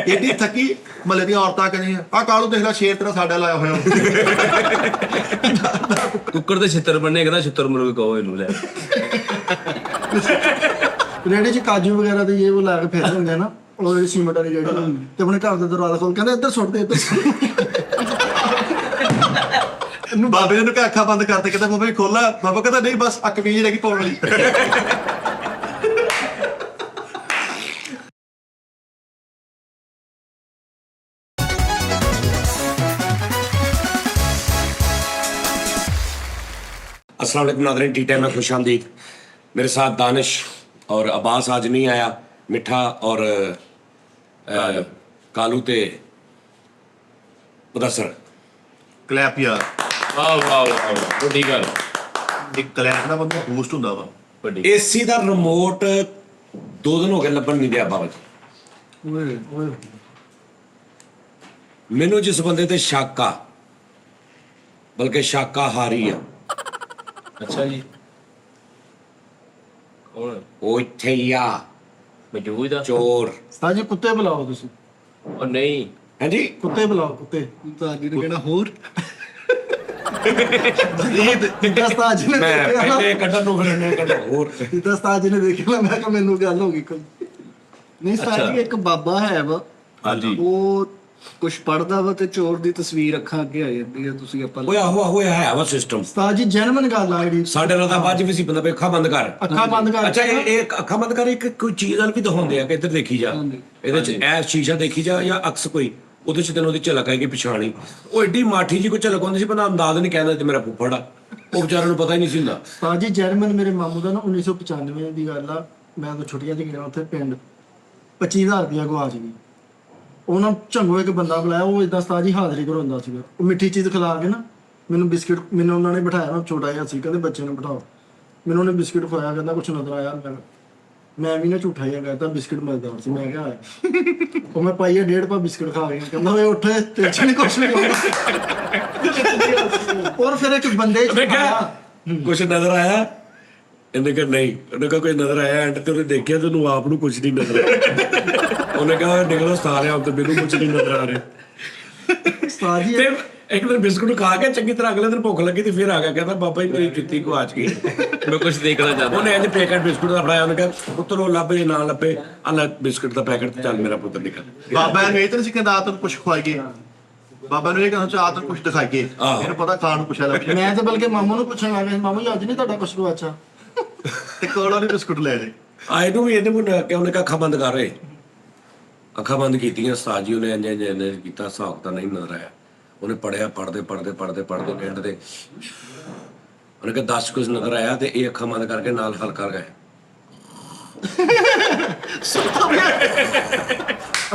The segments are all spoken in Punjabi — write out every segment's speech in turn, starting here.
ਏਡੀ ਥੱਕੀ ਮਹੱਲੇ ਦੀਆਂ ਔਰਤਾਂ ਕਹਿੰਦੀਆਂ ਆਹ ਕਾਲੂ ਦੇਖ ਲੈ ਸ਼ੇਰ ਤੇਰਾ ਸਾਡਾ ਲਾਇਆ ਹੋਇਆ। ਕੁੱਕਰ ਦੇ ਛਿੱਤਰ ਬੰਨੇ ਕਹਿੰਦਾ ਛਿੱਤਰ ਮੁਰਗ ਕਹੋ ਇਹਨੂੰ ਲੈ। ਰੇੜੇ 'ਚ ਕਾਜੂ ਵਗੈਰਾ ਤੇ ਇਹ ਉਹ ਲਾ ਕੇ ਫੇਰਦੇ ਹੁੰਦੇ ਆ ਨਾ, ਉਹ ਜਿਹੜੀ ਸੀਮੈਂਟ ਵਾਲੀ ਰੇੜੀ ਤੇ ਆਪਣੇ ਘਰ ਦਾ ਦਰਵਾਜ਼ਾ ਖੋਲ ਕਹਿੰਦਾ ਇੱਧਰ ਸੁੱਟ ਦੇ ਇੱਧਰ। ਬਾਬੇ ਨੇ ਅੱਖਾਂ ਬੰਦ ਕਰਤੇ, ਕਹਿੰਦਾ ਬਾਬਾ ਜੀ ਖੋਲਾ। ਬਾਬਾ ਕਹਿੰਦਾ ਨਹੀਂ ਬਸ ਆ ਕਮੀਜ਼ ਰਹਿ ਗਈ ਪਾਉਣ ਵਾਲੀ। अस्सलाम वालेकुम नाज़रीन, टी टाइम में खुश आमदीद। मेरे साथ दानिश और अब्बास आज नहीं आया, मिठा और कालू ते मुदस्सर। ਕਲੈਪ ਯਾਰ, ਵਾਹ ਵਾਹ ਵਾਹ, ਵੱਡੀ ਗੱਲ, ਇੱਕ ਕਲੈਪ ਦਾ ਬੰਦਾ ਬੂਸਟ ਹੁੰਦਾ ਵਾ। ਵੱਡੀ। एसी ਦਾ ਰਿਮੋਟ 2 दिन ਹੋ ਗਏ ਲੱਭਣ ਨਹੀਂ ਦਿਆ ਬਾਬਾ ਜੀ। ਓਏ ਓਏ ਮੈਨੂੰ ਜਿਸ ਬੰਦੇ ਤੇ ਸ਼ੱਕ ਆ, ਬਲਕਿ ਸ਼ਾਕਾਹਾਰੀ ਆ, ਅੱਛਾ ਜੀ, ਕੌਣ? ਉਹ ਇੱਥੇ ਹੀ ਆ, ਮੌਜੂਦ ਆ? ਚੋਰ। ਸਾਜੀ ਕੁੱਤੇ ਬੁਲਾਓ ਤੁਸੀਂ, ਉਹ ਨਹੀਂ, ਹਾਂਜੀ ਕੁੱਤੇ ਬੁਲਾਓ ਕੁੱਤੇ। ਸਾਜੀ ਨੇ ਕਿਹੜਾ ਹੋਰ ਸਾਜੀ ਨੇ ਮੈਂ ਦੇਖਿਆ ਪਹਿਲੇ ਕੱਢਣ ਨੂੰ ਫਿਰ ਇਹਨੇ ਕੱਢ ਹੋਰ। ਜਿੱਦਾਂ ਸਾਜੀ ਨੇ ਦੇਖਿਆ ਨਾ, ਮੈਂ ਕਿਹਾ ਮੈਨੂੰ ਗੱਲ ਹੋ ਗਈ ਕੋਈ ਨਹੀਂ। ਸਾਜੀ ਇੱਕ ਬਾਬਾ ਹੈ ਵਾ, ਹਾਂਜੀ, ਉਹ ਕੁਛ ਪੜਦਾ ਵਾ ਤੇ ਚੋਰ ਦੀ ਤਸਵੀਰ ਅੱਖਾਂ ਅੱਗੇ ਆ ਜਾਂਦੀ ਹੈ। ਤੁਸੀਂ ਆਪਾਂ ਹੋਇਆ ਹੋਇਆ ਹੈ ਵਾ ਸਿਸਟਮ। ਸਾਜੀ ਜੈਨੂਇਨ ਗੱਲ ਆ ਜਿਹੜੀ। ਸਾਡੇ ਨਾਲ ਤਾਂ ਬਾਅਦ ਵੀ ਸੀ ਬੰਦਾ ਵੀ ਅੱਖਾਂ ਬੰਦ ਕਰ, ਅੱਖਾਂ ਬੰਦ ਕਰ। ਅੱਛਾ ਇਹ ਅੱਖਾਂ ਬੰਦ ਕਰ, ਇੱਕ ਕੋਈ ਚੀਜ਼ ਨਾਲ ਵੀ ਦਿਖਾਉਂਦੇ ਆ ਕਿ ਇੱਧਰ ਦੇਖੀ ਜਾ, ਇਹਦੇ ਚ ਇਹ ਸ਼ੀਸ਼ਾ ਦੇਖੀ ਜਾ ਜਾਂ ਅਕਸ ਕੋਈ, ਉਹਦੇ ਚ ਤੈਨੂੰ ਉਹਦੀ ਝਲਕ ਆਏਗੀ ਪਛਾਣੀ। ਉਹ ਐਡੀ ਮਾਠੀ ਜੀ ਕੋਈ ਝਲਕ ਆਉਂਦੀ ਸੀ, ਬੰਦਾ ਅੰਦਾਜ਼ ਨਹੀਂ ਕਹਿੰਦਾ ਤੇ ਮੇਰਾ ਫੁੱਫੜ ਆ, ਉਹ ਵਿਚਾਰੇ ਨੂੰ ਪਤਾ ਹੀ ਨਹੀਂ ਸੀ ਹੁੰਦਾ। ਸਾਜੀ ਜੈਨੂਇਨ ਮੇਰੇ ਮਾਮੂ ਦਾ ਨਾ 1995 ਦੀ ਗੱਲ ਆ। ਮੈਂ ਤਾਂ ਛੁੱਟੀਆਂ 'ਚ ਗਿਆ ਉੱਥੇ ਪਿੰਡ, 25,000 ਰੁਪਇਆ ਗਵਾਚ ਗਈ। ਉਹਨਾਂ ਝੰਗੂ ਇੱਕ ਬੰਦਾ ਬੁਲਾਇਆ, ਉਹ ਇਦਾਂ ਸਾਜੀ ਹਾਜ਼ਰੀ ਕਰਾਉਂਦਾ ਸੀਗਾ। ਉਹ ਮਿੱਠੀ ਚੀਜ਼ ਖਿਲਾ ਕੇ ਨਾ ਮੈਨੂੰ ਬਿਸਕਿਟ, ਮੈਨੂੰ ਉਹਨਾਂ ਨੇ ਬਿਠਾਇਆ ਨਾ, ਛੋਟਾ ਜਿਹਾ ਸੀ, ਕਹਿੰਦੇ ਬੱਚੇ ਨੂੰ ਬਿਠਾਓ। ਮੈਨੂੰ ਉਹਨੇ ਬਿਸਕਿਟ ਖਵਾਇਆ, ਕਹਿੰਦਾ ਕੁਛ ਨਜ਼ਰ ਆਇਆ? ਮੈਂ ਵੀ ਨਾ ਝੂਠਾ ਜਿਹਾ ਕਹਿੰਦਾ ਬਿਸਕਿਟ ਮਜ਼ੇਦਾਰ ਸੀ। ਮੈਂ ਕਿਹਾ ਉਹ ਮੈਂ ਪਾਈਆ 1.5 ਪਾ ਬਿਸਕਿਟ ਖਾ ਗਿਆ। ਕਹਿੰਦਾ ਓਏ ਉੱਠ, ਤੇਰੇ ਚ ਨਹੀਂ ਕੁਛ ਨਹੀਂ ਹੋਣਾ। ਔਰ ਫਿਰ ਇੱਕ ਬੰਦੇ ਚ ਕੁਛ ਨਜ਼ਰ ਆਇਆ? ਇਹਨੇ ਕਿਹਾ ਨਹੀਂ। ਉਹਨੇ ਕਿਹਾ ਕੋਈ ਨਜ਼ਰ ਆਇਆ? ਐਂਡ ਤੇ ਉਹਨੇ ਦੇਖਿਆ ਤੈਨੂੰ ਆਪ ਨੂੰ ਕੁਛ ਨਹੀਂ ਨਜ਼ਰ ਆਇਆ। ਉਹਨੇ ਕਿਹਾ ਨਿਕਲੋ ਸਾਰੇ ਆਪ ਤੇ ਮੈਨੂੰ ਕੁਛ ਨਹੀਂ ਨਜ਼ਰ ਆ ਰਿਹਾ। ਸਾਜੀ ਤੇ ਇੱਕ ਦਿਨ ਬਿਸਕੁਟ ਖਾ ਕੇ ਚੰਗੀ ਤਰ੍ਹਾਂ ਅਗਲੇ ਦਿਨ ਭੁੱਖ ਲੱਗੀ ਤੇ ਫਿਰ ਆ ਗਿਆ, ਕਹਿੰਦਾ ਬਾਬਾ ਜੀ ਮੇਰੀ ਜੁੱਤੀ ਗਵਾਚ ਗਈ, ਮੈਂ ਕੁਝ ਦੇਖਣਾ ਚਾਹੁੰਦਾ। ਉਹਨੇ ਇੰਜ ਪੈਕਟ ਬਿਸਕੁਟ ਦਾ ਫੜਾਇਆ। ਉਹਨੇ ਕਿਹਾ ਪੁੱਤਰ ਉਹ ਲੱਭੇ ਨਾ ਲੱਭੇ, ਆ ਲੈ ਬਿਸਕੁਟ ਦਾ ਪੈਕਟ ਤੇ ਚੱਲ ਮੇਰਾ ਪੁੱਤਰ ਨਿਕਲ। ਬਾਬਾ ਨੇ ਇਹ ਤਾਂ ਨਹੀਂ ਸੀ ਕਹਿੰਦਾ ਆ ਤੈਨੂੰ ਕੁਛ ਖਵਾਈਏ, ਬਾਬਾ ਨੇ ਇਹ ਕਹਿੰਦਾ ਆ ਤੈਨੂੰ ਕੁਛ ਦਿਖਾਈਏ। ਇਹਨੂੰ ਪਤਾ ਖਾਣ ਨੂੰ ਪੁੱਛਿਆ ਲੱਗ ਮੈਂ ਤਾਂ ਬਲਕਿ ਮਾਮੂ ਨੂੰ ਪੁੱਛਣ ਲੱਗ ਗਿਆ, ਮਾਮੂ ਜੀ ਅੱਜ ਨਹੀਂ ਤੁਹਾਡਾ ਕੁਛ ਗਵਾਚਾ? ਤੇ ਕੋਲੋਂ ਨਹੀਂ ਬਿਸਕੁਟ ਲੈ ਜੇ। ਆ ਇਹਨੂੰ ਵੀ ਇਹਨੇ ਮੁੰਡਾ ਕਿ ਉਹਨੇ ਕਿਹਾ ਅੱਖਾਂ ਬੰਦ ਕਰ ਰਹੇ, ਅੱਖਾਂ ਬੰਦ ਕੀਤੀਆਂ। ਉਸਤਾਦ ਜੀ ਉਹਨੇ ਇੰਜ ਕੀਤਾ, ਹਿਸਾਬ ਤਾਂ ਨਹੀਂ ਨਜ਼ਰ ਆਇਆ। ਉਹਨੇ ਪੜ੍ਹਿਆ, ਪੜ੍ਹਦੇ ਐਂਡ ਤੇ ਉਹਨੇ ਕਿਹਾ 10 ਕੁਝ ਨਜ਼ਰ ਆਇਆ ਤੇ ਇਹ ਅੱਖਾਂ ਬੰਦ ਕਰਕੇ ਨਾਲ ਹਲ ਕਰ ਗਏ।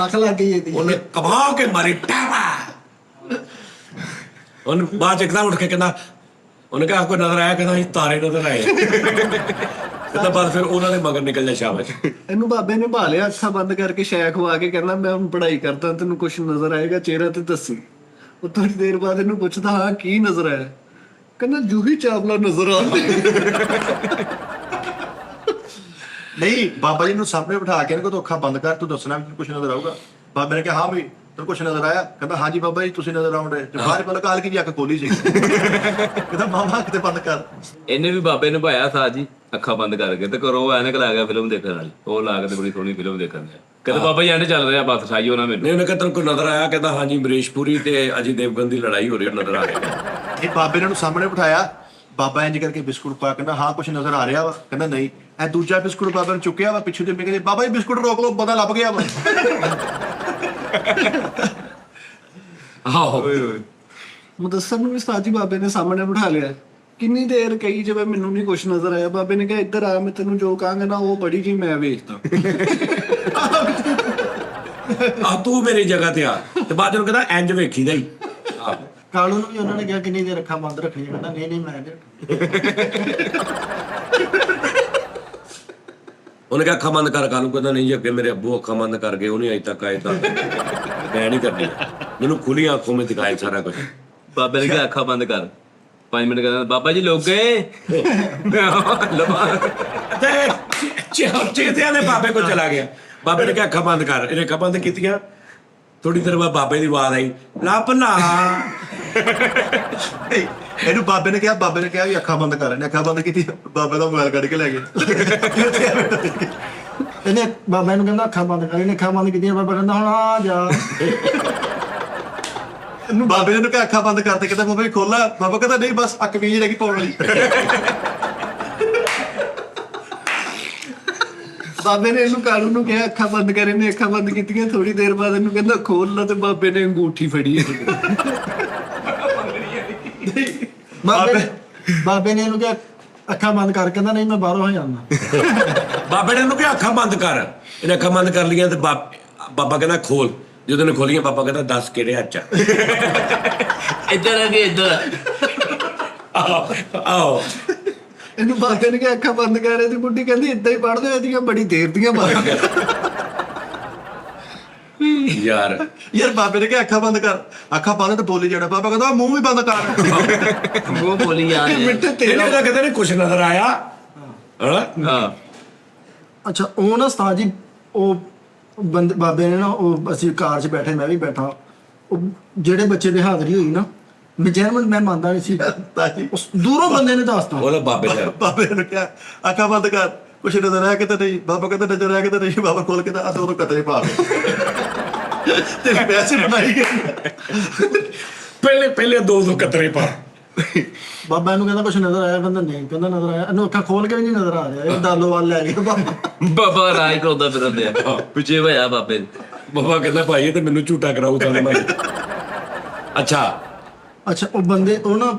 ਅੱਖ ਲੱਗ ਗਈ ਇਹਦੀ। ਉਹਨੇ ਕਮਾ ਕੇ ਮਾਰੀ ਟਾਵਾ। ਉਹਨੇ ਬਾਅਦ ਚ ਇੱਕਦਮ ਉੱਠ ਕੇ ਕਹਿੰਦਾ, ਉਹਨੇ ਕਿਹਾ ਕੋਈ ਨਜ਼ਰ ਆਇਆ? ਕਹਿੰਦਾ ਅਸੀਂ ਤਾਰੇ ਨਜ਼ਰ ਆਏ। ਕਹਿੰਦਾ ਬਾਅਦ ਫਿਰ ਉਹਨਾਂ ਦੇ ਮਗਰ ਨਿਕਲ ਜਾ ਸ਼ਾਬਾਸ਼। ਇਹਨੂੰ ਬਾਬੇ ਨੇ ਭਾ ਲਿਆ, ਅੱਖਾਂ ਬੰਦ ਕਰਕੇ ਸ਼ੈਖ ਖਵਾ ਕੇ, ਕਹਿੰਦਾ ਮੈਂ ਹੁਣ ਪੜ੍ਹਾਈ ਕਰਦਾ, ਤੈਨੂੰ ਕੁਛ ਨਜ਼ਰ ਆਏਗਾ ਚਿਹਰਾ ਤੇ ਦੱਸੀ। ਉਹ ਥੋੜੀ ਦੇਰ ਬਾਅਦ ਇਹਨੂੰ ਪੁੱਛਦਾ, ਹਾਂ ਕੀ ਨਜ਼ਰ ਆਇਆ? ਕਹਿੰਦਾ ਜੂਹੀ ਚਾਵਲਾ ਨਜ਼ਰ ਆਉਂਦੇ। ਨਹੀਂ, ਬਾਬਾ ਜੀ ਨੂੰ ਸਾਹਮਣੇ ਬਿਠਾ ਕੇ ਇਹਨਾਂ ਕੋਲ ਅੱਖਾਂ ਬੰਦ ਕਰ, ਤੂੰ ਦੱਸਣਾ ਵੀ ਕੁਛ ਨਜ਼ਰ ਆਊਗਾ। ਬਾਬੇ ਨੇ ਕਿਹਾ ਹਾਂ ਵੀ ਤੈਨੂੰ ਕੁਛ ਨਜ਼ਰ ਆਇਆ? ਕਹਿੰਦਾ ਹਾਂਜੀ ਬਾਬਾ ਜੀ ਤੁਸੀਂ ਨਜ਼ਰ ਆਉਂਦੇ। ਬਾਹਰ ਪਤਾ ਕਾਲ ਕੀ ਅੱਖ ਖੋਲੀ ਸੀ। ਕਹਿੰਦਾ ਮਾਮਾ ਅੱਖ ਤੇ ਬੰਦ ਕਰ। ਇਹਨੇ ਵੀ ਬਾਬੇ ਨੇ ਭਾਇਆ ਸਾਜ ਜੀ, ਅੱਖਾਂ ਬੰਦ ਕਰਕੇ ਤੇ ਕਰੋ ਐਨਕ ਲਾ ਗਿਆ ਫਿਲਮ ਦੇਖਣ ਵਾਲੀ, ਉਹ ਲਾ ਕੇ ਤੇ ਬੜੀ ਸੋਹਣੀ ਫਿਲਮ ਦੇਖਣ ਦੇ। ਕਹਿੰਦਾ ਬਾਬਾ ਜੀ ਐਂਡ ਚੱਲ ਰਿਹਾ ਬਸ ਸਾਈ ਉਹਨਾਂ ਮੈਨੂੰ। ਨਹੀਂ ਉਹਨੇ ਕਿਹਾ ਤੈਨੂੰ ਕੋਈ ਨਜ਼ਰ ਆਇਆ? ਕਹਿੰਦਾ ਹਾਂਜੀ ਮਰੀਸ਼ਪੁਰੀ ਤੇ ਅਜੇ ਦੇਵਗਨ ਦੀ ਲੜਾਈ ਹੋ ਰਹੀ ਨਜ਼ਰ ਆ ਰਹੀ। ਇਹ ਬਾਬੇ ਨੇ ਉਹਨੂੰ ਸਾਹਮਣੇ ਬਿਠਾਇਆ। ਬਾਬਾ ਇੰਜ ਕਰਕੇ ਬਿਸਕੁਟ ਪਾ, ਕਹਿੰਦਾ ਹਾਂ ਕੁਛ ਨਜ਼ਰ ਆ ਰਿਹਾ ਵਾ? ਕਹਿੰਦਾ ਨਹੀਂ। ਇਹ ਦੂਜਾ ਬਿਸਕੁਟ ਬਾਬਾ ਨੇ ਚੁੱਕਿਆ ਵਾ ਪਿੱਛੇ ਤੇ, ਮੈਂ ਕਹਿੰਦੇ ਬਾਬਾ ਜੀ ਬਿਸਕੁਟ ਰੋਕ ਲਓ, ਪਤਾ ਲੱਭ ਗਿਆ ਵਾ। ਆਹੋ ਮੁਦੱਸਰ ਨੂੰ ਵੀ ਸਾਜੀ ਬਾਬੇ ਨੇ ਸਾਹਮਣੇ ਬਿਠਾ ਲਿਆ। ਕਿੰਨੀ ਦੇਰ ਕਹੀ ਜਿਵੇਂ ਮੈਨੂੰ ਨਹੀਂ ਕੁਛ ਨਜ਼ਰ ਆਇਆ। ਬਾਬੇ ਨੇ ਕਿਹਾ ਇੱਧਰ ਆ, ਮੈਂ ਤੈਨੂੰ ਜੋ ਕਹਾਂਗਾ ਨਾ ਉਹ ਬੜੀ ਜੀ ਮੈਂ ਵੇਚਦਾ। ਆ ਤੂੰ ਮੇਰੀ ਜਗ੍ਹਾ ਤੇ ਆ। ਤੇ ਬਾਅਦ ਨੂੰ ਕਹਿੰਦਾ ਇੰਜ ਵੇਖੀਦਾ ਹੀ। ਕਾਲੂ ਨੂੰ ਵੀ ਉਹਨਾਂ ਨੇ ਕਿਹਾ ਕਿੰਨੀ ਦੇਰ ਅੱਖਾਂ ਬੰਦ ਰੱਖਣੀਆਂ? ਕਹਿੰਦਾ ਨਹੀਂ ਨਹੀਂ ਮੈਂ ਉਹਨੇ ਕਿਹਾ ਅੱਖਾਂ ਬੰਦ ਕਰ। ਕਾਲੂ ਕਹਿੰਦਾ ਨਹੀਂ ਜੀ, ਅੱਗੇ ਮੇਰੇ ਅੱਬੂ ਅੱਖਾਂ ਬੰਦ ਕਰ ਗਏ, ਉਹਨੇ ਅਜੇ ਤੱਕ ਆਏ ਤਾਂ ਮੈਂ ਨਹੀਂ ਕਰਨੀ, ਮੈਨੂੰ ਖੁੱਲੀਆਂ ਅੱਖੋਂ ਮੈਂ ਦਿਖਾਇਆ ਸਾਰਾ ਕੁਝ। ਬਾਬੇ ਨੇ ਕਿਹਾ ਅੱਖਾਂ ਬੰਦ ਕਰ। 5 ਮਿੰਟ ਕਹਿੰਦਾ ਬਾਬਾ ਜੀ ਲੋਕ ਗਏ। ਚੇਤਿਆਂ ਦੇ ਬਾਬੇ ਕੋਲ ਚਲਾ ਗਿਆ। ਬਾਬੇ ਨੇ ਕਿਹਾ ਅੱਖਾਂ ਬੰਦ ਕਰ। ਇਹਨੇ ਅੱਖਾਂ ਬੰਦ ਕੀਤੀਆਂ ਥੋੜੀ ਦੇਰ ਬਾਅਦ ਬਾਬੇ ਦੀ ਆਵਾਜ਼ ਆਈ, ਲੱਭ ਨਾ। ਇਹਨੂੰ ਬਾਬੇ ਨੇ ਕਿਹਾ ਵੀ ਅੱਖਾਂ ਬੰਦ ਕਰ, ਇਹਨੇ ਅੱਖਾਂ ਬੰਦ ਕੀਤੀ, ਬਾਬੇ ਦਾ ਮੋਬਾਈਲ ਕੱਢ ਕੇ ਲੈ ਗਏ। ਇਹਨੇ ਬਾਬਾ ਨੂੰ ਕਹਿੰਦਾ ਅੱਖਾਂ ਬੰਦ ਕਰ, ਇਹਨੇ ਅੱਖਾਂ ਬੰਦ ਕੀਤੀਆਂ, ਬਾਬਾ ਕਹਿੰਦਾ ਹੁਣ ਆ ਜਾ। ਬਾਬੇ ਨੇ ਕਿਹਾ ਅੱਖਾਂ ਬੰਦ ਕਰਤੇ, ਕਹਿੰਦਾ ਬਾਬਾ ਜੀ ਖੋਲਾ, ਬਾਬਾ ਕਹਿੰਦਾ ਨਹੀਂ ਬਸ ਅੱਖ ਕਮੀਜ਼ ਰਹਿ ਗਈ ਪਾਉਣ ਵਾਲੀ। ਬਾਬੇ ਨੇ ਇਹਨੂੰ ਕਾਲੂ ਨੂੰ ਕਿਹਾ ਅੱਖਾਂ ਬੰਦ ਕਰ, ਇਹਨੇ ਅੱਖਾਂ ਬੰਦ ਕੀਤੀਆਂ, ਥੋੜੀ ਦੇਰ ਬਾਅਦ ਇਹਨੂੰ ਕਹਿੰਦਾ ਖੋਲ ਲਾ, ਤੇ ਬਾਬੇ ਨੇ ਅੰਗੂਠੀ ਫੜੀ। ਬਾਬੇ ਨੇ ਇਹਨੂੰ ਕਿਹਾ ਅੱਖਾਂ ਬੰਦ ਕਰ, ਕਹਿੰਦਾ ਨਹੀਂ ਮੈਂ ਬਾਹਰੋਂ ਹੀ ਆਉਂਦਾ। ਬਾਬੇ ਨੇ ਇਹਨੂੰ ਕਿਹਾ ਅੱਖਾਂ ਬੰਦ ਕਰ, ਇਹਨੇ ਅੱਖਾਂ ਬੰਦ ਕਰ ਲਈਆਂ ਤੇ ਬਾਬਾ ਕਹਿੰਦਾ ਖੋਲ। ਜਦੋਂ ਨੇ ਖੋਲੀਆਂ ਬਾਬਾ ਕਹਿੰਦਾ ਦੱਸ ਕਿਹੜੇ ਹੱਥ 'ਚ ਆ? ਇੱਧਰ ਆ ਕੇ ਇੱਧਰ ਆਓ। ਇਹਨੂੰ ਬਾਬੇ ਨੇ ਕਿਹਾ ਅੱਖਾਂ ਬੰਦ ਕਰ, ਇਹਦੀ ਬੁੱਢੀ ਕਹਿੰਦੀ ਏਦਾਂ ਹੀ ਪੜ੍ਹਦੇ ਹੋ, ਇਹਦੀਆਂ ਬੜੀ ਦੇਰ ਦੀਆਂ ਬਾਤਾਂ। ਯਾਰ ਬਾਬੇ ਨੇ ਕਿਹਾ ਅੱਖਾਂ ਬੰਦ ਕਰ, ਅੱਖਾਂ ਬੰਦ ਤੇ ਬੋਲੀ ਜਾਣਾ। ਬਾਬਾ ਕਹਿੰਦਾ ਮੂੰਹ ਵੀ ਬੰਦ ਕਰ। ਉਹ ਬੋਲੀ ਜਾ ਰਿਹਾ। ਮਿੱਠੇ ਤੇਰਾ ਇਹਨੇ ਕਹਿੰਦੇ ਨੇ ਕੁਛ ਨਜ਼ਰ ਆਇਆ। ਹਾਂ ਅੱਛਾ ਉਹ ਨਾ ਉਸਤਾਦ ਜੀ, ਉਹ ਬਾਬੇ ਨੇ ਨਾ, ਉਹ ਅਸੀਂ ਕਾਰ 'ਚ ਬੈਠੇ, ਮੈਂ ਵੀ ਬੈਠਾ, ਉਹ ਜਿਹੜੇ ਬੱਚੇ ਦੀ ਹਾਜ਼ਰੀ ਹੋਈ ਨਾ, ਮੈਂ ਮੰਨਦਾ ਨਹੀਂ ਸੀ, ਉਸ ਦੂਰੋਂ ਬੰਦੇ ਨੇ ਦੱਸਤਾ। ਉਹਦਾ ਬਾਬੇ ਦਾ ਬਾਬੇ ਨੇ ਕਿਹਾ ਅੱਖਾਂ ਬੰਦ ਕਰ, ਕੁਛ ਨਜ਼ਰ ਆਇਆ ਕਿਤੇ ਨਹੀਂ। ਬਾਬਾ ਕਹਿੰਦਾ ਨਜ਼ਰ ਆਇਆ ਕਿਤੇ ਨਹੀਂ। ਬਾਬਾ ਖੋਲ ਕੇ ਤਾਂ ਆ ਦੋ ਕਤਰੇ ਪਾ ਤੇ ਪੈਸੇ ਬਣਾਈ ਗਏ। ਪਹਿਲੇ ਦੋ ਕਤਰੇ ਪਾ। ਬਾਬਾ ਇਹਨੂੰ ਕਹਿੰਦਾ ਕੁਛ ਨਜ਼ਰ ਆਇਆ, ਕਹਿੰਦਾ ਨਹੀਂ, ਕਹਿੰਦਾ ਨਜ਼ਰ ਆਇਆ। ਇਹਨੂੰ ਅੱਖਾਂ ਖੋਲ ਕੇ ਵੀ ਨਹੀਂ ਨਜ਼ਰ ਆ ਰਿਹਾ, ਇਹ ਦਾਲੋ ਵੱਲ ਲੈ ਗਿਆ ਬਾਬਾ। ਬਾਬਾ ਰਾਜ ਕਰਾਉਂਦਾ ਫਿਰਦੇ ਆ ਪਿੱਛੇ ਹੋਇਆ ਬਾਬੇ। ਬਾਬਾ ਕਹਿੰਦਾ ਭਾਈ ਇਹ ਤੇ ਮੈਨੂੰ ਝੂਟਾ ਕਰਾਊ ਤਾਂ ਮੈਂ। ਅੱਛਾ ਉਹ ਬੰਦੇ, ਉਹ ਨਾ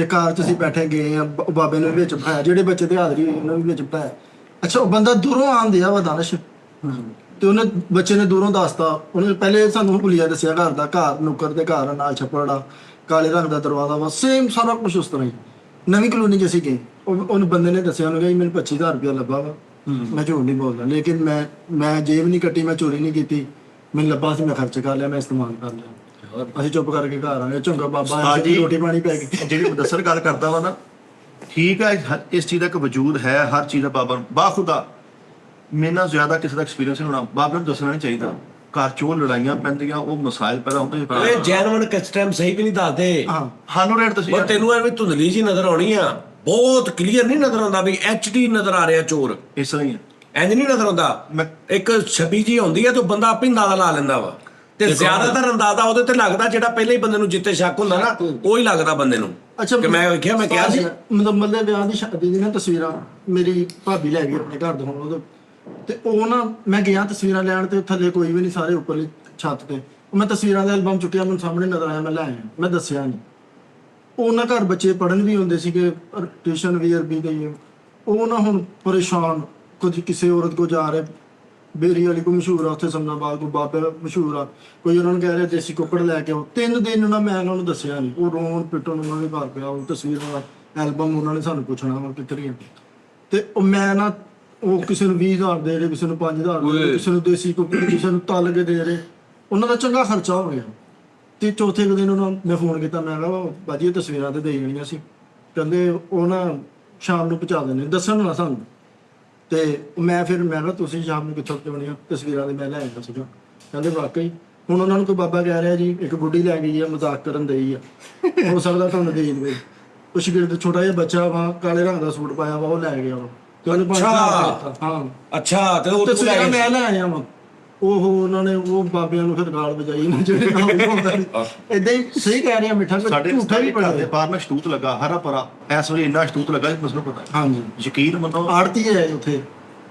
ਕਾਰ 'ਚ ਅਸੀਂ ਬੈਠੇ ਗਏ ਆ, ਉਹ ਬਾਬੇ ਨੂੰ ਵਿੱਚ ਬਿਠਾਇਆ, ਜਿਹੜੇ ਬੱਚੇ ਤੇ ਹਾਜ਼ਰੀ ਹੋਈ ਉਹਨਾਂ ਨੂੰ ਵਿੱਚ ਬਿਠਾਇਆ। ਅੱਛਾ ਉਹ ਬੰਦਾ ਦੂਰੋਂ ਆਂਦਿਆ ਵਾ ਦਾਨਿਸ਼, ਤੇ ਉਹਨੇ ਬੱਚੇ ਨੇ ਦੂਰੋਂ ਦੱਸਤਾ। ਉਹਨੇ ਪਹਿਲੇ ਸਾਨੂੰ ਭੁੱਲਿਆ ਦੱਸਿਆ ਘਰ ਦਾ, ਘਰ ਨੁੱਕਰ ਦੇ ਘਰ ਨਾਲ ਛੱਪੜਾ, ਕਾਲੇ ਰੰਗ ਦਾ ਦਰਵਾਜ਼ਾ ਵਾ, ਸੇਮ ਸਾਰਾ ਕੁਝ ਉਸ ਤਰ੍ਹਾਂ ਹੀ। ਨਵੀਂ ਕਲੋਨੀ 'ਚ ਅਸੀਂ ਗਏ, ਉਹਨੂੰ ਬੰਦੇ ਨੇ ਦੱਸਿਆ, ਉਹਨੂੰ ਕਿਹਾ ਮੈਨੂੰ 25,000 ਰੁਪਇਆ ਲੱਭਾ ਵਾ। ਮੈਂ ਝੂਠ ਨਹੀਂ ਬੋਲਦਾ, ਲੇਕਿਨ ਮੈਂ ਜੇਬ ਨਹੀਂ ਕੱਟੀ, ਮੈਂ ਚੋਰੀ ਨਹੀਂ ਕੀਤੀ, ਮੈਨੂੰ ਲੱਭਾ ਸੀ, ਮੈਂ ਖਰਚ ਕਰ ਲਿਆ, ਮੈਂ ਇਸਤੇਮਾਲ ਕਰ ਲਿਆ। ਅਸੀਂ ਚੁੱਪ ਕਰਕੇ ਘਰ ਆ ਗਏ। ਚੰਗਾ ਬਾਬਾ ਆਇਆ ਸੀ, ਰੋਟੀ ਪਾਣੀ ਪੈ ਗਈ। ਜਿਹੜੀ ਮੁਦੱਸਰ ਗੱਲ ਕਰਦਾ ਵਾ ਨਾ, ਠੀਕ ਹੈ, ਇਸ ਚੀਜ਼ ਦਾ ਇੱਕ ਵਜੂਦ ਹੈ, ਹਰ ਚੀਜ਼ ਦਾ ਬਾਬਾ ਬਾਖੁਦਾ। ਮੇਰੇ ਨਾਲ ਜ਼ਿਆਦਾ ਕਿਸੇ ਦਾ ਐਕਸਪੀਰੀਅੰਸ ਨਹੀਂ ਹੋਣਾ, ਬਾਬੇ ਨੂੰ ਦੱਸਣਾ ਨਹੀਂ ਚਾਹੀਦਾ। ਘਰ 'ਚ ਉਹ ਲੜਾਈਆਂ ਪੈਂਦੀਆਂ, ਉਹ ਮਸਾਇਲ ਪੈਦਾ ਹੁੰਦੇ। ਇਹ ਜੈਨਵਨ ਕਿਸ ਟਾਈਮ ਸਹੀ ਵੀ ਨਹੀਂ ਦੱਸਦੇ। ਸਾਨੂੰ ਰੇਟ ਤੁਸੀਂ ਪਰ ਤੈਨੂੰ ਐਵੇਂ ਧੁੰਦਲੀ ਜੀ ਨਜ਼ਰ ਆਉਣੀ ਆ, ਬਹੁਤ ਕਲੀਅਰ ਨਹੀਂ ਨਜ਼ਰ ਆਉਂਦਾ ਵੀ HD ਨਜ਼ਰ ਆ ਰਿਹਾ ਚੋਰ। ਇਸ ਤਰ੍ਹਾਂ ਹੀ ਹੈ। ਇੰਜ ਨਹੀਂ ਨਜ਼ਰ ਆਉਂਦਾ। ਇੱਕ ਛਵੀ ਜੀ ਹੁੰਦੀ ਹੈ ਤੇ ਬੰਦਾ ਆਪੇ ਅੰਦਾਜ਼ਾ ਲਾ ਲੈਂਦਾ ਵਾ, ਤੇ ਜ਼ਿਆਦਾਤਰ ਅੰਦਾਜ਼ਾ ਉਹਦੇ ਤੇ ਲੱਗਦਾ ਜਿਹੜਾ ਪਹਿਲਾਂ ਹੀ ਬੰਦੇ ਨੂੰ ਜਿੱਤੇ ਸ਼ੱਕ ਹੁੰਦਾ ਨਾ, ਉਹ ਹੀ ਲੱਗਦਾ ਬੰਦੇ ਨੂੰ। ਅੱਛਾ ਕਿ ਮੈਂ ਵੇਖਿਆ, ਮੈਂ ਕਿਹਾ ਸੀ ਮੁਦੰਮਲ ਦੇ ਵਿਆਹ ਦੀ ਸ਼ਾਦੀ ਦੀਆਂ ਤਸਵੀਰਾਂ ਮੇਰੀ ਭਾਬੀ ਲੈ ਗਈ ਆਪਣੇ ਘਰ ਦੇ ਹੁਣ ਉਹਦੇ, ਤੇ ਉਹ ਨਾ ਮੈਂ ਗਿਆ ਤਸਵੀਰਾਂ ਲੈਣ, ਤੇ ਥੱਲੇ ਕੋਈ ਵੀ ਨਹੀਂ, ਸਾਰੇ ਉੱਪਰਲੀ ਛੱਤ ਤੇ। ਮੈਂ ਤਸਵੀਰਾਂ ਦਾ ਐਲਬਮ ਚੁੱਕਿਆ, ਮੈਨੂੰ ਸਾਹਮਣੇ ਨਜ਼ਰ ਆਇਆ, ਮੈਂ ਲੈ ਆਇਆ, ਮੈਂ ਦੱਸਿਆ ਨਹੀਂ। ਉਹਨਾਂ ਘਰ ਬੱਚੇ ਪੜ੍ਹਨ ਵੀ ਹੁੰਦੇ ਸੀਗੇ, ਟਿਊਸ਼ਨ ਵੀ ਅਰਬੀ ਗਈ। ਉਹ ਨਾ ਹੁਣ ਪਰੇਸ਼ਾਨ, ਕੁਝ ਕਿਸੇ ਔਰਤ ਕੋ ਜਾ ਰਹੇ, ਬੇਰੀ ਵਾਲੀ ਕੋ ਮਸ਼ਹੂਰ ਆ ਉੱਥੇ, ਸਮਨਾਬਾਦ ਕੋ ਬਾਬੇ ਮਸ਼ਹੂਰ ਆ, ਕੋਈ ਉਹਨਾਂ ਨੂੰ ਕਹਿ ਰਿਹਾ ਦੇਸੀ ਕੁੱਕੜ ਲੈ ਕੇ ਆਓ। 3 ਦਿਨ ਉਹਨਾਂ ਮੈਂ ਉਹਨਾਂ ਨੂੰ ਦੱਸਿਆ ਨਹੀਂ, ਉਹ ਰੋਣ ਪਿੱਟਣ ਉਹਨਾਂ ਦੇ ਘਰ ਪਿਆ। ਉਹ ਤਸਵੀਰਾਂ ਦਾ ਐਲਬਮ ਉਹਨਾਂ ਨੇ ਸਾਨੂੰ ਪੁੱਛਣਾ ਵਾ ਕਿੱਥੇ, ਤੇ ਉਹ ਮੈਂ ਨਾ, ਉਹ ਕਿਸੇ ਨੂੰ 20,000 ਦੇ ਰਹੇ, ਕਿਸੇ ਨੂੰ 5,000 ਦੇ ਰਹੇ, ਕਿਸੇ ਨੂੰ ਦੇਸੀ ਕੁੱਕੜ, ਕਿਸੇ ਨੂੰ ਤਲ ਕੇ ਦੇ ਰਹੇ। ਉਹਨਾਂ ਦਾ ਚੰਗਾ ਖਰਚਾ ਹੋ ਗਿਆ। ਤੇ ਚੌਥੇ ਕੁ ਦਿਨ ਉਹਨਾਂ ਮੈਂ ਫੋਨ ਕੀਤਾ, ਮੈਂ ਕਿਹਾ ਬਾਜੀ ਇਹ ਤਸਵੀਰਾਂ ਤੇ ਦੇ ਜਾਣੀਆਂ ਸੀ। ਕਹਿੰਦੇ ਉਹ ਨਾ ਸ਼ਾਮ ਨੂੰ ਪਹੁੰਚਾ ਦੇਣੇ, ਦੱਸਣ ਨਾ ਸਾਨੂੰ। ਤੇ ਮੈਂ ਕਿਹਾ ਤੁਸੀਂ ਸ਼ਾਮ ਨੂੰ ਕਿੱਥੋਂ ਪਹੁੰਚਾਉਣੀਆਂ ਤਸਵੀਰਾਂ ਦੇ? ਮੈਂ ਲੈ ਆਇਆ ਸੀਗਾ। ਕਹਿੰਦੇ ਵਾਕਈ। ਹੁਣ ਉਹਨਾਂ ਨੂੰ ਕੋਈ ਬਾਬਾ ਕਹਿ ਰਿਹਾ ਜੀ ਇੱਕ ਬੁੱਢੀ ਲੈ ਗਈ ਆ, ਮਜ਼ਾਕ ਕਰਨ ਦਈ ਆ, ਹੋ ਸਕਦਾ ਤੁਹਾਨੂੰ ਦੇ ਦੇਵੇ। ਕੁਛ ਗਿਰਦ ਛੋਟਾ ਜਿਹਾ ਬੱਚਾ ਵਾ, ਕਾਲੇ ਰੰਗ ਦਾ ਸੂਟ ਪਾਇਆ ਵਾ, ਉਹ ਲੈ ਗਿਆ ਵਾ। ਹਾਂ ਅੱਛਾ, ਤੇ ਉਹ ਤਸਵੀਰਾਂ ਮੈਂ ਲੈ ਆਇਆ ਵਾ। ਉਹ ਉਹਨਾਂ ਨੇ ਉਹ ਬਾਬਿਆਂ ਨੂੰ ਫਿਰ ਗਾਲ ਵਜਾਈ ਨਾ, ਜਿਹੜੇ ਏਦਾਂ ਹੀ ਸਹੀ ਕਹਿ ਰਿਹਾ ਮਿੱਠਾ, ਸਾਡੇ ਝੂਠਾ ਵੀ ਘਰ ਦੇ ਬਾਹਰ ਨਾ ਸ਼ਤੂਤ ਲੱਗਾ, ਹਰਾ ਭਰਾ। ਇਸ ਵਾਰੀ ਇੰਨਾ ਸ਼ਤੂਤ ਲੱਗਾ ਕਿ ਤੁਹਾਨੂੰ ਪਤਾ। ਹਾਂਜੀ ਯਕੀਨ ਮੰਨੋ, ਆੜਤੀ ਹੈ ਉੱਥੇ।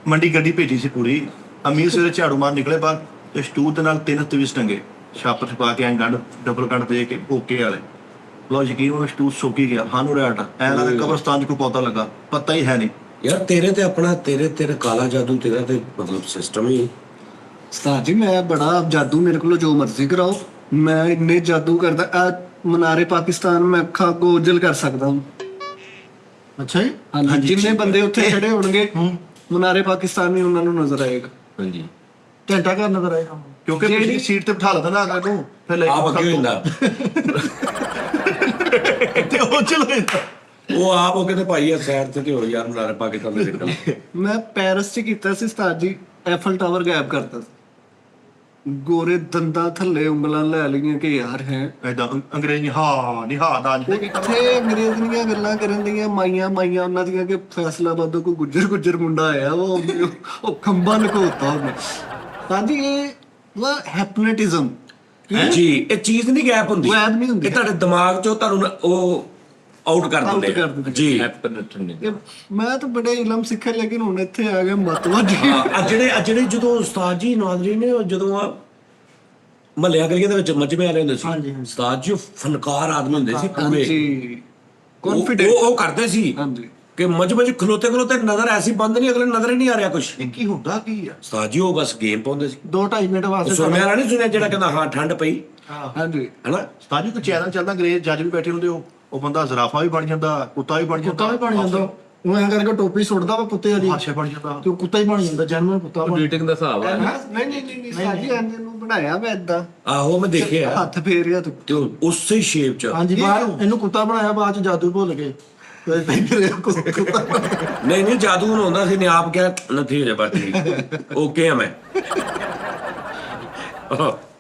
ਮੰਡੀ ਗੱਡੀ ਭੇਜੀ ਸੀ ਪੂਰੀ, ਅਮੀਰ ਸਵੇਰੇ ਝਾੜੂ ਮਾਰ ਨਿਕਲੇ ਬਾਹਰ, ਤੇ ਸ਼ਤੂਤ ਦੇ ਨਾਲ 3 ਤਵੀਜ਼ ਟੰਗੇ, ਛਾਪਰ ਛਪਾ ਕੇ ਐਂ ਗੰਢ ਡਬਲ ਗੰਢ ਦੇ ਕੇ ਓਕੇ ਵਾਲੇ। ਲੋ ਯਕੀਨ ਉਹ ਸ਼ਤੂਤ ਸੁੱਕ ਹੀ ਗਿਆ। ਸਾਨੂੰ ਰੈਟ ਐ ਲੱਗਾ ਕਬਰਸਤਾਨ 'ਚ ਕੋਈ ਪੌਦਾ ਲੱਗਾ, ਪਤਾ ਹੀ ਹੈ ਨਹੀਂ। ਯਾਰ ਤੇਰੇ ਤੇ ਆਪਣਾ ਤੇਰੇ ਕਾਲਾ ਜਾਦੂ, ਤੇਰਾ ਤੇ ਮਤਲਬ ਸਿਸਟਮ ਹੀ। ਉਸਤਾਦ ਜੀ ਮੈਂ ਬੜਾ ਜਾਦੂ, ਮੇਰੇ ਕੋਲੋਂ ਜੋ ਮਰਜ਼ੀ ਕਰਾਓ, ਮੈਂ ਇੰਨੇ ਜਾਦੂ ਕਰਦਾ। ਆ ਮਨਾਰੇ ਪਾਕਿਸਤਾਨ ਮੈਂ ਅੱਖਾਂ ਕੋ ਉਜਲ ਕਰ ਸਕਦਾ ਹਾਂ। ਅੱਛਾ ਜੀ। ਹਾਂਜੀ, ਜਿੰਨੇ ਬੰਦੇ ਉੱਥੇ ਖੜੇ ਹੋਣਗੇ ਮਨਾਰੇ ਪਾਕਿਸਤਾਨ ਵੀ ਉਹਨਾਂ ਨੂੰ ਨਜ਼ਰ ਆਏਗਾ। ਹਾਂਜੀ ਘੰਟਾ ਘਰ ਨਜ਼ਰ ਆਏਗਾ, ਕਿਉਂਕਿ ਪਿਛਲੀ ਸੀਟ ਤੇ ਬਿਠਾ ਲੈਂਦਾ ਨਾ ਅਗਰ ਨੂੰ, ਫਿਰ ਲੈ ਆਪ ਅੱਗੇ ਹੁੰਦਾ ਤੇ ਉਹ ਚਲ ਜਾਂਦਾ। ਉਹ ਆਪ ਉਹ ਕਹਿੰਦੇ ਭਾਈ ਆ ਸਾਈਡ ਤੇ ਹੋ ਯਾਰ, ਮਨਾਰੇ ਪਾਕਿਸਤਾਨ ਦੇ ਨਿਕਲ। ਮੈਂ ਪੈਰਿਸ 'ਚ ਕੀਤਾ ਸੀ ਉਸਤਾਦ ਜੀ, ਐਫਲ ਟਾਵਰ ਗਾਇਬ ਕਰਤਾ ਸੀ। ਗੋਰੇ ਦੰਦਾਂ ਥੱਲੇ ਉਂਗਲਾਂ ਲੈ ਲਈਆਂ ਕਿ ਯਾਰ ਹੈ ਐਦਾਂ ਅੰਗਰੇਜ਼ੀ ਹਾਂ ਨਹੀਂ ਹਾਂ ਦਾ ਨਹੀਂ ਇੱਥੇ ਅੰਗਰੇਜ਼ ਦੀਆਂ ਗੱਲਾਂ ਕਰਨ ਦੀਆਂ ਮਾਈਆਂ ਉਹਨਾਂ ਦੀਆਂ ਕਿ ਫੈਸਲਾਬਾਦੋਂ ਕੋਈ ਗੁੱਜਰ ਮੁੰਡਾ ਆਇਆ ਉਹ ਖੰਭਾ ਲਕੋਤਾ ਉਹਨੇ। ਸਾਡੀ ਇਹ ਵਾ ਹੈਪਨੋਟਿਜ਼ਮ ਜੀ ਇਹ ਚੀਜ਼ ਨਹੀਂ ਗੈਪ ਹੁੰਦੀ, ਉਹ ਐਪ ਨਹੀਂ ਹੁੰਦੀ। ਇਹ ਤੁਹਾਡੇ ਦਿਮਾਗ ਚੋਂ ਤੁਹਾਨੂੰ ਉਹ ਆਊਟ ਕਰ ਦਿੰਦੇ ਕਰ ਆ। ਦਿੰਦੇ। ਜੀ ਮੈਂ ਤਾਂ ਬੜੇ ਇਲਮ ਸਿੱਖੇ ਲੇਕਿਨ ਹੁਣ ਇੱਥੇ ਆ ਗਿਆ ਮਤਵਜ ਆ ਜਿਹੜੇ ਜਦੋਂ ਉਸਤਾਦ ਜੀ ਨਾਜ਼ਰੀਨ ਨੇ ਜਦੋਂ ਆ ਮਹੱਲਿਆ ਗਲੀਆਂ ਦੇ ਵਿੱਚ ਮਜਮੇ ਵਾਲੇ ਹੁੰਦੇ ਸੀ, ਹਾਂਜੀ, ਹਾਂਜੀ। ਉਸਤਾਦ ਜੀ ਉਹ ਫਨਕਾਰ ਆਦਮੀ ਹੁੰਦੇ ਸੀ ਪੂਰੇ, ਹਾਂਜੀ ਉਹ ਕੌਨਫੀਡੈਂਟ ਉਹ ਕਰਦੇ ਸੀ ਹਾਂਜੀ ਕਿ ਮਜਮੇ 'ਚ ਖਲੋਤੇ ਨਜ਼ਰ ਐਸੀ ਬੰਦ ਨਹੀਂ, ਅਗਲੇ ਨਜ਼ਰ ਹੀ ਨਹੀਂ ਆ ਰਿਹਾ ਕੁਛ। ਇਹ ਕੀ ਹੁੰਦਾ ਕੀ ਆ ਉਸਤਾਦ ਜੀ ਉਹ ਬਸ ਗੇਮ ਪਾਉਂਦੇ ਸੀ। 2-2.5 ਮਿੰਟ ਉਹ ਵਾਸਤੇ ਸੁਣਿਆ ਵਾਲਾ ਨਹੀਂ ਸੁਣਿਆ ਜਿਹੜਾ ਕਹਿੰਦਾ ਹਾਂ ਠੰਡ ਪਈ, ਹਾਂਜੀ ਹੈਨਾ? ਸਤਾਜੀ ਕੋਈ ਚੈਨਲ ਚੱਲਦਾ ਅੰਗਰੇਜ਼ ਜੱਜ ਵੀ ਬੈਠੇ ਹੁੰਦੇ ਉਹ ਬੰਦਾ ਜ਼ਰਾਫਾ ਵੀ ਬਣ ਜਾਂਦਾ, ਕੁੱਤਾ ਵੀ ਬਣ ਜਾਂਦਾ, ਕੁੱਤਾ ਵੀ ਬਣ ਜਾਂਦਾ, ਉਹ ਐਂ ਕਰਕੇ ਟੋਪੀ ਸੁੱਟਦਾ ਵਾ ਕੁੱਤੇ ਵਾਲੀ ਹਾਸ਼ਾ ਬਣ ਜਾਂਦਾ। ਤੇ ਉਹ ਕੁੱਤਾ ਹੀ ਬਣ ਜਾਂਦਾ, ਜਨਮਨ ਕੁੱਤਾ ਬਣ ਡੇਟਿੰਗ ਦਾ ਹਿਸਾਬ ਆ। ਨਹੀਂ ਸਾਜੀ ਅੰਜਨ ਨੂੰ ਬਣਾਇਆ ਮੈਂ ਏਦਾਂ ਆਹੋ ਮੈਂ ਦੇਖਿਆ ਹੱਥ ਫੇਰਿਆ ਤੂੰ ਤੇ ਉਹ ਉਸੇ ਸ਼ੇਪ 'ਚ। ਹਾਂਜੀ ਬਾਹਰ ਇਹਨੂੰ ਕੁੱਤਾ ਬਣਾਇਆ, ਬਾਅਦ ਚ ਜਾਦੂ ਭੁੱਲ ਗਏ ਕੁੱਤਾ ਨਹੀਂ ਜਾਦੂ ਨੂੰ ਹੁੰਦਾ ਸੀ ਨੇ ਆਪ ਕਿਹਾ ਨਥੀ ਹੋ ਜਾ ਬਸ ਠੀਕ ਓਕੇ ਆ ਮੈਂ।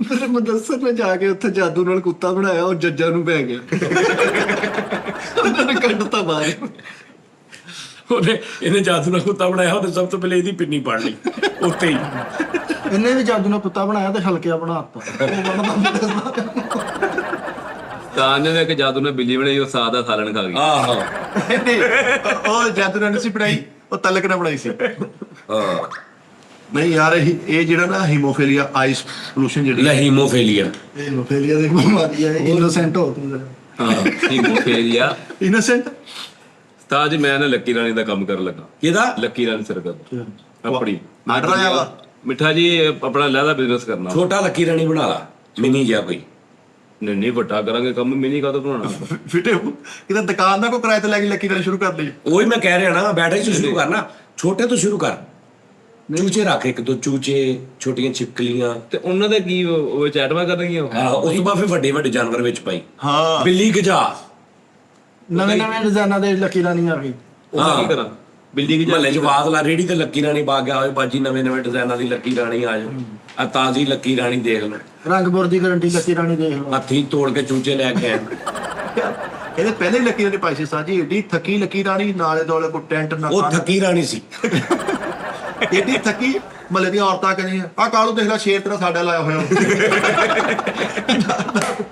ਮੇਰੇ ਮੁਦੱਸਰ ਨੇ ਜਾ ਕੇ ਉੱਥੇ ਜਾਦੂ ਨਾਲ ਕੁੱਤਾ ਬਣਾਇਆ, ਉਹ ਜੱਜਾਂ ਨੂੰ ਪੈ ਗਿਆ ਉਹਨਾਂ ਨੇ ਕੱਢਤਾ ਬਾਹਰ। ਇਹਨੇ ਜਾਦੂ ਨਾਲ ਕੁੱਤਾ ਬਣਾਇਆ, ਉਹਨੇ ਸਭ ਤੋਂ ਪਹਿਲੇ ਇਹਦੀ ਪਿੰਨੀ ਪਾੜ ਲਈ ਉੱਤੇ ਹੀ। ਇਹਨੇ ਵੀ ਜਾਦੂ ਨਾਲ ਕੁੱਤਾ ਬਣਾਇਆ ਤੇ ਹਲਕਿਆ ਬਣਾਤਾ। ਤਾਂ ਨੇ ਕਿ ਜਾਦੂ ਨੇ ਬਿੱਲੀ ਬਣਾਈ, ਉਹ ਸਾਦਾ ਸਾਲਣ ਖਾ ਗਈ। ਆਹੋ ਉਹ ਜਾਦੂ ਨਾਲ ਨਹੀਂ ਸੀ ਬਣਾਈ, ਉਹ ਤਲਕ ਨਾਲ ਬਣਾਈ ਸੀ। ਹਾਂ ਨਹੀਂ ਯਾਰ ਇਹ ਜਿਹੜਾ ਨਾ ਹੀਮੋਫੀਲੀਆ ਆਈਸ ਪੋਲੂਸ਼ਨ ਜਿਹੜੀ ਹੀਮੋਫੀਲੀਆ ਇਹ ਲੋਫੇਲੀਆ ਦੀ ਬਿਮਾਰੀ ਹੈ, ਇਨੋਸੈਂਟ ਹੋ ਤੂੰ। ਹਾਂ ਹੀਮੋਫੀਲੀਆ। ਇਨੋਸੈਂਟ ਤਾਂ ਜੀ ਮੈਂ ਨਾ ਲੱਕੀ ਰਾਣੀ ਦਾ ਕੰਮ ਕਰਨ ਲੱਗਾ। ਕਿਹਦਾ? ਲੱਕੀ ਰਾਣੀ ਸਰਕਲ ਆਪਣੀ ਆਰਡਰ ਆਇਆ ਵਾ ਮਿੱਠਾ ਜੀ ਆਪਣਾ ਲਹਿਦਾ ਬਿਜ਼ਨਸ ਕਰਨਾ। ਛੋਟਾ ਲੱਕੀ ਰਾਣੀ ਬਣਾ ਲਾ, ਮਿਨੀ ਜਿਹਾ ਕੋਈ। ਨਹੀਂ ਵੱਡਾ ਕਰਾਂਗੇ ਕੰਮ, ਮਿਨੀ ਕਾਹਤੋਂ ਬਣਾਉਣਾ। ਫਿਟੇ ਕਿਤੇ ਦੁਕਾਨ ਦਾ ਕੋਈ ਕਿਰਾਏ ਤੇ ਲੈ ਕੇ ਲੱਕੀ ਨਾਲ ਸ਼ੁਰੂ ਕਰ ਲਈ। ਉਹੀ ਮੈਂ ਕਹਿ ਰਿਹਾ ਨਾ, ਬੈਟਰੀ ਤੋਂ ਸ਼ੁਰੂ ਕਰਨਾ, ਛੋਟੇ ਤੋਂ ਸ਼ੁਰੂ ਕਰ। ਚੂਚੇ ਰੱਖ, ਇੱਕ ਦੋ ਚੂਚੇ, ਛੋਟੀਆਂ ਛਿਪਕਲੀਆਂ, ਤੇ ਉਹਨਾਂ ਦੇ ਕੀ ਉਹ ਚੈਟਵਾ ਕਰਨਗੀਆਂ ਉਹ? ਉਸ ਤੋਂ ਬਾਅਦ ਫਿਰ ਵੱਡੇ ਜਾਨਵਰ ਵਿੱਚ ਪਾਈ। ਹਾਂ ਬਿੱਲੀ ਗਜਾ, ਨਵੇਂ ਡਿਜ਼ਾਈਨਾਂ ਦੇ ਲੱਕੀ ਰਾਣੀ ਆ ਗਈ। ਉਹ ਕੀ ਕਰਾਂ? ਬਿੱਲੀ ਕੀ ਮਹੱਲੇ 'ਚ ਆਵਾਜ਼ ਲਾ, ਰੇੜੀ ਤੇ ਲੱਕੀ ਰਾਣੀ ਪਾ ਗਿਆ ਹੋਏ ਬਾਜੀ, ਨਵੇਂ ਡਿਜ਼ਾਈਨਾਂ ਦੀ ਲੱਕੀ ਰਾਣੀ ਆ ਜਾ, ਆ ਤਾਜ਼ੀ ਲੱਕੀ ਰਾਣੀ ਦੇਖ ਲੈ, ਰੰਗਪੁਰ ਦੀ ਗਾਰੰਟੀ ਲੱਕੀ ਰਾਣੀ ਦੇਖ ਲਓ। ਹੱਥੀਂ ਤੋੜ ਕੇ ਚੂਚੇ ਲੈ ਕੇ ਆਏ। ਇਹਦੇ ਪਹਿਲੇ ਹੀ ਲੱਕੀ ਰਾਣੀ ਪਾਈ ਸੀ ਸਾਜੀ, ਏਡੀ ਥੱਕੀ ਲੱਕੀ ਰਾਣੀ, ਨਾਲੇ ਦੋਲੇ ਕੋਈ ਟੈਂਟ ਨਾ ਉਹ ਥੱਕੀ ਰਾਣੀ ਸੀ। ਏਡੀ ਥੱਕੀ ਮਹੱਲੇ ਦੀਆਂ ਔਰਤਾਂ ਕਹਿੰਦੀਆਂ ਆ ਕਾਲੂ ਦੇਖ ਲੈ ਸ਼ੇਰ ਤੇਰਾ ਸਾਡਾ ਲਾਇਆ ਹੋਇਆ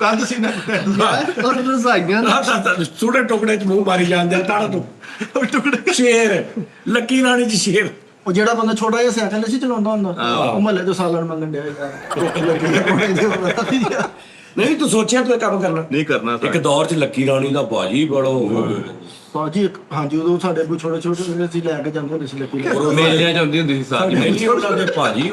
ਕੰਧ ਸੀ ਨਾ ਔਰ ਰਸਾਈਆਂ ਸੂੜੇ ਟੁਕੜੇ 'ਚ ਮੂੰਹ ਮਾਰੀ ਜਾਂਦੇ ਤਾੜਾ ਤੋਂ ਟੁਕੜੇ। ਸ਼ੇਰ, ਲੱਕੀ ਰਾਣੀ 'ਚ ਸ਼ੇਰ। ਉਹ ਜਿਹੜਾ ਬੰਦਾ ਛੋਟਾ ਜਿਹਾ ਸਾਈਕਲ ਨਹੀਂ ਸੀ ਚਲਾਉਂਦਾ ਹੁੰਦਾ, ਉਹ ਮਹੱਲੇ ਤੋਂ ਸਾਲਣ ਮੰਗਣ ਡਿਆ ਯਾਰ। ਨਹੀਂ ਤੂੰ ਸੋਚਿਆ ਤੂੰ ਇਹ ਕੰਮ ਕਰਨਾ? ਨਹੀਂ ਕਰਨਾ ਇੱਕ ਦੌਰ 'ਚ ਲੱਕੀ ਰਾਣੀ ਦਾ ਬਾਜੀ ਬੜੋ ਭਾਜੀ ਹਾਂਜੀ ਉਦੋਂ ਸਾਡੇ ਕੋਲ ਛੋਟੇ ਹੁੰਦੇ ਸੀ, ਲੈ ਕੇ ਜਾਂਦੇ ਹੁੰਦੇ ਸੀ ਲੱਕੀ ਰਾਣੀ। ਮੇਲਿਆਂ ਚ ਆਉਂਦੀ ਹੁੰਦੀ ਸੀ ਸਾਰੀ। ਨਹੀਂ ਉਹਨਾਂ ਦੇ ਭਾਜੀ,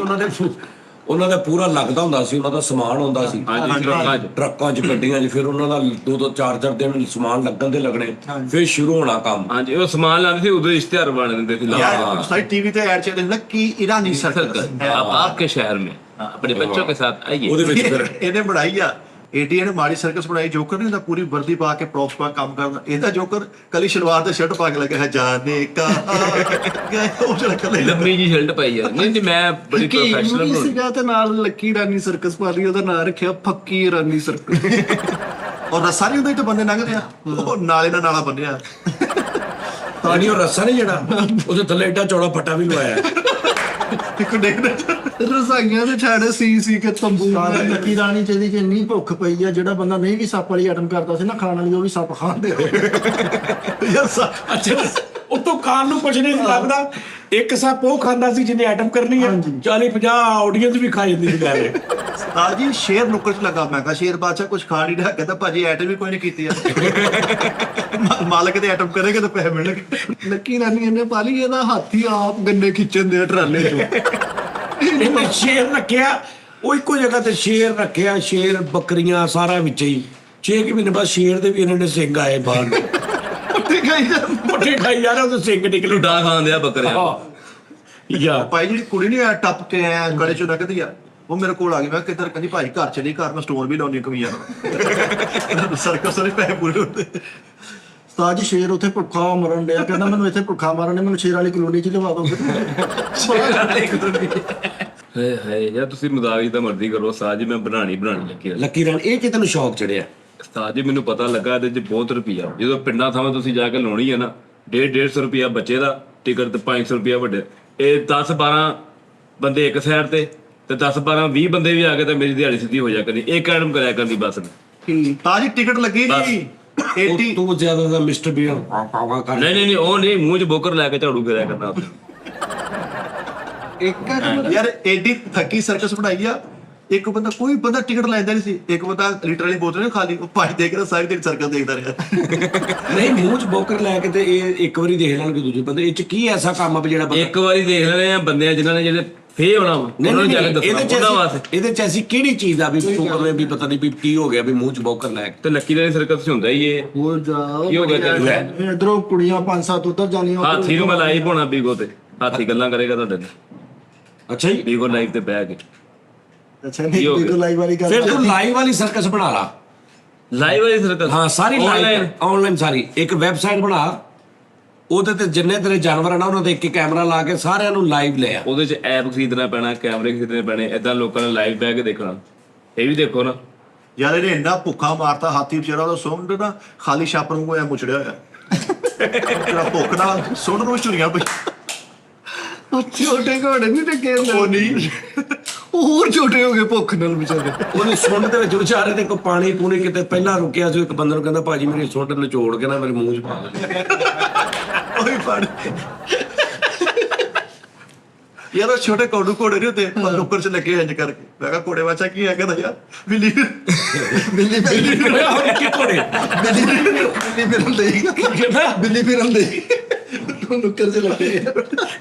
ਉਹਨਾਂ ਦਾ ਪੂਰਾ ਲੱਗਦਾ ਹੁੰਦਾ ਸੀ, ਉਹਨਾਂ ਦਾ ਸਮਾਨ ਹੁੰਦਾ ਸੀ ਹਾਂਜੀ ਟਰੱਕਾਂ ਚ। ਟਰੱਕਾਂ 'ਚ, ਗੱਡੀਆਂ 'ਚ, ਫਿਰ ਉਹਨਾਂ ਦਾ 2-2 4-4 ਦਿਨ ਸਮਾਨ ਲੱਗਣ ਦੇ ਲੱਗਣੇ, ਫਿਰ ਸ਼ੁਰੂ ਹੋਣਾ ਕੰਮ। ਹਾਂਜੀ ਉਹ ਸਮਾਨ ਲਾਉਂਦੇ ਸੀ, ਉਦੋਂ ਇਸ਼ਤਿਹਾਰ ਬਣ ਦਿੰਦੇ ਸੀ। यार सारी टीवी पे ऐड चलते लक्की ईरानी सर्कल आप आपके शहर में अपने बच्चों के साथ आइए। ਉਹਦੇ ਵਿੱਚ ਫਿਰ ਇਹਨੇ ਬਣਾਈ ਆ ਏਡੀ ਨੇ ਮਾੜੀ ਸਰਕਸ ਬਣਾਈ। ਜੋਕਰ ਨੇ ਤਾਂ ਪੂਰੀ ਵਰਦੀ ਪਾ ਕੇ ਪ੍ਰੌਪਸ ਪਾ ਕੰਮ ਕਰਦਾ, ਇਹਦਾ ਜੋਕਰ ਕਲੀ ਸ਼ਲਵਾਰ ਤੇ ਸ਼ਰਟ ਪਾ ਕੇ ਲੱਗਾ ਹੈ ਜਾਨੇ ਕਾ ਉਹ ਜਿਹੜਾ ਕਲੇ ਲੰਮੀ ਜੀ ਸ਼ਰਟ ਪਾਈ ਆ। ਨਹੀਂ ਮੈਂ ਬੜੀ ਪ੍ਰੋਫੈਸ਼ਨਲ ਕੀ ਸੀਗਾ ਤੇ ਨਾਲ ਲੱਕੀ ਰਾਣੀ ਸਰਕਸ ਪਾ ਲਈ, ਉਹਦਾ ਨਾਂ ਰੱਖਿਆ ਫੱਕੀ ਰਾਣੀ ਸਰਕਸ। ਔਰ ਰਸਾ ਨਹੀਂ ਹੁੰਦਾ ਇੱਥੇ ਬੰਦੇ ਲੰਘਦੇ ਆ, ਉਹ ਨਾਲੇ ਨਾਲ ਨਾਲਾ ਬੰਨਿਆ। ਪਾਣੀ ਉਹ ਰੱਸਾ ਨਹੀਂ ਜਿਹੜਾ, ਉਹਦੇ ਥੱਲੇ ਏਡਾ ਚੌੜਾ ਫੱਟਾ ਵੀ ਲਵਾਇਆ। ਇੱਕ ਦੇਖਦੇ ਰਸਾਈਆਂ ਦੇ ਛਾੜੇ ਸੀ ਕੇ ਤੰਬੂ ਸਾਡੀ ਲੱਕੀ ਰਾਣੀ ਚ ਇਹਦੀ ਚ ਇੰਨੀ ਭੁੱਖ ਪਈ ਆ, ਜਿਹੜਾ ਬੰਦਾ ਨਹੀਂ ਵੀ ਸੱਪ ਵਾਲੀ ਆਈਟਮ ਕਰਦਾ ਸੀ ਨਾ ਖਾਣ ਵਾਲੀ, ਉਹ ਵੀ ਸੱਪ ਖਾਂਦੇ ਅੱਛਾ ਉਤੋਂ ਖਾਣ ਨੂੰ ਕੁਝ ਨਹੀਂ ਲੱਗਦਾ। ਇੱਕ ਸੱਪ ਉਹ ਖਾਂਦਾ ਸੀ ਜਿਹਨੇ ਆਈਟਮ ਕਰਨੀ ਹੈ, 40-50 ਆਡੀਅנס ਵੀ ਖਾ ਜਾਂਦੀ ਸੀ ਗਾਲੇ। ਆ ਜੀ ਸ਼ੇਰ ਨੁੱਕਰ ਚ ਲੱਗਾ, ਮੈਂ ਕਿਹਾ ਸ਼ੇਰ ਬਾਦਸ਼ਾਹ ਕੁਝ ਖਾ ਨਹੀਂ ਰਿਹਾ, ਕਹਿੰਦਾ ਭਾਜੀ ਐਟਮ ਵੀ ਕੋਈ ਨਹੀਂ ਕੀਤੀ ਆ। ਮਾਲਕ ਦੇ ਐਟਮ ਕਰੇਗੇ ਤਾਂ ਪੈਸੇ ਮਿਲਣਗੇ। ਲੱਕੀ ਰਾਣੀ ਇਹਨੇ ਪਾ ਲਈ, ਇਹਦਾ ਹਾਥੀ ਆਪ ਗੰਨੇ ਖਿੱਚਣ ਦੇ ਟਰਾਲੇ ਚੋਂ। ਇਹਨੇ ਸ਼ੇਰ ਰੱਖਿਆ, ਉਹ ਇੱਕੋ ਜਗ੍ਹਾ ਤੇ ਸ਼ੇਰ ਰੱਖਿਆ, ਸ਼ੇਰ ਬੱਕਰੀਆਂ ਸਾਰਾ ਵਿੱਚ ਹੀ। 6 ਮਹੀਨੇ ਬਾਅਦ ਸ਼ੇਰ ਦੇ ਵੀ ਇਹਨਾਂ ਨੇ ਸਿੰਘ ਆਏ ਬਾਹਰ, ਪੱਠੇ ਖਾਈ ਜਾ ਰਹੇ, ਉਹਦੇ ਸਿੰਘ ਨਿਕਲੇ। ਡਾ ਖਾਂਦੇ ਆ ਬੱਕਰਿਆਂ। ਯਾ ਭਾਈ ਜਿਹੜੀ ਕੁੜੀ ਨਹੀਂ ਆ ਟੱਪ ਕੇ ਆ ਗਲੇ ਚੋਂ ਲੰਘਦੀ ਆ, ਉਹ ਮੇਰੇ ਕੋਲ ਆ ਗਈ। ਮੈਂ ਕਿੱਧਰ? ਕਹਿੰਦੀ ਭਾਈ ਘਰ ਚਲੀ, ਘਰ ਮੈਂ ਸਟੋਰ ਵੀ ਲਾਉਣੀ ਕਮੀਆਂ ਸਰਕਸ ਦੇ ਪੈਸੇ ਪੂਰੇ ਹੁੰਦੇ। ਸਾਜ ਸ਼ੇਰ ਉੱਥੇ ਭੁੱਖਾ ਮਰਨ ਡਿਆ, ਕਹਿੰਦਾ ਮੈਨੂੰ ਇੱਥੇ ਭੁੱਖਾ ਮਾਰਨ ਨੇ, ਮੈਨੂੰ ਸ਼ੇਰ ਵਾਲੀ ਕਲੋਨੀ ਚ ਲਵਾ ਦੋ। ਹਾਏ ਹਾਏ ਯਾਰ ਤੁਸੀਂ ਮਜ਼ਾਕ ਜਿੱਦਾਂ ਮਰਜ਼ੀ ਕਰੋ ਉਸਤਾਦ ਜੀ, ਮੈਂ ਬਣਾਣੀ ਲੱਗੀ ਆ। ਲੱਕੀ ਰਾਣੀ ਇਹ ਕਿ ਤੈਨੂੰ ਸ਼ੌਕ ਚੜਿਆ? ਉਸਤਾਦ ਜੀ ਮੈਨੂੰ ਪਤਾ ਲੱਗਾ ਇਹਦੇ 'ਚ ਬਹੁਤ ਰੁਪਈਆ। ਜਦੋਂ ਪਿੰਡਾਂ ਥਾਵਾਂ ਤੁਸੀਂ ਜਾ ਕੇ ਲਾਉਣੀ ਹੈ ਨਾ, 150 ਰੁਪਈਆ ਬੱਚੇ ਦਾ ਟਿਕਟ ਤੇ 500 ਰੁਪਈਆ ਵੱਡੇ। ਇਹ 10-12 ਬੰਦੇ ਇੱਕ ਸਾਈਡ ਤੇ 10-12-20 ਬੰਦੇ ਵੀ ਆ ਗਏ ਤਾਂ ਮੇਰੀ ਦਿਹਾੜੀ ਸਿੱਧੀ ਹੋ ਜਾ ਕਰਨੀ। ਇੱਕ ਐਡਮ ਕਰਿਆ ਕਰਨੀ ਬਸ ਨੇ। ਤਾਜੀ ਟਿਕਟ ਲੱਗੀ ਨਹੀਂ 80 ਤੂੰ ਜ਼ਿਆਦਾ ਦਾ ਮਿਸਟਰ ਬੀਨ ਕਰ। ਨਹੀਂ ਉਹ ਨਹੀਂ, ਮੂੰਹ 'ਚ ਬੋਕਰ ਲੈ ਕੇ ਝਾੜੂ ਫੇਰਿਆ ਕਰਨਾ ਉੱਥੇ। ਯਾਰ ਐਡੀ ਥੱਕੀ ਸਰਕਸ ਬਣਾਈ ਆ। ਇੱਕ ਬੰਦਾ ਕੋਈ ਬੰਦਾ ਟਿਕਟ ਲੈਂਦਾ ਨਹੀਂ ਸੀ, ਇੱਕ ਬੰਦਾ ਲੀਟਰ ਵਾਲੀ ਬੋਤਲ ਖਾਲੀ ਉਹ ਪਾਣੀ ਦੇ ਕੇ ਸਾਰੀ ਦਿਨ ਸਰਕਸ ਦੇਖਦਾ ਰਿਹਾ। ਨਹੀਂ ਮੂੰਹ 'ਚ ਬੋਕਰ ਲੈ ਕੇ ਤੇ ਇਹ ਇੱਕ ਵਾਰੀ ਦੇਖ ਲੈਣਗੇ ਦੂਜੇ ਬੰਦੇ ਇਹ 'ਚ ਕੀ ਐਸਾ ਕੰਮ ਆ ਵੀ ਜਿਹੜਾ ਇੱਕ ਵਾਰੀ ਦੇਖ ਲੈਣੇ ਆ ਬੰਦਿਆਂ ਜਿਨ੍ਹਾਂ ਨੇ ਜਿਹੜੇ ਫੇਰ ਹੋਣਾ ਵਾ, ਉਹਨਾਂ ਨੂੰ ਜਾ ਕੇ ਦੱਸਣਾ ਉਹਨਾਂ ਵਾਸਤੇ। ਇਹਦੇ 'ਚ ਐਸੀ ਕਿਹੜੀ ਚੀਜ਼ ਆ ਵੀ ਤੂੰ ਕਦੇ ਵੀ ਪਤਾ ਨਹੀਂ ਵੀ ਕੀ ਹੋ ਗਿਆ ਵੀ ਮੂੰਹ 'ਚ ਬੋਕਰ ਲੈ ਕੇ। ਤੇ ਲੱਕੀ ਦੇ ਸਰਕਸ 'ਚ ਹੁੰਦਾ ਹੀ ਇਹ। ਉਹ ਜਾ ਕੀ ਹੋ ਗਿਆ? ਇਧਰੋਂ ਕੁੜੀਆਂ 5-7 ਉੱਧਰ ਜਾਣੀਆਂ। ਹਾਥੀ ਨੂੰ ਮੈਂ ਲਾਈਵ ਹੋਣਾ ਬੀਗੋ ਤੇ, ਹਾਥੀ ਗੱਲਾਂ ਕਰੇਗਾ ਤੁਹਾਡੇ ਨਾਲ ਅੱਛਾ ਜੀ, ਬੀਗੋ ਲਾਈਵ ਤੇ ਬਹਿ ਕੇ। ਅੱਛਾ ਨਹੀਂ ਦੇਖੋ ਲਾਈਵ ਵਾਲੀ ਗੱਲ। ਫਿਰ ਤੂੰ ਲਾਈਵ ਵਾਲੀ ਸਰਕਸ ਬਣਾ ਲਾ। ਲਾਈਵ ਵਾਲੀ ਸਰਕਸ? ਹਾਂ ਸਾਰੀ ਲਾਈਵ ਆਨਲਾਈਨ ਸਾਰੀ ਇੱਕ ਵੈਬਸਾਈਟ ਬਣਾ, ਉਹਦੇ ਤੇ ਜਿੰਨੇ ਤੇਰੇ ਜਾਨਵਰ ਆ ਨਾ ਉਹਨਾਂ ਦੇ ਇੱਕ ਕੈਮਰਾ ਲਾ ਕੇ ਸਾਰਿਆਂ ਨੂੰ ਲਾਈਵ ਲੈ ਆ। ਉਹਦੇ 'ਚ ਐਪ ਖਰੀਦਣਾ ਪੈਣਾ, ਕੈਮਰੇ ਖਰੀਦਣੇ ਪੈਣੇ, ਏਦਾਂ ਲੋਕਾਂ ਨੇ ਲਾਈਵ ਬਹਿ ਕੇ ਦੇਖਣਾ। ਇਹ ਵੀ ਦੇਖੋ ਨਾ ਯਾਰ ਇਹਨੇ ਇੰਨਾ ਭੁੱਖਾ ਮਾਰਤਾ ਹਾਥੀ ਵਿਚਾਰਾ, ਉਹਦਾ ਸੁੰਡ ਨਾ ਖਾਲੀ ਛਾਪ ਨੂੰ ਐ ਮੁਚੜਿਆ ਹੋਇਆ। ਤੇਰਾ ਭੁੱਖ ਨਾਲ ਸੁੰਡ ਨੂੰ ਝੁਰੀਆਂ ਪਈ। ਛੋਟੇ ਘੋੜੇ ਨਹੀਂ ਟੱਕੇ ਹੁੰਦੇ। ਉਹ ਨਹੀਂ, ਉਹ ਹੋਰ ਛੋਟੇ ਹੋ ਗਏ ਭੁੱਖ ਨਾਲ ਵਿਚਾਰੇ। ਉਹਨੇ ਸੁੰਡ ਦੇ ਵਿੱਚ ਵਿਚਾਰੇ ਤੇ ਕੋਈ ਪਾਣੀ ਪੂਣੀ ਕਿਤੇ ਪਹਿਲਾਂ ਰੁਕਿਆ ਸੀ, ਇੱਕ ਬੰਦੇ ਨੂੰ ਕਹਿੰਦਾ ਭਾਜੀ ਮੇਰੀ ਸੁੰਡ ਨਿਚੋੜ ਕੇ ਨਾ ਮੇਰੇ ਮੂੰਹ 'ਚ ਪਾ ਦੇ। ਉਹੀ ਫੜ ਯਾਰ ਉਹ ਛੋਟੇ ਘੋੜੇ ਨਹੀਂ ਹੁੰਦੇ ਨੁੱਕਰ 'ਚ ਲੱਗੇ ਇੰਜ ਕਰਕੇ। ਮੈਂ ਕਿਹਾ ਘੋੜੇ ਵਾਚਾ ਕੀ ਹੈ? ਕਹਿੰਦਾ ਯਾਰ ਬਿੱਲੀ ਕੀ ਘੋੜੇ ਬਿੱਲੀ ਫਿਰਨ ਦੇ ਬਿੱਲੀ ਫਿਰਨ ਦੇ ਨੁੱਕਰ 'ਚ ਲੱਗੇ।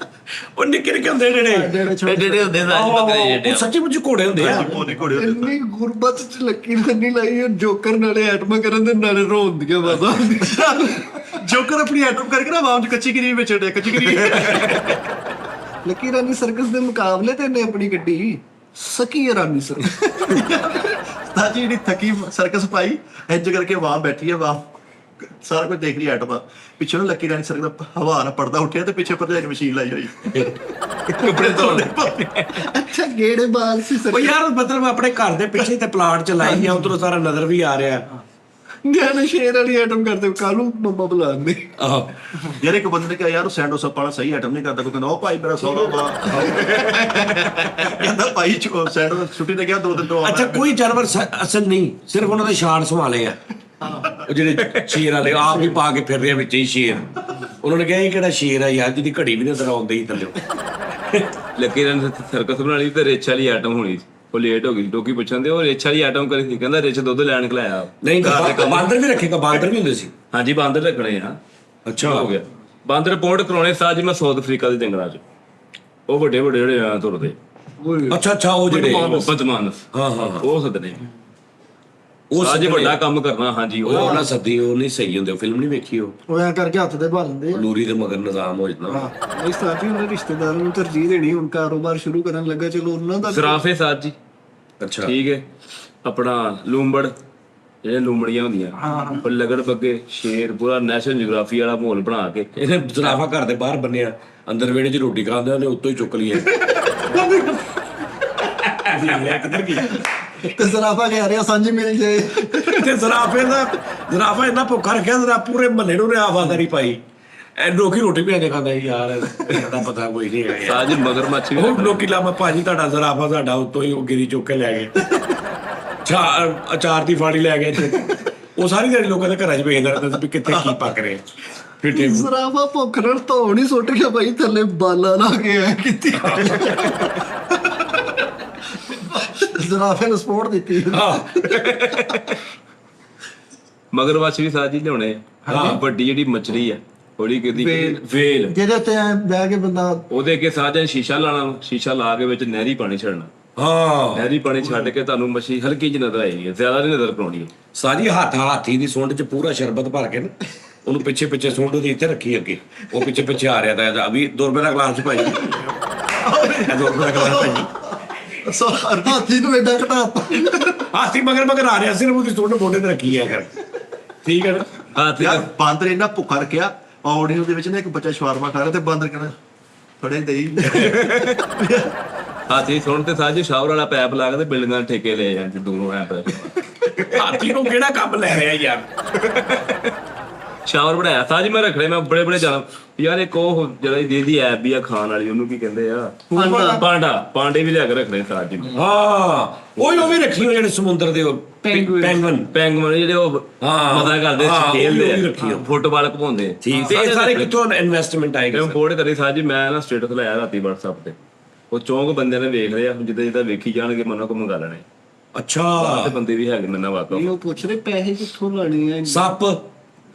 ਉਹ ਨਿੱਕੇ ਨਿੱਕੇ ਹੁੰਦੇ ਜਿਹੜੇ ਜਿਹੜੇ ਹੁੰਦੇ ਸਾਜ ਬੱਕਰੇ ਉਹ ਜਿਹੜੇ ਸੱਚੀ ਮੁੱਚੀ ਘੋੜੇ ਹੁੰਦੇ ਆ। ਉਹਨੇ ਘੋੜੇ ਹੁੰਦੇ। ਇੰਨੀ ਗੁਰਬਤ 'ਚ ਲੱਕੀ ਨਹੀਂ ਲਾਈ ਜੋਕਰ ਨਾਲੇ ਐਟਮਾਂ ਕਰਨ ਦੇ ਨਾਲੇ ਰੋਂਦੀਆਂ ਬਾਬਾ। ਜੋਕਰ ਆਪਣੀ ਐਟਮ ਕਰਕੇ ਨਾ ਆਵਾਮ 'ਚ ਕੱਚੀ ਗਰੀ ਵਿੱਚ ਛੱਡਿਆ, ਕੱਚੀ ਗਰੀ। ਲੱਕੀ ਰਾਣੀ ਸਰਕਸ ਦੇ ਮੁਕਾਬਲੇ ਤੇ ਇਹਨੇ ਆਪਣੀ ਗੱਡੀ ਸਕੀ ਰਾਣੀ ਸਰਕਸ। ਤਾਜੀ ਜਿਹੜੀ ਥੱਕੀ ਸਰਕਸ ਪਾਈ ਇੰਜ ਕਰਕੇ ਆਵਾਮ ਬੈਠੀ ਹੈ, ਆਵਾਮ ਸਾਰਾ ਕੁਝ ਦੇਖ ਰਹੀ ਐਟਮ। ਪਿੱਛੇ ਨੂੰ ਲੱਕੀ ਰਾਣੀ ਸਰਕਸ ਦਾ ਹਵਾ ਨਾਲ ਪਰਦਾ ਉੱਠਿਆ ਤੇ ਪਿੱਛੇ ਭਰਜਾਈ ਮਸ਼ੀਨ ਲਾਈ ਹੋਈ ਕੱਪੜੇ ਧੋਣੇ। ਅੱਛਾ ਗੇੜੇ ਬਾਲ ਸੀ ਉਹ ਸਰਕਸ। ਯਾਰ ਮਤਲਬ ਆਪਣੇ ਘਰ ਦੇ ਪਿੱਛੇ ਤੇ ਪਲਾਟ ਚ ਲਾਈ ਆ, ਉਧਰੋਂ ਸਾਰਾ ਨਜ਼ਰ ਵੀ ਆ ਰਿਹਾ। ਨਿਆਣੇ ਸ਼ੇਰ ਵਾਲੀ ਐਟਮ ਕਰਦੇ ਕਾਲੂ ਮੰਮਾ ਬੁਲਾਉਂਦੇ। ਆਹੋ ਯਾਰ ਇੱਕ ਬੰਦੇ ਨੇ ਕਿਹਾ ਯਾਰ ਉਹ ਸੈਂਡੋ ਸੱਪ ਵਾਲਾ ਸਹੀ ਆਈਟਮ ਨਹੀਂ ਕਰਦਾ। ਕੋਈ ਕਹਿੰਦਾ ਉਹ ਭਾਈ ਮੇਰਾ ਸੋਹਣਾ ਵਾ। ਕਹਿੰਦਾ ਭਾਈ ਸੈਂਡੋ ਛੁੱਟੀ ਤੇ ਗਿਆ 2 ਦਿਨ ਤੋਂ। ਅੱਛਾ ਕੋਈ ਜਾਨਵਰ ਅਸਲ ਨਹੀਂ, ਸਿਰਫ ਉਹਨਾਂ ਦੇ ਸ਼ਾਨ ਸੰਭਾਲੇ ਆ। ਉਹ ਜਿਹੜੇ ਸ਼ੇਰ ਵਾਲੇ ਆਪ ਵੀ ਪਾ ਕੇ ਫਿਰ ਰਹੇ ਵਿੱਚ ਹੀ ਸ਼ੇਰ। ਉਹਨਾਂ ਨੇ ਕਿਹਾ ਇਹ ਕਿਹੜਾ ਸ਼ੇਰ ਆ ਯਾਰ ਜਿਹਦੀ ਘੜੀ ਵੀ ਨਜ਼ਰ ਆਉਂਦੀ ਹੀ ਥੱਲੇ। ਲੱਕੀ ਨੇ ਸਰਕਸ ਬਣਾ ਲਈ ਤੇ ਰਿਚ ਵਾਲੀ ਆਈਟਮ ਹੋਣੀ ਸੀ। ਉਹ ਲੇਟ ਹੋ ਗਈ, ਲੋਕੀ ਪੁੱਛਣ ਦੇ ਉਹ ਰਿਚ ਵਾਲੀ ਆਈਟਮ ਕਰੀ ਸੀ। ਕਹਿੰਦਾ ਰਿਚ ਦੁੱਧ ਲੈਣ ਖਲਾਇਆ। ਨਹੀਂ ਬਾਂਦਰ ਵੀ ਰੱਖੇਗਾ, ਬਾਂਦਰ ਵੀ ਹੁੰਦੇ ਸੀ। ਹਾਂਜੀ ਬਾਂਦਰ ਰੱਖਣੇ ਆ। ਅੱਛਾ ਹੋ ਗਿਆ ਬਾਂਦਰ ਰਿਪੋਰਟ ਕਰਾਉਣੇ ਸਾਜ ਮੈਂ ਸਾਊਥ ਅਫਰੀਕਾ ਦੇ ਜੰਗਲਾਂ 'ਚ। ਉਹ ਵੱਡੇ ਵੱਡੇ ਜਿਹੜੇ ਆ ਤੁਰਦੇ। ਅੱਛਾ ਉਹ ਜਿਹੜੇ ਬਦਮਾਨਸ। ਹਾਂ ਉਹ ਸਦਨੇ ਉਹ ਅੱਜ ਵੱਡਾ ਕੰਮ ਕਰਨਾ। ਹਾਂਜੀ ਉਹ ਨਾ ਸੱਦੀ, ਉਹ ਨਹੀਂ ਸਹੀ ਹੁੰਦੇ। ਫਿਲਮ ਨਹੀਂ ਵੇਖੀ ਉਹ ਐ ਕਰਕੇ ਹੱਥ ਦੇ ਭਾ ਲੈਂਦੇ ਆ। ਲੂਰੀ ਦੇ ਮਗਰ ਨਿਜ਼ਾਮ ਹੋ ਜਾਂਦਾ। ਇਸ ਸਾਥੀ ਉਹਨਾਂ ਰਿਸ਼ਤੇਦਾਰਾਂ ਨੂੰ ਤਰਜੀਹ ਦੇਣੀ, ਹੁਣ ਕਾਰੋਬਾਰ ਸ਼ੁਰੂ ਕਰਨ ਲੱਗਾ ਚਲੋ ਉਹਨਾਂ ਦਾ। ਜ਼ਰਾਫੇ ਸਾਜ ਜੀ ਅੱਛਾ ਠੀਕ ਹੈ। ਆਪਣਾ ਲੂੰਬੜ ਜਿਹੜੇ ਲੂੰਬੜੀਆਂ ਹੁੰਦੀਆਂ, ਉਹ ਲਗੜ ਬੱਗੇ, ਸ਼ੇਰ, ਪੂਰਾ ਨੈਸ਼ਨਲ ਜਿਓਗ੍ਰਾਫੀ ਵਾਲਾ ਮਾਹੌਲ ਬਣਾ ਕੇ। ਇਹਨੇ ਜ਼ਰਾਫਾ ਘਰ ਦੇ ਬਾਹਰ ਬੰਨਿਆ, ਅੰਦਰ ਵਿਹੜੇ 'ਚ ਰੋਟੀ ਖਾਂਦੇ ਉਹਨੇ ਉੱਤੋਂ ਹੀ ਚੁੱਕ ਲਈ। ਤੇ ਜ਼ਰਾਫਾ ਕਹਿ ਰਿਹਾ ਸਾਂਝੀ ਮਿਲ ਜਾਏ। ਤੇ ਜ਼ਰਾਫਾ ਇੰਨਾ ਭੁੱਖਾ ਰੱਖਿਆ, ਜ਼ਰਾ ਪੂਰੇ ਮਹੱਲੇ ਨੂੰ ਨੇ ਆਵਾਜ਼ਾਰੀ ਪਾਈ। ਲੋਕੀ ਰੋਟੀ ਵੀ ਖਾਂਦਾ ਯਾਰ, ਇਹਦਾ ਪਤਾ ਕੋਈ ਨਹੀਂ ਹੈ। ਸਾਜ ਮਗਰਮੱਛ ਵੀ ਉਹ ਲੋਕੀ ਲਾਮਾ ਭਾਜੀ ਤੁਹਾਡਾ ਜ਼ਰਾਫਾ ਸਾਡਾ ਉੱਤੋਂ ਹੀ ਉਹ ਗਿਰੀ ਚੁੱਕ ਕੇ ਲੈ ਗਏ। ਅਚਾਰ ਦੀ ਫਾੜੀ ਲੈ ਗਏ। ਉਹ ਸਾਰੀ ਦਿਹਾੜੀ ਲੋਕਾਂ ਦੇ ਘਰਾਂ 'ਚ ਵੇਖਦਾ ਰਹਿੰਦਾ ਵੀ ਕਿੱਥੇ ਕੀ ਪੱਕ ਰਿਹਾ। ਫਿੱਟੇ ਜ਼ਰਾਫਾ ਭੁੱਖ ਨਾਲ ਧੌਣ ਹੀ ਸੁੱਟ ਗਿਆ ਭਾਈ ਥੱਲੇ, ਬਾਲਾ ਲਾ ਕੇ ਆਇਆ ਕਿੱਥੇ। ਜ਼ਰਾਫੇ ਨੂੰ ਸਪੋਰਟ ਦਿੱਤੀ। ਮਗਰਮੱਛ ਵੀ ਸਾਜ ਹੀ ਲਿਆਉਣੇ ਆ। ਵੱਡੀ ਜਿਹੜੀ ਮੱਛਲੀ ਆ ਥੋੜੀ ਕਿਦੀ ਵੇਲ, ਜਿਹਦੇ ਉੱਤੇ ਐ ਬਹਿ ਕੇ ਬੰਦਾ ਉਹਦੇ ਅੱਗੇ ਸਾਜਾਂ ਸ਼ੀਸ਼ਾ ਲਾਣਾ, ਸ਼ੀਸ਼ਾ ਲਾ ਕੇ ਵਿੱਚ ਨਹਿਰੀ ਪਾਣੀ ਛੱਡਣਾ। ਹਾਂ ਨਹਿਰੀ ਪਾਣੀ ਛੱਡ ਕੇ ਤੁਹਾਨੂੰ ਮੱਛੀ ਹਲਕੀ ਜਿਹੀ ਨਜ਼ਰ ਆਏਗੀ, ਜ਼ਿਆਦਾ ਨਹੀਂ ਨਜ਼ਰ ਕਰਾਉਣੀ। ਸਾਜੀ ਹਾਥੀ ਦੀ ਸੁੰਡ 'ਚ ਪੂਰਾ ਸ਼ਰਬਤ ਭਰ ਕੇ ਨਾ ਉਹਨੂੰ ਪਿੱਛੇ ਸੁੰਡ ਉਹਦੀ ਇੱਥੇ ਰੱਖੀ ਅੱਗੇ, ਉਹ ਪਿੱਛੇ ਆ ਰਿਹਾ ਤਾਂ ਅਭੀ 2 ਰੁਪਏ ਦਾ ਗਲਾਸ 'ਚ ਭਾਈ 2 ਰੁਪਏ ਦਾ ਗਲਾਸ ਭਾਈ। ਹਾਥੀ ਨੂੰ ਏਡਾ ਘਟਾਤਾ। ਹਾਥੀ ਮਗਰ ਆ ਰਿਹਾ, ਸਿਰਫ ਉਹਦੀ ਸੁੰਡ ਮੋਢੇ ਤੇ ਰੱਖੀ ਆ ਕਰ। ਠੀਕ ਹੈ ਨਾ। ਯਾਰ ਬਾਂਦਰ ਇੰਨਾ ਭੁੱਖਾ ਰੱਖਿਆ, ਆਡੀਓ ਦੇ ਵਿੱਚ ਨਾ ਇੱਕ ਬੱਚਾ ਸ਼ਵਾਰਮਾ ਖਾ ਰਿਹਾ ਤੇ ਬਾਂਦਰ ਕਹਿੰਦਾ ਫੜੇ ਦੇਈ। ਹਾਥੀ ਸੁਣ ਤੇ ਸਾਜੀ ਸ਼ਾਵਰ ਵਾਲਾ ਪੈਪ ਲਾ ਕੇ ਤੇ ਬਿਲਡਿੰਗਾਂ ਦੇ ਠੇਕੇ ਲੈ ਜਾਂਦੇ ਦੂਰੋਂ ਐ ਹਾਥੀ ਨੂੰ ਕਿਹੜਾ ਕੰਮ ਲੈ ਰਿਹਾ ਯਾਰ? ਸ਼ਾਵਰ ਬਣਾਇਆ ਸਾਜੀ ਮੈਂ ਰੱਖਣੇ ਮੈਂ ਬੜੇ ਬੜੇ ਜਾਣਾ ਯਾਰ ਇੱਕ ਉਹ ਜਿਹੜਾ ਦੀ ਐਪ ਵੀ ਆ ਖਾਣ ਵਾਲੀ ਉਹਨੂੰ ਕੀ ਕਹਿੰਦੇ ਆ ਪਾਂਡੇ ਵੀ ਲਿਆ ਕੇ ਰੱਖਣੇ ਸਾਜੀ ਹਾਂ ਉਹ ਵੀ ਰੱਖੀ ਹੋਏ ਜਿਹੜੇ ਸਮੁੰਦਰ ਦੇ ਪੈਂਗਵਨ ਜਿਹੜੇ ਉਹ ਮਜ਼ਾ ਕਰਦੇ ਖੇਲਦੇ ਆ ਫੁੱਟਬਾਲ ਘੁੰਮਦੇ ਠੀਕ ਤੇ ਇਹ ਸਾਰੇ ਕਿੱਥੋਂ ਇਨਵੈਸਟਮੈਂਟ ਆਏਗਾ? ਮੈਂ ਬੋਰਡ ਕਰੀ ਸਾਜੀ ਮੈਂ ਨਾ ਸਟੇਟਸ ਲਾਇਆ ਰਾਤੀ WhatsApp ਤੇ ਉਹ ਚੌਂਕ ਬੰਦਿਆਂ ਨੇ ਵੇਖ ਲਿਆ ਜਿੱਦਾਂ ਜਿੱਦਾਂ ਵੇਖੀ ਜਾਣਗੇ ਮਨਾਂ ਕੋ ਮੰਗਾ ਲੈਣੇ ਅੱਛਾ ਤੇ ਬੰਦੇ ਵੀ ਹੈਗੇ ਮੇਰੇ ਨਾਲ ਵਾਕਫ ਉਹ ਪੁੱਛ ਰਹੇ ਪੈਸੇ ਕਿੱਥੋਂ ਲਾਣੇ ਆ?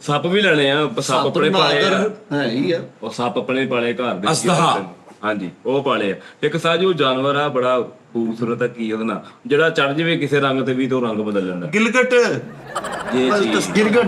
ਸੱਪ ਵੀ ਲੈਣੇ ਆ ਸੱਪ ਆਪਣੇ ਪਾਲੇ ਆ ਹੈ ਹੀ ਆ। ਉਹ ਸੱਪ ਆਪਣੇ ਪਾਲੇ ਘਰ ਦੇ ਅਸਤਹਾ। ਹਾਂਜੀ ਉਹ ਪਾਲੇ ਆ ਇੱਕ ਸਾਜੂ ਜਾਨਵਰ ਆ ਬੜਾ ਖੂਬਸੂਰਤ ਆ ਕੀ ਉਹਦਾ ਨਾਂ ਜਿਹੜਾ ਚੜ ਜਾਵੇ ਕਿਸੇ ਰੰਗ ਤੇ ਵੀ ਤੇ ਉਹ ਰੰਗ ਬਦਲ ਜਾਂਦਾ ਗਿਲਗਟ ਜੀ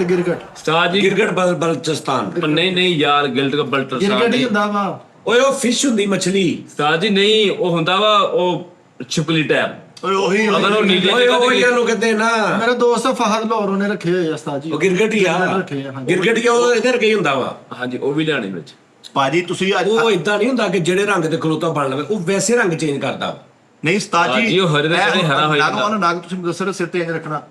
ਗਿਰਗਟ ਸਾਜੀ ਗਿਰਗਟ ਬਲਚਿਸਤਾਨ ਨਹੀਂ ਯਾਰ ਗਿਲਟ ਬਲਟਰ ਗਿਰਗਟ ਹੀ ਹੁੰਦਾ ਵਾ। ਓਏ ਉਹ ਫਿਸ਼ ਹੁੰਦੀ ਮਛਲੀ। ਸਾਜੀ ਨਹੀਂ ਉਹ ਹੁੰਦਾ ਵਾ ਉਹ ਛਿਪਕਲੀ ਟੈਪ ਉਹੀ ਅਗਰ ਉਹ ਨੀਲੇ ਓਏ ਉਹ ਇਹਨੂੰ ਕਹਿੰਦੇ ਨਾ ਮੇਰਾ ਦੋਸਤ ਫਹਦ ਲਾਹੌਰ ਉਹਨੇ ਰੱਖੇ ਹੋਏ ਆ ਉਸਤਾਦ ਜੀ। ਉਹ ਗਿਰਗਟ ਹੀ ਆ। ਰੱਖੇ ਆ, ਹਾਂਜੀ। ਗਿਰਗਟ ਹੀ ਉਹ ਇਹਦੇ ਰਕੇ ਹੁੰਦਾ ਵਾ। ਹਾਂਜੀ ਉਹ ਵੀ ਲਿਆਣੇ ਵਿੱਚ ਭਾਜੀ ਤੁਸੀਂ ਅੱਜ ਉਹ ਇਦਾਂ ਨਹੀਂ ਹੁੰਦਾ ਕਿ ਜਿਹੜੇ ਰੰਗ ਤੇ ਖਲੋਤਾ ਬਣ ਲਵੇ ਉਹ ਵੈਸੇ ਰੰਗ ਚੇਂਜ ਕਰਦਾ ਵਾ। ਨਹੀਂ ਉਸਤਾਦ ਜੀ, ਜੀ ਉਹ ਹਰੇ ਦੇ ਜਿਹੜੇ ਹਰਾ ਹੋ ਜਾਂਦਾ। ਨਾਗ ਨਾਗ ਤੁਸੀਂ ਦੱਸ ਰਹੇ ਸਿਰ ਤੇ ਇੰਜ ਰੱਖਣਾ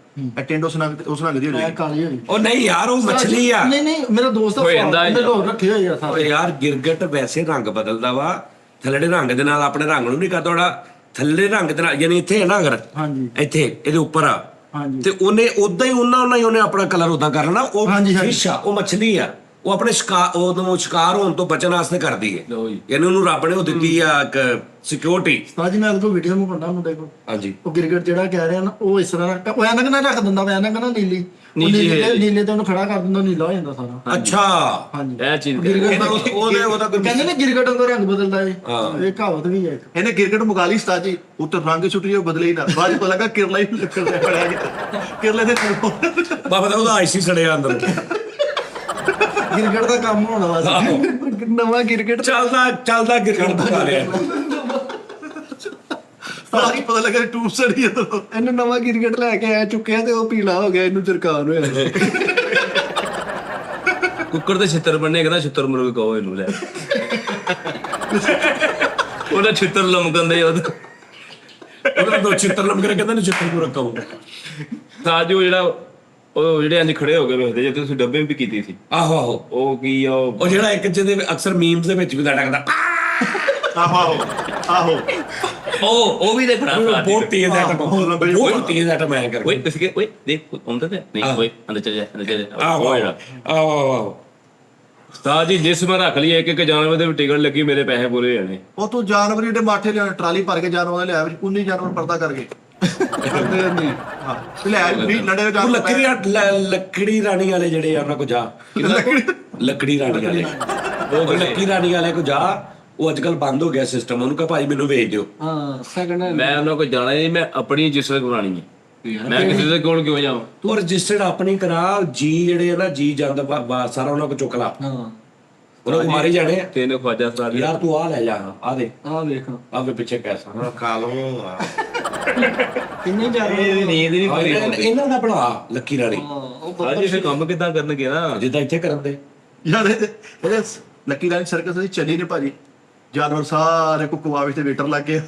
ਅਟੈਂਡੋ ਉਸ ਨਗ ਦੀ ਹੋ ਮੈਂ ਜਾਏਗੀ ਕਾਲੀ ਹੋਈ। ਉਹ ਨਹੀਂ ਯਾਰ ਉਹ ਮਛਲੀ ਆ। ਨਹੀਂ ਮੇਰਾ ਦੋਸਤ ਹੋ ਜਾਂਦਾ ਉਹਨੇ ਲਾਹੌਰ ਰੱਖੇ ਹੋਏ ਆ ਸਾਰੇ। ਓਏ ਯਾਰ ਗਿਰਗਟ ਵੈਸੇ ਰੰਗ ਬਦਲਦਾ ਵਾ ਥੱਲੇ ਦੇ ਰੰਗ ਦੇ ਨਾਲ ਆਪਣੇ ਰੰਗ ਨੂੰ ਨਹੀਂ ਕਰਦਾ ਉਹਦਾ ਥੱਲੇ ਰੰਗ ਦੇ ਨਾਲ ਯਾਨੀ ਇੱਥੇ ਹੈ ਨਾ ਅਗਰ ਹਾਂਜੀ ਇੱਥੇ ਇਹਦੇ ਉੱਪਰ ਆ ਹਾਂਜੀ ਤੇ ਉਹਨੇ ਉਦਾਂ ਹੀ ਉਹਨਾਂ ਹੀ ਉਹਨੇ ਆਪਣਾ ਕਲਰ ਉਦਾਂ ਕਰ ਲੈਣਾ। ਉਹ ਹਾਂਜੀ, ਹਾਂਜੀ। ਫਿਸ਼ ਆ ਉਹ ਮਛਲੀ ਆ ਉਹ ਆਪਣੇ ਸ਼ਿਕਾਰ ਹੋਣ ਤੋਂ ਬਚਣ ਵਾਸਤੇ ਕਰਦੀ ਹੈ ਲਓ ਜੀ। ਇਹਨੂੰ ਉਹਨੂੰ ਰੱਬ ਨੇ ਉਹ ਦਿੱਤੀ ਆ ਇੱਕ ਸਿਕਿਉਰਿਟੀ। ਉਸਤਾਦ ਜੀ ਮੈਂ ਉਹਦੇ ਕੋਲ ਵੀਡੀਓ ਮੰਗਾਉਂਦਾ ਮੁੰਡੇ ਕੋਲ। ਹਾਂਜੀ ਉਹ ਗਿਰਗਟ ਜਿਹੜਾ ਕਹਿ ਰਿਹਾ ਨਾ ਉਹ ਇਸ ਤਰ੍ਹਾਂ ਉਹ ਐਨਕ ਨਾਲ ਰੱਖ ਦਿੰਦਾ ਵਾ ਐਨਕ ਨਾ ਨੀਲੀ ਨੀਲੇ ਤੇ ਉਹਨੂੰ ਖੜਾ ਕਰ ਦਿੰਦਾ ਨੀਲਾ ਹੋ ਜਾਂਦਾ ਸਾਰਾ। ਅੱਛਾ ਹਾਂਜੀ ਇਹ ਚੀਜ਼ ਗਿਰਗਟ ਉਹਦਾ ਕੋਈ ਕਹਿੰਦੇ ਨੇ ਗਿਰਗਟ ਦਾ ਰੰਗ ਬਦਲਦਾ ਹੈ ਇਹ ਕਹਾਵਤ ਵੀ ਹੈ ਇੱਕ। ਇਹਨੇ ਗਿਰਗਟ ਮੁਗਾ ਲਈ ਉਸਤਾਦ ਜੀ ਉੱਤਰ ਰੰਗ ਛੁੱਟੀ ਉਹ ਬਦਲੇ ਹੀ ਨਾ ਬਾਅਦ ਪਤਾ ਲੱਗਾ ਕਿਰਲਾ ਹੀ ਪੜਿਆ ਗਿਆ ਕਿਰਲੇ ਦੇ ਬਾਬਾ ਦਾ ਉਹਦਾ ਆਈਸੀ ਸੜਿਆ ਅੰਦਰ। ਗਿਰਗਟ ਦਾ ਕੰਮ ਹੋਣਾ ਵਾ ਨਵਾਂ ਗਿਰਗਟ ਚੱਲਦਾ ਗਿਰਗਟ ਬਣਾ ਲਿਆ। ਸਾਰਾ ਕੀ ਪਤਾ ਲੱਗਾ ਟੂਬ ਸੜੀ ਹੈ ਤਾਂ ਇਹਨੂੰ ਨਵਾਂ ਗਿਰਗਟ ਲੈ ਕੇ ਆ ਚੁੱਕਿਆ ਤੇ ਉਹ ਪੀਲਾ ਹੋ ਗਿਆ ਇਹਨੂੰ ਚਰਕਾਨ ਹੋਇਆ। ਕੁੱਕਰ ਦੇ ਛਿੱਤਰ ਬਣਨੇ ਕਹਿੰਦਾ ਛਿੱਤਰ ਮੁਰਗ ਕਹੋ ਇਹਨੂੰ ਲੈ ਉਹਦਾ ਛਿੱਤਰ ਲਮਕੰਦੇ ਉਹਦਾ ਦੋ ਚਿੱਤਰ ਲੰਮ ਕੇ ਕਹਿੰਦਾ ਨੇ ਚਿੱਤਰ ਪੂਰਾ ਕਹੂੰ। ਸਾਜੂ ਜਿਹੜਾ ਉਹ ਜਿਹੜੇ ਅੰਜ ਖੜੇ ਹੋ ਗਏ ਵੇਖਦੇ ਜੇ ਤੁਸੀਂ ਡੱਬੇ ਵੀ ਕੀਤੀ ਸੀ ਆਹੋ ਉਹ ਕੀ ਆ ਉਹ ਜਿਹੜਾ ਇੱਕ ਜਿਹਦੇ ਅਕਸਰ ਮੀਮਸ ਦੇ ਵਿੱਚ ਵੀ ਲੜਕਦਾ ਆਹੋ ਉਹ ਵੀ ਦੇਖਣਾ ਬਹੁਤ ਤੇਜ਼ ਐਟਮ ਐ ਕਰਕੇ। ਓਏ ਕਿਸੇ ਓਏ ਦੇਖ ਆਉਂਦਾ ਤੇ ਨਹੀਂ ਓਏ ਅੰਦਰ ਚੱਲ ਜਾ ਆਹੋ ਸਾਜੀ ਜਿਸ ਮੈਂ ਰੱਖ ਲਈ ਇੱਕ ਜਾਨਵਰ ਦੇ ਟਿਕਟ ਲੱਗੀ ਮੇਰੇ ਪੈਸੇ ਪੂਰੇ ਹੋ ਜਾਣੇ। ਉਹ ਤੂੰ ਜਾਨਵਰ ਜਿਹੜੇ ਮਾਠੇ ਲਿਆ ਟਰਾਲੀ ਭਰ ਕੇ ਜਾਨਵਰਾਂ ਦੇ ਲਿਆ ਵਿੱਚ 19 ਜਾਨਵਰ ਪਰਦਾ ਕਰਕੇ ਹਾਂ ਤੇ ਲੈ ਵੀ ਲੜੇ ਉਹ ਜਾਨਵਰ ਲੱਕੜੀ ਰਾਣੀ ਵਾਲੇ ਜਿਹੜੇ ਆ ਉਹਨਾਂ ਕੋ ਜਾ ਲੱਕੜੀ ਰਾਣੀ ਵਾਲੇ ਉਹ ਲੱਕੜੀ ਰਾਣੀ ਵਾਲੇ ਕੋ ਜਾ ਉਹ ਅੱਜ ਕੱਲ ਬੰਦ ਹੋ ਗਿਆ ਸਿਸਟਮ। ਉਹਨੂੰ ਕਹ ਭਾਈ ਮੈਨੂੰ ਵੇਚ ਦਿਓ। ਹਾਂ ਸੈਕੰਡ ਹੈਂਡ ਮੈਂ ਉਹਨਾਂ ਕੋਲ ਜਾਣਾ ਨਹੀਂ ਮੈਂ ਆਪਣੀ ਰਜਿਸਟਰ ਕਰਾਣੀ ਹੈ ਮੈਂ ਕਿਸੇ ਦੇ ਕੋਲ ਕਿਉਂ ਜਾਵਾਂ। ਤੂੰ ਰਜਿਸਟਰਡ ਆਪਣੀ ਕਰਾ ਜੀ ਜਿਹੜੇ ਆ ਨਾ ਜੀ ਜਾਂਦਾ ਸਾਰਾ ਉਹਨਾਂ ਕੋ ਚੁੱਕ ਲਾ ਹਾਂ ਉਹਨਾਂ ਕੋ ਮਾਰੇ ਜਾਣੇ ਆ। ਤੈਨੂੰ ਖਵਾਜਾ ਸਰਾਜ ਯਾਰ ਤੂੰ ਆ ਲੈ ਜਾ ਆ ਦੇ ਆਹ ਵੇਖ ਆਵੇ ਪਿੱਛੇ ਪੈਸਾ ਖਾ ਲਓ। ਕਿੰਨੇ ਜਾ ਨੀਂਦ ਨਹੀਂ ਪੂਰੀ ਹੁੰਦੀ। ਇਹਨਾਂ ਦਾ ਬਣਾ ਲੱਕੀ ਰਾਣੀ ਉਹ ਅੱਜ ਇਹ ਕੰਮ ਕਿੱਦਾਂ ਕਰਨਗੇ ਨਾ ਜਿੱਦਾਂ ਇੱਥੇ ਕਰਨ ਦੇ ਯਾਰ ਇਹਦੇ ਲੱਕੀ ਰਾਣੀ ਸਰਕਸ ਦੀ ਚੱਲੀ ਨੇ ਭਾਜੀ ਜਾਨਵਰ ਸਾਰੇ ਕੋ ਕਵਾਵੇ ਤੇ ਵੇਟਰ ਲੱਗ ਗਏ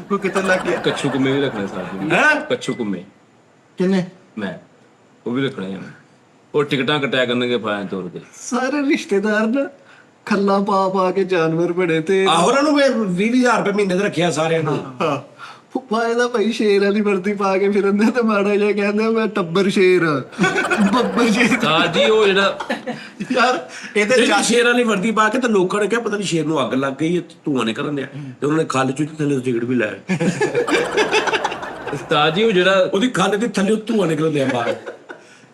ਕੋਈ ਕਿਤੇ ਲੱਗ ਗਿਆ ਕੱਛੂ ਕੁੰਮੇ ਵੀ ਰੱਖਣੇ ਸਾਜੂ ਕੱਛੂ ਕੁੰਮੇ ਕਿੰਨੇ ਮੈਂ ਉਹ ਵੀ ਰੱਖਣੇ ਆ ਉਹ ਟਿਕਟਾਂ ਕਟਿਆ ਕਰਨਗੇ ਫਾਇਨ ਤੋਰ ਕੇ ਸਾਰੇ ਰਿਸ਼ਤੇਦਾਰ ਨਾ ਖੱਲਾ ਪਾ ਕੇ ਜਾਨਵਰ ਬਣੇ ਤੇ ਆਹੋ ਉਹਨਾਂ ਨੂੰ 20,000 ਰੁਪਏ ਮਹੀਨੇ ਦੇ ਰੱਖਿਆ ਸਾਰਿਆਂ ਨੂੰ। ਫੁੱਫਾ ਇਹਦਾ ਭਾਈ ਸ਼ੇਰ ਵਾਲੀ ਵਰਦੀ ਪਾ ਕੇ ਫਿਰਦੇ ਤੇ ਮਾੜਾ ਜਿਹਾ ਕਹਿੰਦੇ ਮੈਂ ਟੱਬਰ ਸ਼ੇਰ ਬੱਬਰ ਸ਼ੇਰ। ਸਾਜੀ ਉਹ ਜਿਹੜਾ ਯਾਰ ਇਹਦੇ ਤੇ ਸ਼ੇਰਾਂ ਦੀ ਵਰਦੀ ਪਾ ਕੇ ਤੇ ਲੋਕਾਂ ਨੇ ਕਿਹਾ ਪਤਾ ਨਹੀਂ ਸ਼ੇਰ ਨੂੰ ਅੱਗ ਲੱਗ ਗਈ ਧੂਆਂ ਨਿਕਲਣ ਦਿਆ ਤੇ ਉਹਨਾਂ ਨੇ ਖੱਲ ਚੋਂ ਥੱਲੇ ਟਿਕਟ ਵੀ ਲੈ ਸਾਜੀ ਉਹ ਜਿਹੜਾ ਉਹਦੀ ਖੱਲ ਦੇ ਥੱਲੇ ਧੂਆਂ ਨਿਕਲਣ ਦਿਆ ਬਾਹਰ।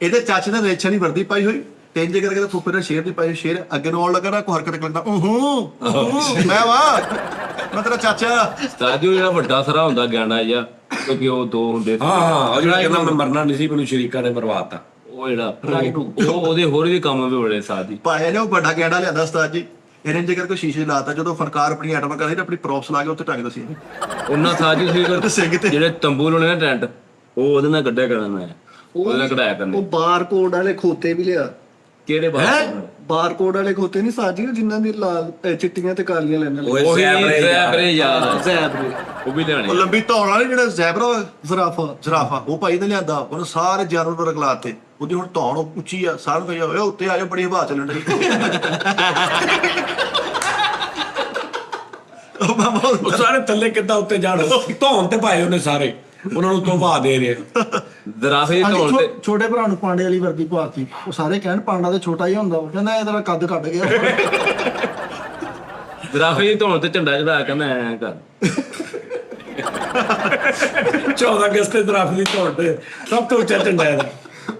ਇਹਦੇ ਚਾਚੇ ਨੇ ਰੇਛਾ ਦੀ ਵਰਦੀ ਪਾਈ ਹੋਈ ਤਿੰਨ ਜੇ ਕਰਕੇ ਫੁੱਫੇ ਨੇ ਸ਼ੇਰ ਦੀ ਪਾਈ ਸ਼ੇਰ ਅੱਗੇ ਨੂੰ ਆਉਣ ਲੱਗਾ ਨਾ ਕੋਈ ਹਰਕਤ ਕਰਦਾ ਮੈਂ ਮੈਂ ਤੇਰਾ ਚਾਚਾ। ਸਾਜੂ ਜਿਹੜਾ ਵੱਡਾ ਸਰਾ ਹੁੰਦਾ ਗਿਆਨਾ ਜਾਂ ਕਿਉਂਕਿ ਉਹ ਦੋ ਹੁੰਦੇ ਸੀ। ਹਾਂ ਜਿਹੜਾ ਕਹਿੰਦਾ ਮੈਂ ਮਰਨਾ ਨਹੀਂ ਸੀ ਮੈਨੂੰ ਸ਼ਰੀਕਾ ਨੇ ਮਰਵਾਤਾ। ਉਹ ਜਿਹੜਾ ਉਹਦੇ ਹੋਰ ਵੀ ਕੰਮ ਵੀ ਬੜੇ ਸਾਜੀ ਪਾਇਆ ਨੇ ਉਹ ਵੱਡਾ ਗੈਂਡਾ ਲਿਆਂਦਾ ਉਸਤਾਦ ਜੀ ਇਹਨੇ ਜੇ ਕਰਕੇ ਸ਼ੀਸ਼ੇ ਲਾਤਾ ਜਦੋਂ ਫਨਕਾਰ ਆਪਣੀ ਆਈਟਮਾਂ ਕਰਦੀ ਆਪਣੀ ਪ੍ਰੌਪਸ ਲਾ ਕੇ ਉੱਤੇ ਟੰਗ ਦਸੀ ਉਹਨਾਂ ਸਾਜੀ ਸਿੰਘ ਤੇ ਜਿਹੜੇ ਤੰਬੂ ਲਾਉਣੇ ਨਾ ਟੈਂਟ ਉਹ ਉਹਦੇ ਨਾਲ ਕੱਢਿਆ ਕਰਨਾ ਮੈਂ ਉਹਦੇ ਨਾਲ ਕਢਾਇਆ ਕਰਨੇ ਉਹ ਬਾਰ ਕੋਡ ਵਾਲੇ ਖੋਤੇ ਵੀ ਲਿਆ ਕਿਹੜੇ ਬਾਤ ਬਾਰਕੋਡ ਵਾਲੇ ਖੋਤੇ ਨਹੀਂ ਸਾਜੀ ਜਿਨ੍ਹਾਂ ਦੀ ਲਾਲ ਚਿੱਟੀਆਂ ਤੇ ਕਾਲੀਆਂ ਲੈਣਾਂ ਓਏ ਉਹੀ ਜ਼ੈਬਰੇ ਜ਼ੈਬਰੇ ਯਾਰ ਜ਼ੈਬਰੇ ਉਹ ਵੀ ਲੈਣੇ ਉਹ ਲੰਬੀ ਧੌਣ ਵਾਲੇ ਜਿਹੜਾ ਜ਼ੈਬਰਾ ਜ਼ਰਾਫਾ ਉਹ ਭਾਈ ਨੇ ਲਿਆਂਦਾ ਉਹਨੂੰ ਸਾਰੇ ਜਾਨਵਰ ਰਗਲਾਤੇ ਉਹਦੀ ਹੁਣ ਧੌਣ ਉੱਚੀ ਆ ਸਾਰਿਆਂ ਨੂੰ ਕਹੇ ਉੱਤੇ ਆ ਜਾਓ ਬੜੀ ਹਵਾ ਚੱਲਣ ਡਈ ਉਹ ਮਾਮਾ ਉਹ ਸਾਰੇ ਥੱਲੇ ਕਿੱਦਾਂ ਉੱਤੇ ਜਾਣ ਧੌਣ ਤੇ ਪਾਏ ਉਹਨੇ ਸਾਰੇ ਉਹਨਾਂ ਨੂੰ ਤੋਬਾ ਦੇ ਰਿਹਾ ਜ਼ਰਾਫੇ ਦੀ ਢੋਲ ਤੇ ਛੋਟੇ ਭਰਾ ਨੂੰ ਪਾਂਡੇ ਵਾਲੀ ਵਰਦੀ ਪਵਾਤੀ ਉਹ ਸਾਰੇ ਕਹਿਣ ਪਾਂਡਾ ਤੇ ਛੋਟਾ ਹੀ ਹੁੰਦਾ ਉਹ ਕਹਿੰਦਾ ਇਹ ਤੇਰਾ ਕੱਦ ਕੱਟ ਗਿਆ ਜ਼ਰਾਫੇ ਦੀ ਢੋਲ ਤੇ ਝੰਡਾ ਚੜਾ ਕਹਿੰਦਾ ਐ ਕਰ 14 ਅਗਸਤ ਤੇ ਦਰਾਫ ਦੀ ਧੌਣ ਤੇ ਸਭ ਤੋਂ ਉੱਚਾ ਝੰਡਾ ਇਹਦਾ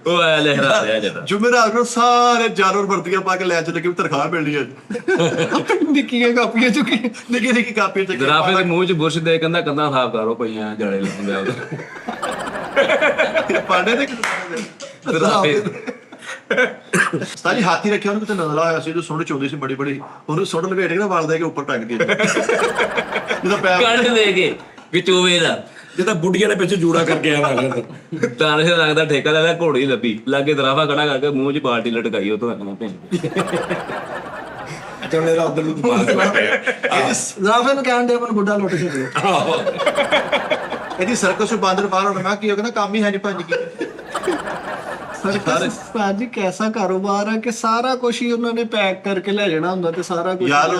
ਉਹ ਐ ਲਹਿਰਾ ਰਿਹਾ ਜਦਾ ਜੁਮੇਰਾਤ ਨੂੰ ਸਾਰੇ ਜਾਨਵਰ ਵਰਦੀਆਂ ਪਾ ਕੇ ਲੈ ਚੱਲੇ ਕਿ ਤਨਖਾਹ ਮਿਲਣੀ ਹੈ ਨਿੱਕੀਆਂ ਕਾਪੀਆਂ ਚੁੱਕੀ ਨਿੱਕੀ ਨਿੱਕੀ ਕਾਪੀ ਚ ਜ਼ਰਾਫੇ ਦੇ ਮੂੰਹ 'ਚ ਬੁਰਸ਼ ਦੇ ਕਹਿੰਦਾ ਕੰਧਾਂ ਸਾਫ਼ ਕਰੋ ਪਈਆਂ ਜੜੇ ਲਾਉਂਦੇ ਆ ਪਾਂਡੇ ਦੇ ਜ਼ਰਾਫੇ ਸਾਜੀ ਹਾਥੀ ਰੱਖਿਆ ਉਹਨੂੰ ਕਿਤੇ ਨਜ਼ਰ ਆਇਆ ਸੀ ਜੋ ਸੁਣ ਚੋਂਦੀ ਸੀ ਬੜੀ ਬੜੀ ਉਹਨੂੰ ਸੁਣ ਲਵੇਟ ਕੇ ਨਾ ਵਾਲ ਦੇ ਕੇ ਉੱਪਰ ਟੰਗ ਕੇ ਜਿਹਦਾ ਪੈਰ ਕੱਢ ਦੇ ਕੇ ਵਿਚੋਵੇ ਦਾ ਜਿਹਦਾ ਬੁੱਢੀਆਂ ਨੇ ਪਿੱਛੇ ਜੂੜਾ ਕਰਕੇ ਆਇਆ ਲੱਗਦਾ ਤਾਣੇ ਸੇ ਲੱਗਦਾ ਠੇਕਾ ਲੈਦਾ ਘੋੜੀ ਲੱਭੀ ਲਾਗੇ ਜ਼ਰਾਫਾ ਖੜਾ ਕਰਕੇ ਮੂੰਹ 'ਚ ਬਾਲਟੀ ਲਟਕਾਈ ਉਹ ਤੋਂ ਆਖਣਾ ਭੈਣ ਚੱਲੇ ਦਾ ਉਧਰ ਨੂੰ ਬਾਹਰ ਜ਼ਰਾਫੇ ਨੂੰ ਕਹਿਣ ਦੇ ਮੈਨੂੰ ਗੁੱਡਾ ਲੁੱਟ ਕੇ ਦਿਓ ਇਹਦੀ ਸਰਕਸ ਨੂੰ ਬਾਂਦਰ ਬਾਹਰ ਹੋਣਾ ਮੈਂ ਕੀ ਹੋ ਗਿਆ ਨਾ ਕੰਮ ਹੀ ਹੈ ਨਹੀਂ ਭੱਜ ਗਈ ਸਰਕਸ ਸਾਜੀ ਕੈਸਾ ਕਾਰੋਬਾਰ ਹੈ ਕਿ ਸਾਰਾ ਕੁਝ ਹੀ ਉਹਨਾਂ ਨੇ ਪੈਕ ਕਰਕੇ ਲੈ ਜਾਣਾ ਹੁੰਦਾ ਤੇ ਸਾਰਾ ਕੁਝ ਯਾਰ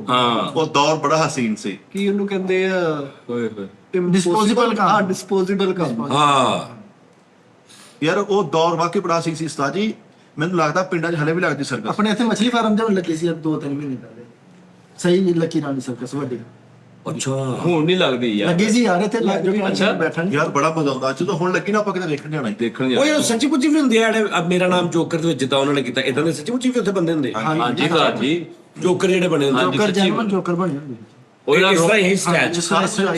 ਹਾਂ ਉਹ ਦੌਰ ਬੜਾ ਹਸੀਨ ਸੀ ਕੀ ਉਹਨੂੰ ਕਹਿੰਦੇ ਆ ਓਏ ਹੋਏ Disposable ਕੰਮ। ਹਾਂ ਡਿਸਪੋਜ਼ੇਬਲ ਕੰਮ ਹਾਂ ਯਾਰ ਉਹ ਦੌਰ ਵਾਕਈ ਬੜਾ ਸੀ ਉਸਤਾਦ ਮੈਨੂੰ ਲੱਗਦਾ ਪਿੰਡਾਂ 'ਚ ਹਲੇ ਵੀ ਲੱਗਦੀ ਸਰਕਸ ਆਪਣੇ ਇੱਥੇ ਮੱਛਲੀ ਫਾਰਮ ਤੇ ਲੱਗੀ ਸੀ 2-3 ਮਹੀਨੇ ਪਹਿਲੇ ਸਹੀ ਲੱਕੀ ਰਾਣੀ ਸਰਕਸ ਵੱਡੀ ਅੱਛਾ ਹੁਣ ਨਹੀਂ ਲੱਗਦੀ ਯਾਰ ਲੱਗੀ ਸੀ ਯਾਰ ਇੱਥੇ ਲੱਗ ਜੋ ਅੱਛਾ। ਬੈਠਣ ਯਾਰ ਬੜਾ ਮਜ਼ਾ ਆਉਂਦਾ ਜਦੋਂ ਹੁਣ ਲੱਗੀ ਨਾ ਆਪਾਂ ਕਿਤੇ ਵੇਖਣ ਜਾਣਾ ਦੇਖਣ ਓਏ ਜਾ ਉਹ ਸੱਚੀ ਪੁੱਚੀ ਵੀ ਹੁੰਦੇ ਆ ਜਿਹੜੇ ਮੇਰਾ ਨਾਮ ਜੋਕਰ ਦੇ ਵਿੱਚ ਜਿੱਦਾਂ ਉਹਨਾਂ ਨੇ ਕੀਤਾ ਇਦਾਂ ਦੇ ਸੱਚੀ ਪੁੱਚੀ ਵੀ ਉੱਥੇ ਬੰਦੇ ਹੁੰਦੇ ਹਾਂਜੀ ਸਰ ਜੀ ਜੋਕਰ ਜਿਹੜੇ ਬਣੇ ਹੁੰਦੇ ਜੋਕਰ ਸੱਚੀ ਜਨਮਨ ਜੋਕਰ ਬਣੀ ਹੁੰਦੀ ਉਹ ਇਸ ਤਰ੍ਹਾਂ ਹੀ ਸਟੈਚ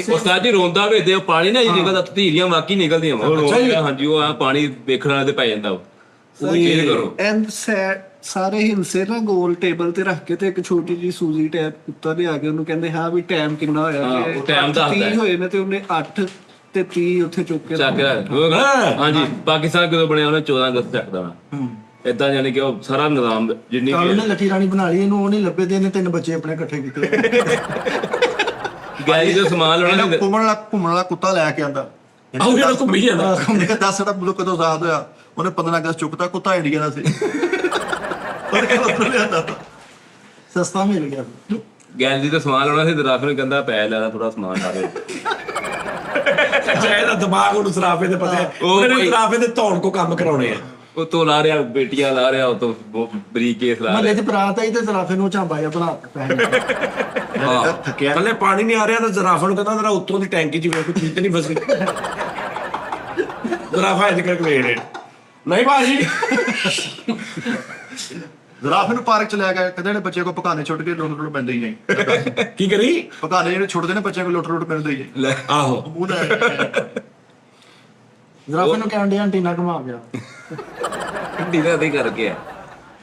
ਉਸਤਾਦ ਜੀ ਰੋਂਦਾ ਵੇਦੇ ਉਹ ਪਾਣੀ ਨਾ ਨਿਕਲਦਾ ਧੀਰੀਆਂ ਵਾਕੀ ਨਿਕਲਦੀਆਂ ਵਾ ਹਾਂਜੀ ਉਹ ਆ ਪਾਣੀ ਵੇਖਣ ਵਾਲੇ ਤੇ ਪੈ ਜਾਂਦਾ ਉਹ ਇਹ ਕਰੋ ਐਂਡ ਸਾਰੇ ਹਿੰਸੇ ਨਾ ਗੋਲ ਟੇਬਲ ਤੇ ਰੱਖ ਕੇ ਤੇ ਇੱਕ ਛੋਟੀ ਜੀ ਸੂਜੀ ਟੈਪ ਉੱਤੇ ਲਿਆ ਕੇ ਉਹਨੂੰ ਕਹਿੰਦੇ ਹਾਂ ਵੀ ਟਾਈਮ ਕਿੰਨਾ ਹੋਇਆ ਹਾਂ, ਉਹ time ਦੱਸਦਾ 30 ਹੈ। ਹੋਏ ਨੇ ਤੇ ਉਹਨੇ 8 ਤੇ 30 ਉੱਥੇ ਚੁੱਕ ਕੇ ਚੱਕ ਹਾਂਜੀ ਪਾਕਿਸਤਾਨ ਕਦੋਂ ਬਣਿਆ ਉਹਨੇ 14 ਅਗਸਤ ਚੱਕ ਦੇਣਾ ਇਦਾਂ ਯਾਨੀ ਕਿ ਉਹ ਸਾਰਾ ਨਿਜ਼ਾਮ ਜਿੰਨੀ ਕੱਲ ਨੇ ਲੱਕੀ ਰਾਣੀ ਬਣਾ ਲਈ ਇਹਨੂੰ ਉਹ ਨਹੀਂ ਲੱਭੇ ਤੇ ਇਹਨੇ 3 ਬੱਚੇ ਆਪਣੇ ਇਕੱਠੇ ਕੀਤੇ ਗੈਰੀ ਦਾ ਸਮਾਨ ਲਾਉਣਾ ਇਹਨੂੰ ਘੁੰਮਣ ਵਾਲਾ ਕੁੱਤਾ ਲੈ ਕੇ ਆਂਦਾ ਆਹ ਜਿਹੜਾ ਘੁੰਮੀ ਜਾਂਦਾ ਉਹਨੇ ਕਿਹਾ 10 ਸਾਡਾ ਮੁਲਕ ਕਦੋਂ ਆਜ਼ਾਦ ਹੋਇਆ ਉਹਨੇ 15 ਅਗਸਤ ਚੁੱਕਤਾ ਕੁੱਤਾ ਇੰਡੀਆ ਦਾ ਸੀ ਉਹਨੇ ਕਿਹਾ ਉੱਧਰੋਂ ਲਿਆਂਦਾ ਸਸਤਾ ਮਿਲ ਗਿਆ ਗੈਰੀ ਦਾ ਸਮਾਨ ਲਾਉਣਾ ਸੀ ਦਰਾਫੇ ਨੂੰ ਕਹਿੰਦਾ ਪੈ ਲੈਦਾ ਥੋੜਾ ਸਮਾਨ ਆ ਰਿਹਾ ਅੱਛਾ ਇਹਦਾ ਦਿਮਾਗ ਉਹਨੂੰ ਸਰਾਫੇ ਦੇ ਪਤਾ ਹੈ ਉਹਨੇ ਸਰਾਫੇ ਦੇ ਧੌਣ ਕੋ ਕੰਮ ਕਰਾਉਣੇ ਆ ਉਹ ਤੋਂ ਲਾ ਰਿਹਾ ਬੇਟੀਆਂ ਲਾ ਰਿਹਾ ਉਹ ਤੋਂ ਬਰੀਕ ਕੇਸ ਲਾ ਮਹੱਲੇ ਰਿਹਾ 'ਚ ਬਰਾਤ ਆਈ ਤੇ ਜ਼ਰਾਫੇ ਨੂੰ ਝਾਂਬਾ ਜਿਹਾ ਬਣਾ ਕੇ ਪੈਸੇ ਹਾਂ ਥੱਕਿਆ ਥੱਲੇ ਪਾਣੀ ਨਹੀਂ ਆ ਰਿਹਾ ਤਾਂ ਜ਼ਰਾਫਾ ਨੂੰ ਕਹਿੰਦਾ ਤੇਰਾ ਉੱਤੋਂ ਦੀ ਟੈਂਕੀ 'ਚ ਵੇਖ ਕੋਈ ਚੀਜ਼ ਤੇ ਨਹੀਂ ਫਸੀ ਜ਼ਰਾਫਾ ਇਹ ਨਿਕਲ ਕੇ ਵੇਖ ਰਿਹਾ ਨਹੀਂ ਭਾਜੀ ਜ਼ਰਾਫੇ ਨੂੰ ਪਾਰਕ ਚ ਲੈ ਗਏ ਕਹਿੰਦੇ ਨੇ ਬੱਚੇ ਕੋ ਪਕਾਨੇ ਛੁੱਟ ਕੇ ਲੁੱਟ ਪੈਂਦੇ ਹੀ ਨਹੀਂ ਕੀ ਕਰੀ ਪਕਾਨੇ ਜਿਹੜੇ ਛੁੱਟਦੇ ਨੇ ਬੱਚਿਆਂ ਕੋ ਲੁੱਟ ਪੈਂਦੇ ਹੀ ਲੈ ਆਹੋ ਮੂੰਹ ਲੈ ਜ਼ਰਾਫੇ ਨੂੰ ਕਹਿਣ ਦੇ ਐਂਟੀਨਾ ਘੁਮਾ ਗਿਆ ਢੀਲਾ ਦੇ ਕਰਕੇ ਆ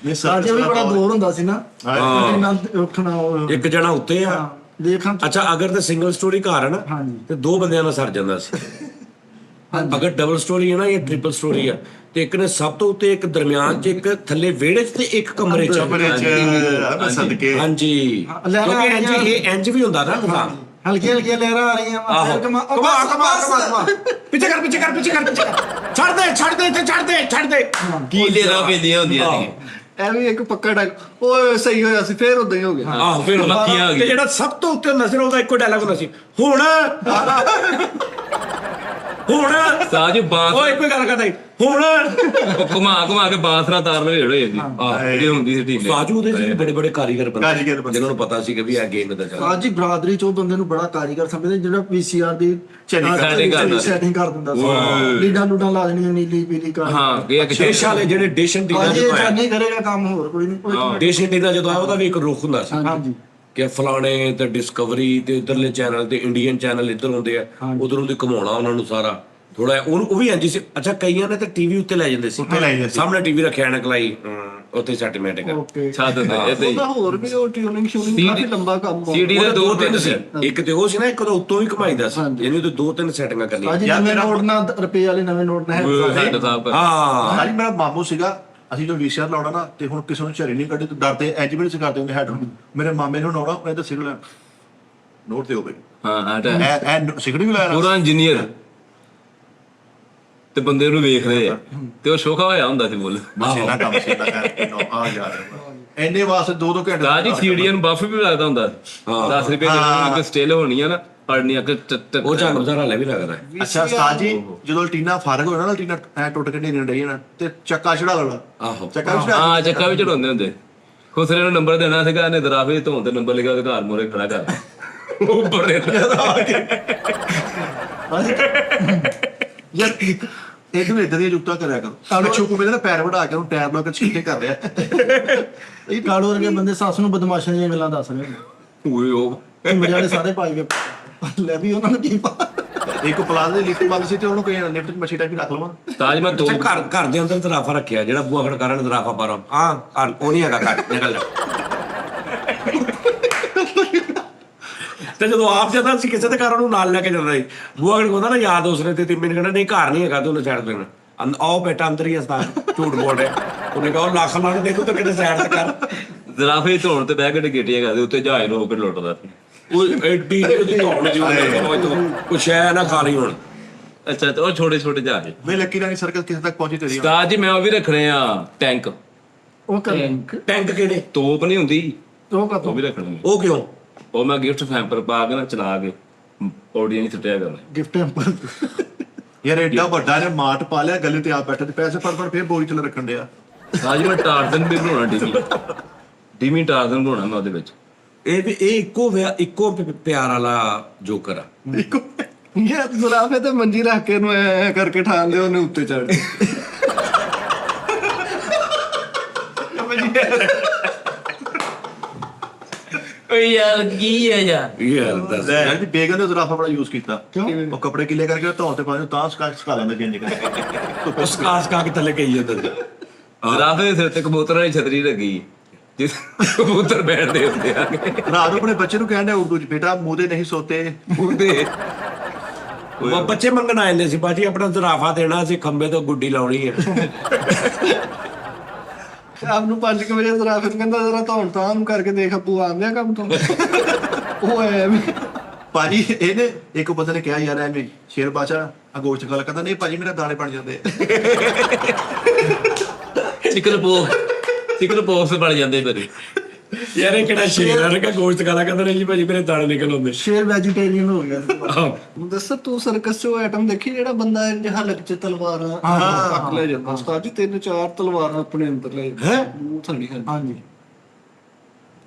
ਇਹ ਸਾਜੇ ਵੀ ਬੜਾ ਦੂਰ ਹੁੰਦਾ ਸੀ ਨਾ ਐਂਟੀਨਾ ਉੱਠਣਾ ਉਹ ਇੱਕ ਜਣਾ ਉੱਤੇ ਆ ਦੇਖਾਂ ਅੱਛਾ ਅਗਰ ਤੇ ਸਿੰਗਲ ਸਟੋਰੀ ਘਰ ਹੈ ਨਾ ਹਾਂਜੀ। ਤੇ ਦੋ ਬੰਦਿਆਂ ਨਾਲ ਸਰ ਜਾਂਦਾ ਸੀ ਅਗਰ ਡਬਲ ਸਟੋਰੀ ਹੈ ਨਾ ਜਾਂ ਟ੍ਰਿਪਲ ਸਟੋਰੀ ਆ ਤੇ ਇੱਕ ਨੇ ਸਭ ਤੋਂ ਉੱਤੇ ਇੱਕ ਦਰਮਿਆਨ 'ਚ ਇੱਕ ਥੱਲੇ ਵਿਹੜੇ 'ਚ ਤੇ ਇੱਕ ਕਮਰੇ 'ਚ ਕਮਰੇ ਚ ਸਦਕੇ ਹਾਂਜੀ ਕਿਉਂਕਿ ਇੰਜ ਵੀ ਹੁੰਦਾ ਨਾ ਨਿਜ਼ਾਮ ਹਲਕੀ ਹਲਕੀ ਲਹਿਰਾਂ ਆ ਰਹੀਆਂ ਵਾ ਆਹੋ ਫਿਰ ਕਮਾ ਪਿੱਛੇ ਕਰ ਛੱਡ ਦੇ ਕੀ ਲੇਰਾ ਪੈਂਦੀਆਂ ਹੁੰਦੀਆਂ ਸੀ ਇਹ ਵੀ ਇੱਕ ਪੱਕਾ ਡਾਇਲੌਗ ਓਏ ਸਹੀ ਹੋਇਆ ਸੀ ਫੇਰ ਉਦਾਂ ਹੀ ਹੋ ਗਿਆ ਆਹੋ ਫਿਰ ਮੱਖੀਆਂ ਆ ਗਈਆਂ। ਤੇ ਜਿਹੜਾ ਸਭ ਤੋਂ ਉੱਤੇ ਹੁੰਦਾ ਸੀ ਨਾ ਉਹਦਾ ਇੱਕੋ ਡਾਇਲੌਗ ਹੁੰਦਾ ਸੀ ਹੁਣ ਸਾਜ ਬਾਂਸ ਓਏ ਕੋਈ ਗੱਲ ਕਰਦਾ ਹੁਣ ਉਹ ਘੁਮਾ ਕੇ ਬਾਂਸਰਾ ਤਾਰ ਲਵੇ ਹੋਏ ਜੀ ਜਿਹੜੀ ਹੁੰਦੀ ਸੀ ਢੀਲੇ ਸਾਜੂ ਉਹਦੇ ਸੀ ਬੜੇ ਬੜੇ ਕਾਰੀਗਰ ਕਾਰੀਗਰ ਬੰਦੇ। ਜਿਨ੍ਹਾਂ ਨੂੰ ਪਤਾ ਸੀ ਕਿ ਵੀ ਇਹ ਗੇਮ ਦਾ ਚੱਲ ਅੱਜ ਹੀ ਬਰਾਦਰੀ 'ਚ ਉਹ ਬੰਦੇ ਨੂੰ ਬੜਾ ਕਾਰੀਗਰ ਸਮਝਦੇ ਜਿਹੜਾ ਪੀਸੀਆਰ ਦੀ setting ਕਰਦਾ ਸੀ। ਸੈਟਿੰਗ ਕਰ ਦਿੰਦਾ ਸੀ ਲੀਡਾਂ ਲੂਡਾਂ ਲਾ ਦੇਣੀਆਂ ਨੀਲੀ ਪੀਲੀ ਕਰ ਹਾਂ ਇਹ ਕਿ ਡਿਸ਼ ਵਾਲੇ ਜਿਹੜੇ ਡਿਸ਼ ਐਂਟੀਨਾ ਅੱਜ ਇਹ ਜਦੋਂ ਆਇਆ ਨਹੀਂ ਕਰੇਗਾ ਕੰਮ ਹੋਰ ਕੋਈ ਨਹੀਂ ਡਿਸ਼ ਐਂਟੀਨਾ ਜਦੋਂ ਆਇਆ ਉਹਦਾ ਵੀ ਇੱਕ ਰੁਖ ਹੁੰਦਾ ਸੀ ਹਾਂਜੀ ਕਿ ਫਲਾਣੇ ਤੇ ਡਿਸਕਵਰੀ ਤੇ ਇਧਰਲੇ ਚੈਨਲ ਤੇ ਇੰਡੀਅਨ ਚੈਨਲ ਇੱਧਰ ਹੁੰਦੇ ਆ ਉਧਰੋਂ ਦੀ ਘੁਮਾਉਣਾ ਉਹਨਾਂ ਨੂੰ ਸਾਰਾ ਥੋੜਾ ਉਹਨੂੰ ਉਹ ਵੀ ਇੰਜ ਸੀ ਅੱਛਾ ਕਈਆਂ ਨੇ ਤਾਂ ਟੀਵੀ ਉੱਤੇ ਲੈ ਜਾਂਦੇ ਸੀ ਉੱਤੇ ਲੈ ਜਾਂਦੇ ਸੀ। ਸਾਹਮਣੇ ਟੀਵੀ ਰੱਖਿਆ ਐਨਕ ਲਾਈ ਉੱਥੇ ਸੈਟੀਮੈਂਟ ਕਰ ਓਕੇ ਛੱਡ ਦੇ ਇਦਾਂ ਹੀ ਉਹਦਾ ਹੋਰ ਵੀ ਉਹ ਟਿਊਨਿੰਗ ਸ਼ੂਨਿੰਗ ਕਾਫੀ ਲੰਬਾ ਕੰਮ ਆ ਸੀਡੀ ਦੇ ਉਹਦੇ ਦੋ ਦੋ ਤਿੰਨ ਸੀ ਇੱਕ ਤੇ ਉਹ ਸੀ ਨਾ ਇੱਕ ਉਹਦਾ ਉੱਤੋਂ ਵੀ ਘੁਮਾਈਦਾ ਸੀ ਹਾਂਜੀ। ਯਾਨੀ ਉਹਦੇ ਦੋ ਤਿੰਨ ਸੈਟਿੰਗਾਂ ਕਰਨੀਆਂ ਅੱਜ ਨਵੇਂ ਨੋਟ ਨਾਲ ਰੁਪਏ ਵਾਲੇ ਨਵੇਂ ਨੋਟ ਨਾਲ ਸਾਡਾ ਸਾਹਿਬ ਹਾਂ ਸਾਜੀ ਮੇਰਾ ਮਾਮੂ ਸੀਗਾ ਅਸੀਂ ਜੋ ਵੀਸੀਆਰ ਲਾਉਣਾ ਨਾ ਤੇ ਹੁਣ ਕਿਸੇ ਨੂੰ ਝਰੀ ਨਹੀਂ ਕੱਢੀ ਤੇ ਡਰਦੇ ਐਜੀਬਿਲਸ ਕਰਦੇ ਹੁੰਦੇ ਹੈਡ ਨੂੰ। ਮੇਰੇ ਮਾਮੇ ਨੂੰ ਲਾਉਣਾ ਉਹਨੇ ਤਾਂ ਸਿਗਰਟ ਨੋਟ ਤੇ ਹੋ ਗਈ ਹਾਂ ਆ ਤਾਂ ਐ ਸਿਗਰਟ ਵੀ ਲਾਇਆ ਪੂਰਾ ਇੰਜੀਨੀਅਰ ਤੇ ਬੰਦੇ ਨੂੰ ਵੇਖ ਰਹੇ ਆ ਤੇ ਉਹ ਸ਼ੋਖਾ ਹੋਇਆ ਹੁੰਦਾ ਸੀ ਬੋਲ। ਮਸ਼ੀਨਾ ਕੰਮ ਸੀ ਨਾ ਆ ਯਾਰ ਇੰਨੇ ਵਾਸਤੇ 2-2 ਘੰਟੇ ਤਾਂ ਜੀ ਸੀਡੀਐਨ ਬਫ ਵੀ ਲੱਗਦਾ ਹੁੰਦਾ ਸੀ। 10 ਰੁਪਏ ਦੇ ਸਟੇਲ ਹੋਣੀ ਆ ਨਾ ਪੜਨੀ ਅੱਗੇ ਉਹ ਝੱਗ ਬਜ਼ਾਰ ਹਲੇ ਵੀ ਲੱਗਦਾ ਹੈ। ਅੱਛਾ ਉਸਤਾਦ ਜੀ ਜਦੋਂ ਟੀਨਾ ਫਾਰਗ ਹੋਇਆ ਨਾ ਟੀਨਾ ਐ ਟੁੱਟ ਕੇ ਢੇਰੀ ਡਈ ਨਾ ਤੇ ਚੱਕਾ ਚੜਾ ਲੈਣਾ। ਆਹੋ ਚੱਕਾ ਚੜਾ ਹਾਂ ਚੱਕਾ ਵੀ ਚੜਾਉਂਦੇ ਹੁੰਦੇ। ਖੁਸਰੇ ਨੂੰ ਨੰਬਰ ਦੇਣਾ ਸੀਗਾ ਇਹਨੇ ਦਰਾਵੇ ਧੋਣ ਤੇ ਨੰਬਰ ਲਿਖਿਆ ਉਹਦੇ ਘਰ ਮੋਰੇ ਖੜਾ ਕਰ ਉਹ ਬੜੇ ਯਾਰ ਇਹਨੂੰ ਇਦਾਂ ਦੀਆਂ ਜੁਗਤਾਂ ਕਰਿਆ ਕਰੋ। ਆਹ ਛੋਕੂ ਮੇਰੇ ਨਾ ਪੈਰ ਵੜਾ ਕੇ ਉਹਨੂੰ ਟਾਇਰ ਲਾ ਕੇ ਛਿੱਟੇ ਕਰ ਰਿਹਾ। ਇਹ ਕਾਲੂ ਵਰਗੇ ਬੰਦੇ ਸੱਸ ਨੂੰ ਬਦਮਾਸ਼ਾਂ ਦੀਆਂ ਗੱਲਾਂ ਦੱਸ ਰਹੇ ਨੇ। ਓਏ ਉਹ ਮੇਰੇ ਵਾਲੇ ਸਾਰੇ ਪਾਈ ਗਏ ਲੈ ਵੀ ਉਹਨਾਂ ਨੂੰ ਕੀ ਪਤਾ। ਇੱਕ ਪਲਾਜ਼ਾ ਦੀ ਲਿਫਟ ਬੰਦ ਸੀ ਤੇ ਉਹਨੂੰ ਕਹੇ ਲਿਫਟ ਚ ਮੱਛੀ ਟਾਈਪ ਰੱਖ ਲਵਾਂ। ਤਾਜ ਮੈਂ ਦੋ ਅੱਛਾ ਘਰ ਦੇ ਅੰਦਰ ਦਰਾਫਾ ਰੱਖਿਆ ਜਿਹੜਾ ਬੂਆ ਖੜਕਾਰਾਂ ਨੇ ਦਰਾਫਾ ਪਾਰਾ ਹਾਂ ਉਹ ਨਹੀਂ ਹੈਗਾ ਘਰ ਨਿਕਲ ਜਾ। ਤੇ ਜਦੋਂ ਆਪ ਜਾਂਦਾ ਸੀ ਕਿਸੇ ਦੇ ਘਰ ਉਹਨੂੰ ਨਾਲ ਲੈ ਕੇ ਜਾਂਦਾ ਸੀ ਬੂਆ ਖੜਕਾਉਂਦਾ ਨਾ ਯਾਦ ਉਸਨੇ ਤੇ ਮੈਨੂੰ ਕਹਿੰਦਾ ਨਹੀਂ ਘਰ ਨਹੀਂ ਹੈਗਾ ਤੇ ਉਹਨੇ ਸਾਈਡ ਦੇਣਾ ਆਓ ਬੇਟਾ ਅੰਦਰ ਹੀ ਹਸਤਾ ਝੂਠ ਬੋਲ ਰਿਹਾ ਉਹਨੇ ਕਹਾ ਲੱਖ ਲੱਖ ਦੇਖੋ ਤਾਂ ਕਿਤੇ ਸਾਈਡ ਤੇ ਕਰ ਦਰਾਵੇ ਧੋਣ ਤੇ ਬਹਿ ਕੇ ਗੇਟੀਆਂ ਕਰਦੇ ਉੱਤੇ ਜਹਾਜ਼ ਨੂੰ ਹੋ ਕੇ ਲੁੱਟਦਾ ਸੀ। ਉਹ ਐਡੀ ਉਹਦੀ ਧੌਣ ਜਿਵੇਂ ਕੁਛ ਐ ਨਾ ਖਾ ਲਈ ਹੁਣ। ਅੱਛਾ ਤੇ ਉਹ ਛੋਟੇ ਛੋਟੇ ਜਹਾਜ਼। ਮੈਂ ਲੱਕੀ ਰਾਣੀ ਸਰਕਲ ਕਿਸੇ ਤੱਕ ਪਹੁੰਚੀ ਤੇਰੀ ਉਸਤਾਦ ਜੀ ਮੈਂ ਉਹ ਵੀ ਰੱਖਣੇ ਆ ਟੈਂਕ। ਉਹ ਕਰ ਟੈਂਕ ਕਿਹੜੇ ਤੋਪ ਨਹੀਂ ਹੁੰਦੀ ਉਹ ਉਹ ਕਦੋਂ ਵੀ ਰੱਖਣੇ। ਉਹ ਕਿਉਂ ਉਹ ਮੈਂ ਗਿਫਟ ਫੈਂਪਰ ਪਾ ਕੇ ਨਾ ਚਲਾ ਕੇ ਪੌੜੀਆਂ ਨਹੀਂ ਸੁੱਟਿਆ ਕਰਨਾ। ਗਿਫਟ ਟੈਂਪਲ ਯਾਰ ਐਡਾ ਵੱਡਾ ਨੇ ਮਾਟ ਪਾ ਲਿਆ ਗੱਲੇ ਤੇ ਆ ਬੈਠੇ ਤੇ ਪੈਸੇ ਪਰ ਫੇਰ ਬੋਰੀ ਚ ਰੱਖਣ ਡਿਆ। ਸਾਜ ਮੈਂ ਟਾਰਜ਼ਨ ਵੀ ਬਣਾਉਣਾ ਡਿਮੀ ਟਾਰਜ਼ਨ ਬਣਾਉਣਾ ਮੈਂ ਉਹਦੇ ਵਿੱਚ। ਇਹ ਇੱਕੋ ਪਿਆਰ ਵਾਲਾ ਜੋਕਰ ਆ। ਇੱਕੋ ਯਾਰ ਜ਼ਰਾਫੇ ਤੇ ਮੰਜੀ ਰੱਖ ਕੇ ਇਹਨੂੰ ਐ ਕਰਕੇ ਠਾਂਦੇ ਉਹਨੇ ਉੱਤੇ ਚੜ੍ਹ ਓਏ ਯਾਰ ਕੀ ਹੈ ਯਾਰ ਯਾਰ ਦੱਸ ਯਾਰ ਜੀ ਬੇਗਨ ਨੇ ਜ਼ਰਾਫਾ ਬੜਾ ਯੂਜ਼ ਕੀਤਾ। ਉਹ ਕੱਪੜੇ ਗਿੱਲੇ ਕਰਕੇ ਧੌਣ ਤੇ ਪਾਣੀ ਤਾਂ ਸਕਾ ਲੈਂਦੇ ਚੇਂਜ ਕਰਕੇ। ਉਸ ਕਾਸ ਕਾ ਕੇ ਥੱਲੇ ਗਈ ਜਾਂਦਾ ਸੀ। ਰਾਤ ਦੇ ਸਿਰ ਤੇ ਕਬੂਤਰਾਂ ਦੀ ਛਤਰੀ ਲੱਗੀ ਜਿਸ ਕਬੂਤਰ ਬੈਠਦੇ ਹੁੰਦੇ ਆ ਰਾਤ ਨੂੰ ਆਪਣੇ ਬੱਚੇ ਨੂੰ ਕਹਿੰਦਾ ਉਰਦੂ ਚ ਬੇਟਾ ਮੂੰਹ ਦੇ ਨਹੀਂ ਸੋਤੇ। ਉਹਦੇ ਉਹ ਬੱਚੇ ਮੰਗਣ ਆ ਜਾਂਦੇ ਸੀ ਬਾਜੀ ਆਪਣਾ ਜ਼ਰਾਫਾ ਦੇਣਾ ਸੀ ਖੰਬੇ ਤੋਂ ਗੁੱਡੀ ਲਾਉਣੀ ਹੈ। ਸ਼ਾਮ ਨੂੰ 5 ਵਜੇ ਜ਼ਰਾਫੇ ਨੂੰ ਕਹਿੰਦਾ ਜ਼ਰਾ ਧੌਣ ਤਾਂ ਨੂੰ ਕਰਕੇ ਦੇਖ ਅੱਬੂ ਆਂਦਿਆ ਕੰਮ ਤੋਂ ਉਹ ਐਵੇਂ ਭਾਜੀ ਇਹਨੇ ਇੱਕ ਬੰਦੇ ਨੇ ਕਿਹਾ ਯਾਰ ਐਵੇਂ ਸ਼ੇਰ ਬਾਚਾ ਅਗੋਸ਼ ਗੱਲ ਕਰਦਾ ਨਹੀਂ ਭਾਜੀ ਮੇਰੇ ਦਾਣੇ ਬਣ ਜਾਂਦੇ ਚਿਕਨ ਪੋਸ ਬਣ ਜਾਂਦੇ ਮੇਰੇ। ਯਾਰ ਇਹ ਕਿਹੜਾ ਸ਼ੇਰ ਆ ਕਿ ਗੋਸ਼ਤ ਖਾਣਾ ਕਹਿੰਦਾ ਨਹੀਂ ਜੀ ਭਾਜੀ ਮੇਰੇ ਦਾਣੇ ਨਿਕਲ ਆਉਂਦੇ। ਸ਼ੇਰ ਵੈਜੀਟੇਰੀਅਨ ਹੋ ਗਿਆ ਦੱਸ ਤੂੰ ਸਰਕਸ ਚ ਉਹ ਆਈਟਮ ਦੇਖੀ ਜਿਹੜਾ ਬੰਦਾ ਇੰਜ ਹਲਕ ਚ ਤਲਵਾਰਾਂ ਕੱਟ ਲੈ ਜਾਂਦਾ ਉਸਤਾਦ ਜੀ 3-4 ਤਲਵਾਰਾਂ ਆਪਣੇ ਅੰਦਰ ਲੈ ਹੈ ਮੂੰਹ ਥਣੀ ਹਾਂਜੀ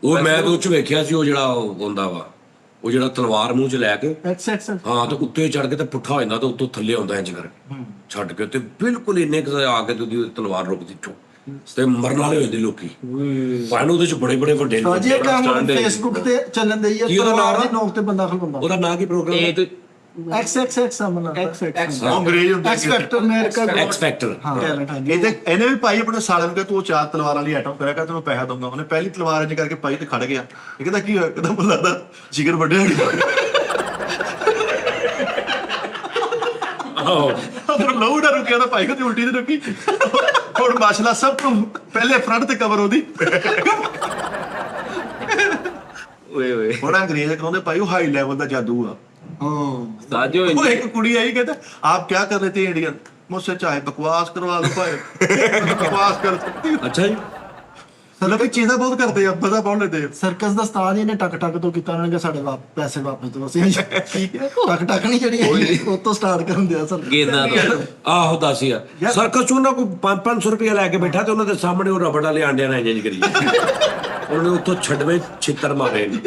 ਉਹ ਮੈਂ ਤਾਂ ਉਹ ਚ ਵੇਖਿਆ ਸੀ ਉਹ ਜਿਹੜਾ ਉਹ ਹੁੰਦਾ ਵਾ ਉਹ ਜਿਹੜਾ ਤਲਵਾਰ ਮੂੰਹ ਚ ਲੈ ਕੇ ਐਕਸ ਹਾਂ ਤੇ ਉੱਤੇ ਚੜ ਕੇ ਤੇ ਪੁੱਠਾ ਹੋ ਜਾਂਦਾ ਤੇ ਉੱਤੋਂ ਥੱਲੇ ਆਉਂਦਾ ਇੰਜ ਕਰਕੇ ਛੱਡ ਕੇ ਤੇ ਬਿਲਕੁਲ ਇੰਨੇ ਕੁ ਆ ਕੇ ਤੇ ਉਹਦੀ ਤਲਵਾਰ ਰੁਕਦੀ ਚੋ ਤੇ ਮਰਨ ਵਾਲੇ ਹੋ ਜਾਂਦੇ ਲੋਕੀ ਪਾਣ ਉਹਦੇ ਚ ਬੜੇ ਬੜੇ ਵੱਡੇ ਸਾਜੀ ਇਹ ਕੰਮ ਫੇਸਬੁੱਕ ਤੇ ਚੱਲਣ ਦੀ ਹੈ ਕੀ ਉਹਦਾ ਨਾਮ ਤਲਵਾਰ ਦੀ ਨੋਕ ਤੇ ਬੰਦਾ ਖਲੋਂਦਾ ਉਹਦਾ ਨਾਂ ਕੀ ਪ੍ਰੋਗਰਾਮ ਇਹ ਤੇ ਐਕਸ ਆਮਨਾ ਉਹ ਅੰਗਰੇਜ਼ ਹੁੰਦੇ X factor America X factor talent ਹਾਂਜੀ ਇਹਨੇ ਵੀ ਪਾਈ ਆਪਣੇ ਸਾਲੇ ਨੂੰ ਕਿ ਤੂੰ 4 ਤਲਵਾਰਾਂ ਵਾਲੀ ਆਈਟਮ ਕਰਿਆ ਕਰ ਤੈਨੂੰ ਪੈਸਾ ਦਊਂਗਾ। ਉਹਨੇ ਪਹਿਲੀ ਤਲਵਾਰ ਇੰਜ ਕਰਕੇ ਪਾਈ ਤੇ ਖੜ ਗਿਆ। ਇਹ ਕਹਿੰਦਾ ਕੀ ਹੋਇਆ ਕਹਿੰਦਾ ਮੈਨੂੰ ਲੱਗਦਾ ਜਿਗਰ ਵੱਡਿਆ ਉਧਰ ਲਹੂ ਨਾ ਰੁਕਿਆ ਤਾਂ ਭਾਈ ਕੋ ਉਲਟੀ ਤੇ ਰੁਕੀ। ਹੁਣ ਮਾਸ਼ਾਅੱਲਾ ਸਭ ਤੋਂ ਪਹਿਲੇ ਫਰੰਟ ਤੇ ਕਵਰ ਉਹਦੀ। ਓਏ ਓਏ ਹੁਣ ਅੰਗਰੇਜ਼ ਕਹਿੰਦੇ ਭਾਈ ਉਹ ਹਾਈ ਲੈਵਲ ਦਾ ਜਾਦੂ ਆ। ਸਾਜੋ वो एक कुड़ी आई कहता आप क्या कर रहे थे इंडियन मुझसे चाहे बकवास करवा लो भाई बकवास कर सकती हो। ਅੱਛਾ ਜੀ मतलब चीजें बहुत करते हैं मजा बहुत लेते हैं। ਸਰਕਸ ਦਾ ਸਟਾਰ ਇਹਨੇ ਟਕ ਟਕ ਤੋਂ ਕੀਤਾ ਉਹਨਾਂ ਨੇ ਸਾਡੇ ਪੈਸੇ ਵਾਪਸ ਦਿਓ ਅਸੀਂ ਟਕ ਟਕ ਨਹੀਂ ਜਿਹੜੀ ਉਹ ਤੋਂ ਸਟਾਰਟ ਕਰਨ ਦਿਆ ਸਰ ਗੇਂਦਾਂ ਤੋਂ ਆਹੋ ਦੱਸ ਯਾਰ ਸਰਕਸ ਚ ਉਹਨਾਂ ਕੋਈ 500 ਰੁਪਏ ਲੈ ਕੇ ਬੈਠਾ ਤੇ ਉਹਨਾਂ ਦੇ ਸਾਹਮਣੇ ਉਹ ਰਬੜ ਵਾਲੇ ਆਂਡਿਆਂ ਨਾਲ ਇੰਜ ਕਰੀ ਉਹਨਾਂ ਨੇ ਉੱਥੋਂ ਛੱਡਵੇਂ ਛਿੱਤਰ ਮਾਰੇ ਨੇ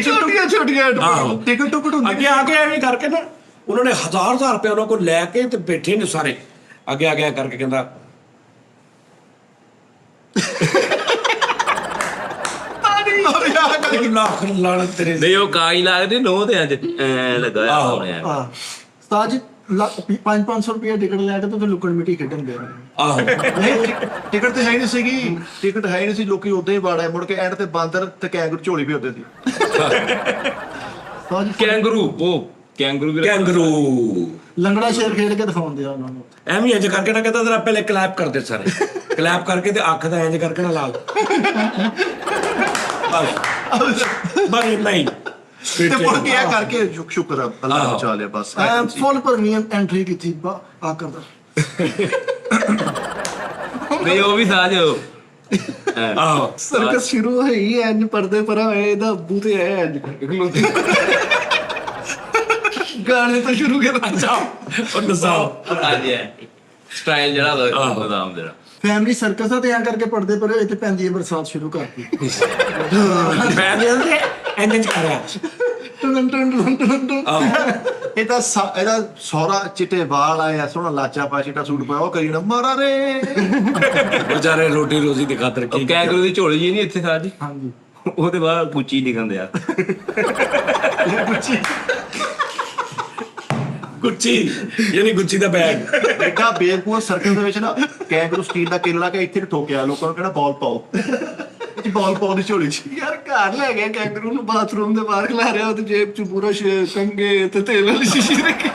ਛੋਟੀਆਂ ਆਹੋ टिकट टुकट होती ਅੱਗੇ ਆ ਕੇ ਐਵੇਂ ਕਰਕੇ ਨਾ ਉਹਨਾਂ ਨੇ ਹਜ਼ਾਰ ਰੁਪਏ ਉਹਨਾਂ ਕੋਲ ਲੈ ਕੇ ਤੇ ਬੈਠੇ ਨੇ ਸਾਰੇ ਅੱਗੇ ਆ ਗਿਆ ਕਰਕੇ ਕਹਿੰਦਾ ਲੱਖ ਲਾਣ ਤੇਰੇ ਨਹੀਂ ਉਹ ਕਾਈ ਲੱਗਦੀ ਨੋ ਤੇ ਅੱਜ ਐ ਲਗਾਇਆ ਆਹੋ। ਹੋਇਆ ਹਾਂ ਸਟਾਰ ਜੀ 500 ਰੁਪਏ ਟਿਕਟ ਲੈ ਕੇ ਤੇ ਲੁਕਣ ਮਿੱਟੀ ਖੇਡਣ ਦੇ ਆਹੋ टिकट तो है ही नहीं सीगी टिकट है ही नहीं सी लोकी उदा ही बाड़ा मुड़ के एंड ते बांदर ते कैंगरू झोली भी होते सी। ਸਟਾਰ ਜੀ ਕੈਂਗਰੂ ਉਹ ਕੈਂਗਰੂ ਵੀ ਕੈਂਗਰੂ ਲੰਗੜਾ ਸ਼ੇਰ ਖੇਡ ਕੇ ਦਿਖਾਉਂਦੇ ਆ ਉਹਨਾਂ ਨੂੰ। ਐਵੇਂ ਇੰਜ ਕਰਕੇ ਨਾ ਕਹਿੰਦਾ ਤੇਰਾ ਪਹਿਲੇ ਕਲੈਪ ਕਰਦੇ ਸਾਰੇ, ਕਲੈਪ ਕਰਕੇ ਤੇ ਅੱਖ ਦਾ ਇੰਜ ਕਰਕੇ ਨਾ ਲਾਲ ਬਸ ਇੰਨਾ ਹੀ ਤੇ ਮੁੜ ਕੇ ਇਹ ਕਰਕੇ ਸ਼ੁਕਰ ਆ ਅੱਲਾਹ ਨੇ ਬਚਾ ਲਿਆ ਬਸ। ਫੁੱਲ ਪਰਮੀਅਮ ਐਂਟਰੀ ਕੀਤੀ ਆ ਕਰਦਾ। ਨਹੀਂ ਉਹ ਵੀ ਸਾਜ ਆਹੋ ਸਰਕਸ ਸ਼ੁਰੂ ਹੋਈ ਇੰਜ ਪਰਦੇ ਪਰ ਹੋਏ ਇਹਦਾ ਅੱਬੂ ਤੇ ਐ ਇੰਜ ਕਰਕੇ ਖਲੋਤੇ ਗਾਣੇ ਤਾਂ ਸ਼ੁਰੂ ਕਰ ਅੱਛਾ ਉਹ ਨਸਾਓ ਹਾਂਜੀ ਸਟਾਈਲ ਜਿਹੜਾ ਬਦਾਮ ਜਿਹੜਾ ਫੈਮਿਲੀ ਸਰਕਸ ਆ ਤੇ ਐਂ ਕਰਕੇ ਪਰਦੇ ਪਰ ਇੱਥੇ ਪੈਂਦੀ ਹੈ ਬਰਸਾਤ ਸ਼ੁਰੂ ਕਰਤੀ। ਮੈਂ ਦੇ ਇੰਜ ਕਰ ਰਿਹਾ ton ton ton ton ton. ਇਹਦਾ ਸਹੁਰਾ ਚਿੱਟੇ ਵਾਲ ਆਇਆ ਸੋਹਣਾ ਲਾਚਾ ਪਾ ਚਿੱਟਾ ਸੂਟ ਪਾਇਆ ਉਹ ਕਰੀ ਨਾ ਮਾਰਾ ਰੇ ਵਿਚਾਰੇ ਰੋਟੀ ਰੋਜ਼ੀ ਦੀ ਖਾਤਰ ਕੀ ਕੈਂਗਰੂ ਦੀ ਝੋਲੀ ਜੀ ਨਹੀਂ ਇੱਥੇ ਸਾਜੀ ਹਾਂਜੀ ਉਹਦੇ ਬਾਅਦ ਗੁੱਚੀ ਨਿਕਲਣ ਦਿਆ ਗੁੱਚੀ ਯਾਨੀ ਗੁੱਚੀ ਦਾ ਬੈਗ ਐਡਾ ਬੇਵਕੂਫ ਸਰਕਲ ਦੇ ਵਿੱਚ ਨਾ ਕੈਂਗਰੂ ਸਟੀਲ ਦਾ ਕੇਲਾ ਲਾ ਕੇ ਇੱਥੇ ਠੋਕਿਆ ਲੋਕਾਂ ਨੂੰ ਕਹਿਣਾ ਬਾਲ ਪਾਓ ਇਹ ਬਾਲ ਪਾਓ ਦੀ ਝੋਲੀ 'ਚ। ਯਾਰ ਘਰ ਲੈ ਗਿਆ ਕੈਂਗਰੂ ਨੂੰ ਬਾਥਰੂਮ ਦੇ ਬਾਹਰ ਖਲਾ ਰਿਹਾ ਉਹਦੀ ਜੇਬ 'ਚ ਪੂਰਾ ਕੰਗੇ ਤੇ ਤੇਲ ਵਾਲੀ ਸ਼ੀਸ਼ੀ ਰੱਖੀ।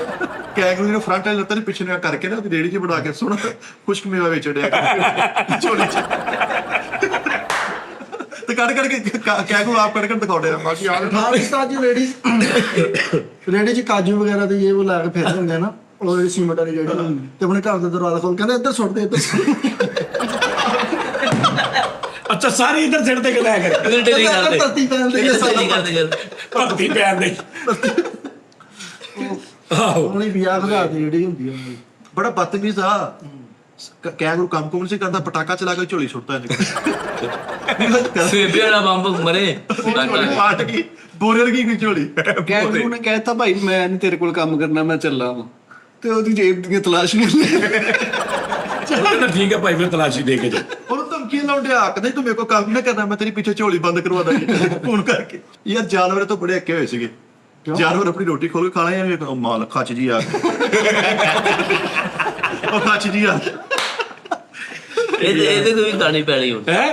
ਕੈਂਗਰੂ ਨੂੰ ਫਰੰਟ ਵਾਲੀ ਲੱਤਾਂ ਦੇ ਪਿੱਛੇ ਨੂੰ ਕਰਕੇ ਨਾ ਉਹਦੀ ਰੇੜੀ 'ਚ ਬਣਾ ਕੇ ਸੋਹਣਾ ਖੁਸ਼ਕ ਮੇਵਾ ਵੇਚ ਡਿਆ ਝੋਲੀ 'ਚ ਤੇ ਕੱਢ ਕੇ ਕੈਂਗਰੂ ਆਪ ਕੱਢ ਦਿਖਾਉਂਦੇ ਆ ਬਾਕੀ ਯਾਰ ਹਾਂ ਇਸ ਤਰ੍ਹਾਂ ਜੀ ਰੇੜੀ 'ਚ ਕਾਜੂ ਵਗੈਰਾ ਤੇ ਇਹ ਉਹ ਲਾ ਕੇ ਫੇਰਦੇ ਹੁੰਦੇ ਆ ਨਾ ਉਹ ਜਿਹੜੀ ਸੀਮੈਂਟ ਵਾਲੀ ਰੇੜੀ ਤੇ ਆਪਣੇ ਘਰ ਦਾ ਦਰਵਾਜ਼ਾ ਖੋਲ ਕਹਿੰਦੇ ਇੱਧਰ ਸੁੱਟ ਦੇ ਇੱਧਰ। ਅੱਛਾ ਸਾਰੇ ਇਧਰ ਸਿਰ ਤੇ ਕਿਦਾਂ ਕਰ ਇਹਦੇ ਨਹੀਂ ਕਰਦੇ ਧਰਤੀ ਪੈਣ ਦੇ ਨਹੀਂ ਕਰਦੇ ਭਗਤੀ ਪੈਰ ਨਹੀਂ ਆਹੋ ਉਹਨੇ 50,000 ਦੀ ਰੇੜੀ ਹੁੰਦੀ ਆ ਉਹਨਾਂ ਦੀ। ਬੜਾ ਬਦਤਮੀਜ਼ ਆ ਕੈਂਗਰੂ ਕੰਮ ਕੁਮ ਨਹੀਂ ਕਰਦਾ ਪਟਾਕਾ ਚਲਾ ਕੇ ਝੋਲੀ ਸੁੱਟਦਾ ਇਹਨੇ ਸੇਬੇ ਵਾਲਾ ਬੰਬ ਮਰੇ ਝੋਲੀ ਪਾਟ ਗਈ ਬੋਰੇ ਵਰਗੀ ਕੋਈ ਝੋਲੀ ਕੈਂਗਰੂ ਨੇ ਕਹਿਤਾ ਭਾਈ ਮੈਂ ਨਹੀਂ ਤੇਰੇ ਕੋਲ ਕੰਮ ਕਰਨਾ ਮੈਂ ਚੱਲਾਂ ਵਾਂ ਤੇ ਉਹਦੀ ਜੇਬ ਦੀਆਂ ਤਲਾਸ਼ ਨਹੀਂ ਚਲੋ ਠੀਕ ਹੈ ਭਾਈ ਫਿਰ ਤਲਾਸ਼ੀ ਦੇ ਕੇ ਜਾ ਉਹਨੂੰ ਧਮਕੀਆਂ ਲਾਉਣ ਡਿਆ ਕਹਿੰਦਾ ਤੂੰ ਮੇਰੇ ਕੋਲ ਕੰਮ ਨਾ ਕਰਨਾ ਮੈਂ ਤੇਰੀ ਪਿੱਛੇ ਝੋਲੀ ਬੰਦ ਕਰਵਾ ਦਾਂਗੀ ਫੋਨ ਕਰਕੇ। ਯਾਰ ਜਾਨਵਰ ਤੋਂ ਬੜੇ ਅੱਕੇ ਹੋਏ ਸੀਗੇ ਜਾਨਵਰ ਆਪਣੀ ਰੋਟੀ ਖੋਲ ਕੇ ਖਾਣਾ ਐਵੇਂ ਉਹ ਮਾਲ ਖੱਚ ਜੀ ਆ ਉਹ ਖੱਚ ਜੀ ਆ ਇਹਦੇ ਤੋਂ ਵੀ ਖਾਣੀ ਪੈਣੀ ਹੁਣ ਹੈ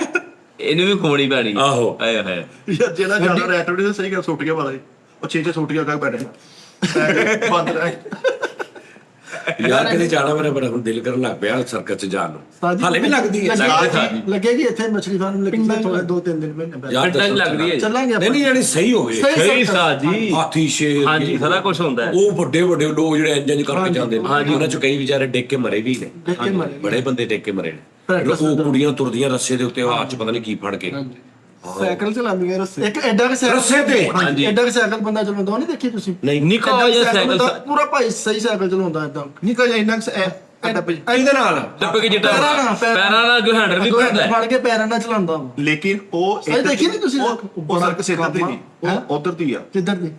ਇਹਨੂੰ ਵੀ ਖੋਣੀ ਪੈਣੀ ਆਹੋ। ਆਏ ਹਾਏ ਯਾਰ ਜਿਹੜਾ ਜਾਨਵਰ ਐਟੋਡੀ ਦਾ ਸਹੀ ਗੱਲ ਸੁੱਟ ਗਿਆ ਵਾਲਾ ਉਹ ਛੇ ਸੁੱਟ ਗਿਆ ਬੈਠੇ ਬੰਦ ਰਹਿ ਯਾਰ ਕਿਤੇ ਜਾਣਾ ਮੇਰਾ ਬੜਾ ਹੁਣ ਦਿਲ ਕਰਨ ਲੱਗ ਪਿਆ ਸਰਕਸ ਚ ਜਾਣ ਨੂੰ ਹਾਲੇ ਵੀ ਲੱਗਦੀ ਹੈ ਲੱਗੇਗੀ ਇੱਥੇ ਮੱਛਲੀ ਫਾਰਮ ਲੱਗੀ ਥੋੜੇ 2-3 ਦਿਨ ਮਹੀਨੇ ਯਾਰ ਪਿੰਡਾਂ 'ਚ ਲੱਗਦੀ ਹੈ ਚੱਲਾਂਗੇ ਨਹੀਂ ਨਹੀਂ ਜਿਹੜੀ ਸਹੀ ਹੋਵੇ ਸਹੀ ਸਾਜੀ ਹਾਥੀ ਸ਼ੇਰ ਹਾਂਜੀ ਸਾਰਾ ਕੁਝ ਹੁੰਦਾ ਹੈ ਉਹ ਵੱਡੇ ਵੱਡੇ ਲੋਕ ਜਿਹੜੇ ਇੰਜ ਕਰਕੇ ਜਾਂਦੇ ਨੇ ਉਹਨਾਂ ਚ ਕਈ ਵਿਚਾਰੇ ਡਿੱਗ ਕੇ ਮਰੇ ਵੀ ਨੇ ਦੇਖ ਕੇ ਮਰੇ ਬੜੇ ਬੰਦੇ ਡਿੱਗ ਕੇ ਮਰੇ ਨੇ ਉਹ ਕੁੜੀਆਂ ਤੁਰਦੀਆਂ ਰੱਸੇ ਦੇ ਉੱਤੇ ਹੱਥ ਚ ਪਤਾ ਨਹੀਂ ਕੀ ਫੜ ਕੇ ਸਾਈਕਲ ਚਲਾਉਂਦੀਆਂ ਰਸਤੇ ਇੱਕ ਐਡਾ ਕਿ ਸਾਈਕਲ ਰੱਸੇ ਤੇ? ਹਾਂਜੀ ਐਡਾ ਕਿ ਸਾਈਕਲ ਬੰਦਾ ਚਲਾਉਂਦਾ ਉਹ ਨਹੀਂ ਦੇਖੀ ਤੁਸੀਂ ਨਹੀਂ ਨਿੱਕਾ ਜਿਹਾ ਸਾਈਕਲ ਪੂਰਾ ਭਾਈ ਸਹੀ ਸਾਈਕਲ ਚਲਾਉਂਦਾ ਏਦਾਂ ਨਿਕਲ ਜਾ ਇੰਨਾ ਐਡਾ ਇਹਦੇ ਨਾਲ ਟੱਪ ਕੇ ਜਿੱਟਾ ਪੈਰਾਂ ਨਾਲ ਜੋ ਹੈਂਡਲ ਵੀ ਘੁੰਮਦਾ ਹੈ ਫੜ ਕੇ ਪੈਰਾਂ ਨਾਲ ਚਲਾਉਂਦਾ ਵਾ। ਲੇਕਿਨ ਉਹ ਸਹੀ ਦੇਖੀ ਨੀ ਤੁਸੀਂ? ਉਹ ਸਰਕ ਸੇਦਰ ਦੀ ਨਹੀਂ ਉਹ ਉਧਰ ਦੀ ਆ ਕਿੱਧਰ ਦੀ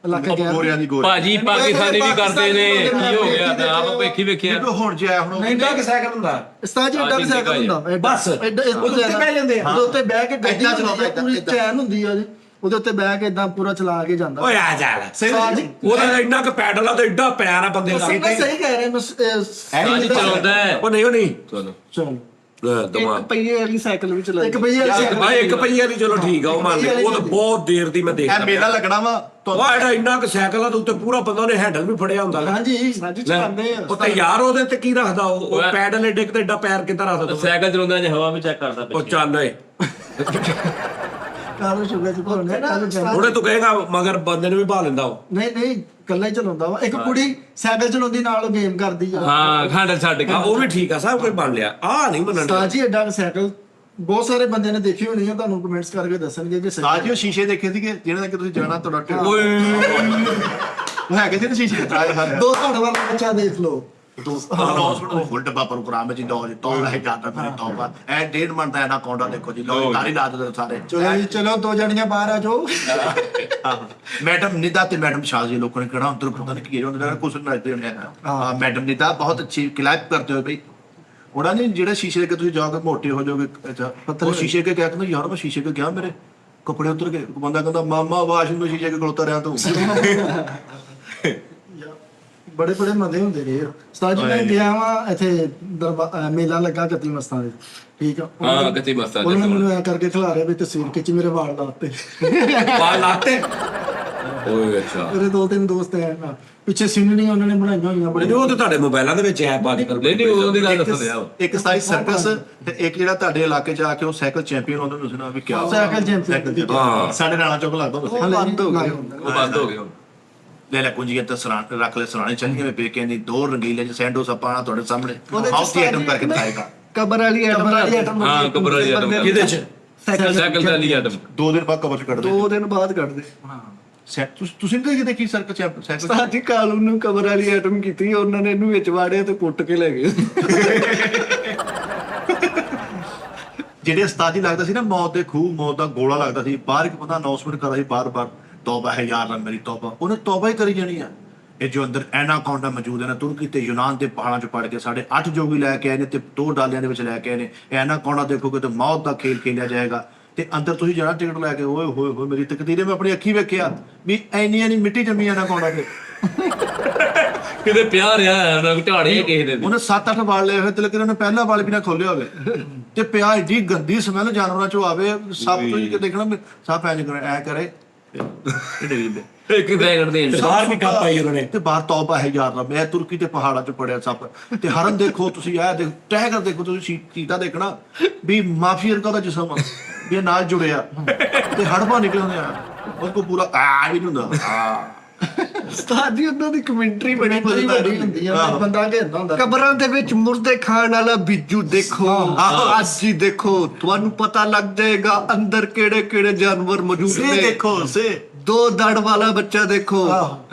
ਇਲਾਕੇ ਗਿਆ ਗੋਰਿਆਂ ਦੀ ਗੋਰੀ ਭਾਜੀ ਪਾਕਿਸਤਾਨੀ ਵੀ ਕਰਦੇ ਨੇ ਕੀ ਹੋ ਗਿਆ ਤੇ ਆਪ ਵੇਖੀ ਵੇਖਿਆ ਦੇਖੋ ਹੁਣ ਜੇ ਆਇਆ ਹੁਣ ਇੰਨਾ ਕਿ ਸਾਈਕਲ ਹੁੰਦਾ ਉਸਤਾਦ ਜੀ ਐਡਾ ਕਿ ਸਾਈਕਲ ਹੁੰਦਾ ਬਸ। ਉਹਦੇ ਉੱਤੇ ਬਹਿ ਜਾਂਦੇ ਆ। ਉਹਦੇ ਉੱਤੇ ਬਹਿ ਕੇ ਗੱਡੀ ਏਦਾਂ ਚਲਾਉਂਦਾ, ਚਲਾਉਂਦਾ ਪੂਰੀ ਏਦਾਂ। ਚੈਨ ਹੁੰਦੀ ਆ ਜੀ ਉਹਦੇ ਉੱਤੇ ਬਹਿ ਕੇ ਇਦਾਂ ਪੂਰਾ ਚਲਾ ਕੇ ਜਾਂਦਾ। ਓਏ ਆ ਜਾ ਉਸਤਾਦ ਜੀ ਉਹਦਾ ਤਾਂ ਇੰਨਾ ਕਿ ਪੈਡਲ ਆ ਤੇ ਐਡਾ ਪਿਆਰ ਆ ਬੰਦੇ ਦਾ ਸਹੀ ਕਹਿ ਰਹੇ ਮੈਂ ਸਾਜੀ ਚਲਾਉਂਦਾ ਹੈ ਉਹ ਨਹੀਂ ਚਲੋ ਚਲੋ ਦਿਮਾਗ ਇੱਕ ਪਹੀਏ ਵਾਲੀ ਸਾਈਕਲ ਵੀ ਚਲਾਉਂਦੀ ਇੱਕ ਭਈਆ ਆ ਇੱਕ ਪਹੀਆ ਦੀ ਚਲੋ ਠੀਕ ਆ ਉਹ ਮੰਨ ਲਿਆ ਉਹ ਤਾਂ ਬਹੁਤ ਦੇਰ ਦੀ ਮੈਂ ਇਹ ਦੇਖਦਾ ਮੇਲਾ ਲੱਗਣਾ ਵਾ ਉਹ ਐਡਾ ਇੰਨਾ ਕਿ ਸਾਈਕਲ ਆ ਤੇ ਉੱਤੇ ਪੂਰਾ ਬੰਦਾ ਨੇ ਹੈਂਡਲ ਵੀ ਫੜਿਆ ਹੁੰਦਾ ਲੈ ਹਾਂਜੀ ਸਾਜੀ ਚਲਾਉਂਦੇ ਆ ਉਹ ਤੇ ਯਾਰ ਉਹਦੇ ਤੇ ਕੀ ਰੱਖਦਾ ਉਹ ਪੈਡਲ ਏਡੇ ਤੇ ਏਡਾ ਪੈਰ ਕਿੱਦਾਂ ਰੱਖਦਾ ਸਾਈਕਲ ਚਲਾਉਂਦਾ ਜੇ ਹਵਾ ਵੀ ਚੈੱਕ ਕਰਦਾ ਉਹ ਚੱਲ ਓਏ ਕਾਹਨੂੰ ਸ਼ੁਗਰ ਚ ਭਰਨੇ ਉਹਨੇ ਤੂੰ ਕਹੇਗਾ ਮਗਰ ਬੰਦੇ ਨੂੰ ਵੀ ਭਾ ਲੈਂਦਾ ਉਹ ਨਹੀਂ ਕੱਲਾ ਹੀ ਚਲਾਉਂਦਾ ਵਾ ਇੱਕ ਕੁੜੀ ਸਾਈਕਲ ਚਲਾਉਂਦੀ ਨਾਲ ਉਹ ਗੇਮ ਕਰਦੀ ਆ। ਹਾਂ ਹੈਂਡਲ ਛੱਡ ਕੇ ਹਾਂ ਉਹ ਵੀ ਠੀਕ ਆ ਸਭ ਕੁਝ ਬਣ ਲਿਆ ਆ ਨਹੀਂ ਮੰਨਣ ਉਸਤਾਦ ਜੀ ਐਡਾ ਸਾਈਕਲ ਬਹੁਤ ਸਾਰੇ ਬੰਦੇ ਨੇ ਦੇਖੀ ਹੋਣੀ ਆ ਤੁਹਾਨੂੰ ਕਮੈਂਟਸ ਕਰਕੇ ਦੱਸਣਗੇ ਕਿ ਸਾਜ ਜੀ ਉਹ ਸ਼ੀਸ਼ੇ ਦੇਖੇ ਸੀਗੇ ਜਿਹਨਾਂ ਦਾ ਕਿ ਤੁਸੀਂ ਜਾਣਾ ਤੁਹਾਡਾ ਓਏ ਉਹ ਹੈਗੇ ਸੀ ਨਾ ਸ਼ੀਸ਼ੇ ਆਏ ਹਾਂ ਦੋ ਤੁਹਾਡੇ ਵਾਲਾ ਬੱਚਾ ਦੇਖ ਲਓ ਫੁੱਲ ਡੱਬਾ ਪ੍ਰੋਗਰਾਮ ਵਿੱਚ ਦੋ ਲੈ ਜਾਂਦਾ ਮੇਰੇ ਤੋਬਾ ਐ ਡੇਢ ਮੰਨ ਦਾ ਨਾ ਕੌਂਡਾ ਦੇਖੋ ਜੀ ਲੋ ਤਾਰੀ ਲਾ ਦੇ ਸਾਰੇ ਚਲੋ ਜੀ ਚਲੋ ਦੋ ਜਣੀਆਂ ਬਾਹਰ ਆ ਜਾਓ। मैडम निदा ते मैडम शाह जी लोगों ने कहना उधर पता नहीं की उन्होंने कुछ नचते होने हां मैडम निदा बहुत अच्छी क्लैप करते हो भाई ਉਹਨਾਂ ਨੇ ਜਿਹੜੇ ਸ਼ੀਸ਼ੇ ਦੇ ਤੁਸੀਂ ਜਾਓਗੇ ਮੋਟੇ ਹੋ ਜਾਓਗੇ ਅੱਛਾ ਉਹ ਸ਼ੀਸ਼ੇ ਕੇ ਕਹਿ ਕਹਿੰਦਾ ਯਾਰ ਮੈਂ ਸ਼ੀਸ਼ੇ ਕੇ ਗਿਆ ਮੇਰੇ ਕੱਪੜੇ ਉਤਰ ਗਏ ਬੰਦਾ ਕਹਿੰਦਾ ਮਾਮਾ ਵਾਸ਼ਿੰਗ ਮਸ਼ੀਨ ਸ਼ੀਸ਼ੇ ਕੇ ਖਲੋਤਾ ਰਿਹਾ ਤੂੰ ਬੜੇ ਬੜੇ ਮੰਦੇ ਹੁੰਦੇ ਨੇ ਉਸਤਾਦ ਜੀ ਮੈਂ ਗਿਆ ਵਾਂ ਇੱਥੇ ਮੇਲਾ ਲੱਗਾ ਕੱਤੀ ਮਸਤਾਂ ਦੇ ਠੀਕ ਆ ਹਾਂ ਕੱਤੀ ਮਸਤਾਂ ਦੇ ਉਹਨੇ ਮੈਨੂੰ ਐ ਕਰਕੇ ਖਿਲਾ ਰਿਹਾ ਵੀ ਤਸਵੀਰ ਖਿੱਚ ਮੇਰੇ ਵਾਲ ਲਾਤੇ ਬਾਲ ਲਾਤੇ ਓਏ ਅੱਛਾ ਮੇਰੇ ਦੋ ਤਿੰਨ ਦੋਸਤ ਐ ਨਾ ਪਿੱਛੇ ਸੀਨਰੀਆਂ ਉਹਨਾਂ ਨੇ ਬਣਾਈਆਂ ਹੋਈਆਂ ਨਹੀਂ ਉਹ ਤਾਂ ਤੁਹਾਡੇ ਮੋਬਾਈਲਾਂ ਦੇ ਵਿੱਚ ਐਪ ਅੱਜ ਕੱਲ੍ਹ ਨਹੀਂ ਉਦੋਂ ਦੀ ਗੱਲ ਦੱਸਦੇ ਆ ਇੱਕ ਸਾਈਜ਼ ਸਰਕਸ ਤੇ ਇੱਕ ਜਿਹੜਾ ਤੁਹਾਡੇ ਇਲਾਕੇ 'ਚ ਆ ਕੇ ਉਹ ਸਾਈਕਲ ਚੈਂਪੀਅਨ ਉਹਨਾਂ ਨੂੰ ਸੁਣਾ ਵੀ ਕਿਆ ਸਾਈਕਲ ਚੈਂਪੀਅਨ ਹਾਂ। ਸਾਡੇ ਨਾਲਾਂ ਚੌਕ ਲੱਗਦਾ ਹੁੰਦਾ ਸੀ ਉਹ ਬੰਦ ਹੋ ਗਏ ਉਹ ਬੰਦ ਹੋ ਗਏ ਹੁਣ ਲੈ ਲੈ ਕੁੰਜੀਆਂ ਤਾਂ ਰੱਖ ਲੈ ਸਰਾਣੇ ਚੱਲੀਆਂ ਮੈਂ ਪੇਕਿਆਂ ਦੀ ਦੋ ਰੰਗੀਲੇ ਚ ਸੈਂਡੋਸ ਆਪਾਂ ਤੁਹਾਡੇ ਸਾਹਮਣੇ ਉਹਦੇ ਚ ਹਾਊਸ ਦੀ ਆਈਟਮ ਸਾਰੀ ਕਰਕੇ ਦਿਖਾਏਗਾ ਕਬਰ ਵਾਲੀ ਆਈਟਮ ਹਾਂ ਕਬਰ ਵਾਲੀ ਆਟਮ ਕਿਹਦੇ ਚ ਸਾਈਕਲ ਦਾ ਲਈ ਆਟਮ 2 ਦਿਨ ਬਾਅਦ ਕਵਰ ਕੱਢਦੇ 2 ਦਿਨ ਬਾਅਦ ਕੱਢਦੇ ਤੁਸੀਂ ਨਹੀਂ ਦੇਖੀ ਕੀ ਸਰਕਲ ਚੈਂਪ ਸਾਈਕਲ ਸਾਡੀ ਕਾਲੂ ਨੂੰ ਕਬਰ ਵਾਲੀ ਆਈਟਮ ਕੀਤੀ ਉਹਨਾਂ ਨੇ ਇਹਨੂੰ ਵਿੱਚ ਵਾੜਿਆ ਤੇ ਕੁੱਟ ਕੇ ਲੈ ਗਏ ਜਿਹੜੇ ਉਸਤਾਦੀ ਲੱਗਦਾ ਸੀ ਨਾ ਮੌਤ ਦੇ ਖੂਹ ਮੌਤ ਦਾ ਗੋਲਾ ਲੱਗਦਾ ਸੀ ਬਾਹਰ ਇੱਕ ਬੰਦਾ ਅਨਾਉਂਸਮੈਂਟ ਕਰਦਾ ਸੀ ਬਾਰ-ਬਾਰ ਤੌਬਾ ਹੈ ਯਾਰ ਰੱਬ ਮੇਰੀ ਤੌਬਾ ਉਹਨੇ ਤੌਬਾ ਹੀ ਕਰੀ ਜਾਣੀ ਆ ਇਹ ਜੋ ਅੰਦਰ ਐਨਾਕੋਂਡਾ ਮੌਜੂਦ ਹੈ ਨਾ ਤੁਰਕੀ ਤੇ ਯੂਨਾਨ ਦੇ ਪਹਾੜਾਂ 'ਚ ਪੜ ਕੇ ਸਾਡੇ 8 ਜੋਗੀ ਲੈ ਕੇ ਆਏ ਨੇ ਤੇ 2 ਡਾਲਿਆਂ ਦੇ ਵਿੱਚ ਲੈ ਕੇ ਆਏ ਨੇ ਇਹ ਐਨਾਕੋਂਡਾ ਦੇਖੋਗੇ ਤੇ ਮੌਤ ਦਾ ਖੇਲ ਖੇਲਿਆ ਜਾਏਗਾ ਤੇ ਅੰਦਰ ਤੁਸੀਂ ਜਾਣਾ ਟਿਕਟ ਲੈ ਕੇ ਓਏ ਹੋਏ ਹੋਏ ਮੇਰੀ ਤਕਦੀਰੇ ਮੈਂ ਆਪਣੀ ਅੱਖੀ ਵੇਖਿਆ ਵੀ ਐਨੀਆਂ ਨਹੀਂ ਮਿੱਟੀ ਜੰਮੀ ਐਨਾਕੋਂਡਾ ਤੇ ਕਿਤੇ ਪਿਆ ਰਿਹਾ ਨਾ ਝਾੜੇ ਕਿਸੇ ਦੇ ਉਹਨੇ 7-8 ਵਾਲ ਲਏ ਹੋਏ ਤੇ ਲੇਕਿਨ ਉਹਨੇ ਪਹਿਲਾ ਵਾਲ ਵੀ ਨਾ ਖੋਲਿਆ ਹੋਵੇ ਤੇ ਪਿਆ ਏਡੀ ਗੰਦੀ ਸਮੈਲ ਜਾਨਵਰਾਂ ਚੋਂ ਆਵੇ ਸਭ ਤੋਂ ਹੀ ਦੇਖਣਾ ਸਭ ਐਂ ਕਰੇ ਇਹ ਡਿੱਗਦੇ ਇੱਕ ਸੈਕਿੰਡ ਦੇ ਤੇ ਬਾਹਰ ਵੀ ਕੱਪ ਆਈ ਉਹਨਾਂ ਨੇ ਤੇ ਬਾਹਰ ਤੌਬਾ ਹੈ ਯਾਰ ਰੱਬ ਮੈਂ ਤੁਰਕੀ ਤੇ ਪਹਾੜਾਂ 'ਚ ਪੜਿਆ ਸੱਪ ਤੇ ਹਰਨ ਦੇਖੋ ਤੁਸੀਂ ਇਹ ਦੇਖ ਟਾਈਗਰ ਦੇਖੋ ਤੁਸੀਂ ਚੀਤਾ ਦੇਖਣਾ ਵੀ ਮਾਫੀ ਵਰਗਾ ਦਾ ਜਿਸਮ ਆ ਵੀ ਇਹ ਨਾਲ ਜੁੜਿਆ ਤੇ ਹੜਪਾ ਨਿਕਲਦੇ ਆ ਉਸ ਕੋ ਪੂਰਾ ਆ ਵੀ ਨਹੀਂ ਹੁੰਦਾ ਉਸਤਾਦ ਜੀ ਉਹਨਾਂ ਦੀ ਕਮੈਂਟਰੀ ਬੜੀ ਬੜੀ ਮਜ਼ੇਦਾਰ ਹੁੰਦੀ ਆ ਬੰਦਾ ਘੇਰਦਾ ਹੁੰਦਾ ਕਬਰਾਂ ਦੇ ਵਿੱਚ ਮੁਰਦੇ ਖਾਣ ਵਾਲਾ ਬਿੱਜੂ ਦੇਖੋ ਅੱਜ ਹੀ ਦੇਖੋ ਤੁਹਾਨੂੰ ਪਤਾ ਲੱਗ ਜਾਏਗਾ ਅੰਦਰ ਕਿਹੜੇ ਕਿਹੜੇ ਜਾਨਵਰ ਮੌਜੂਦ ਸੇ ਨੇ ਦੇਖੋ ਸੇ 2 ਦੜ ਵਾਲਾ ਬੱਚਾ ਦੇਖੋ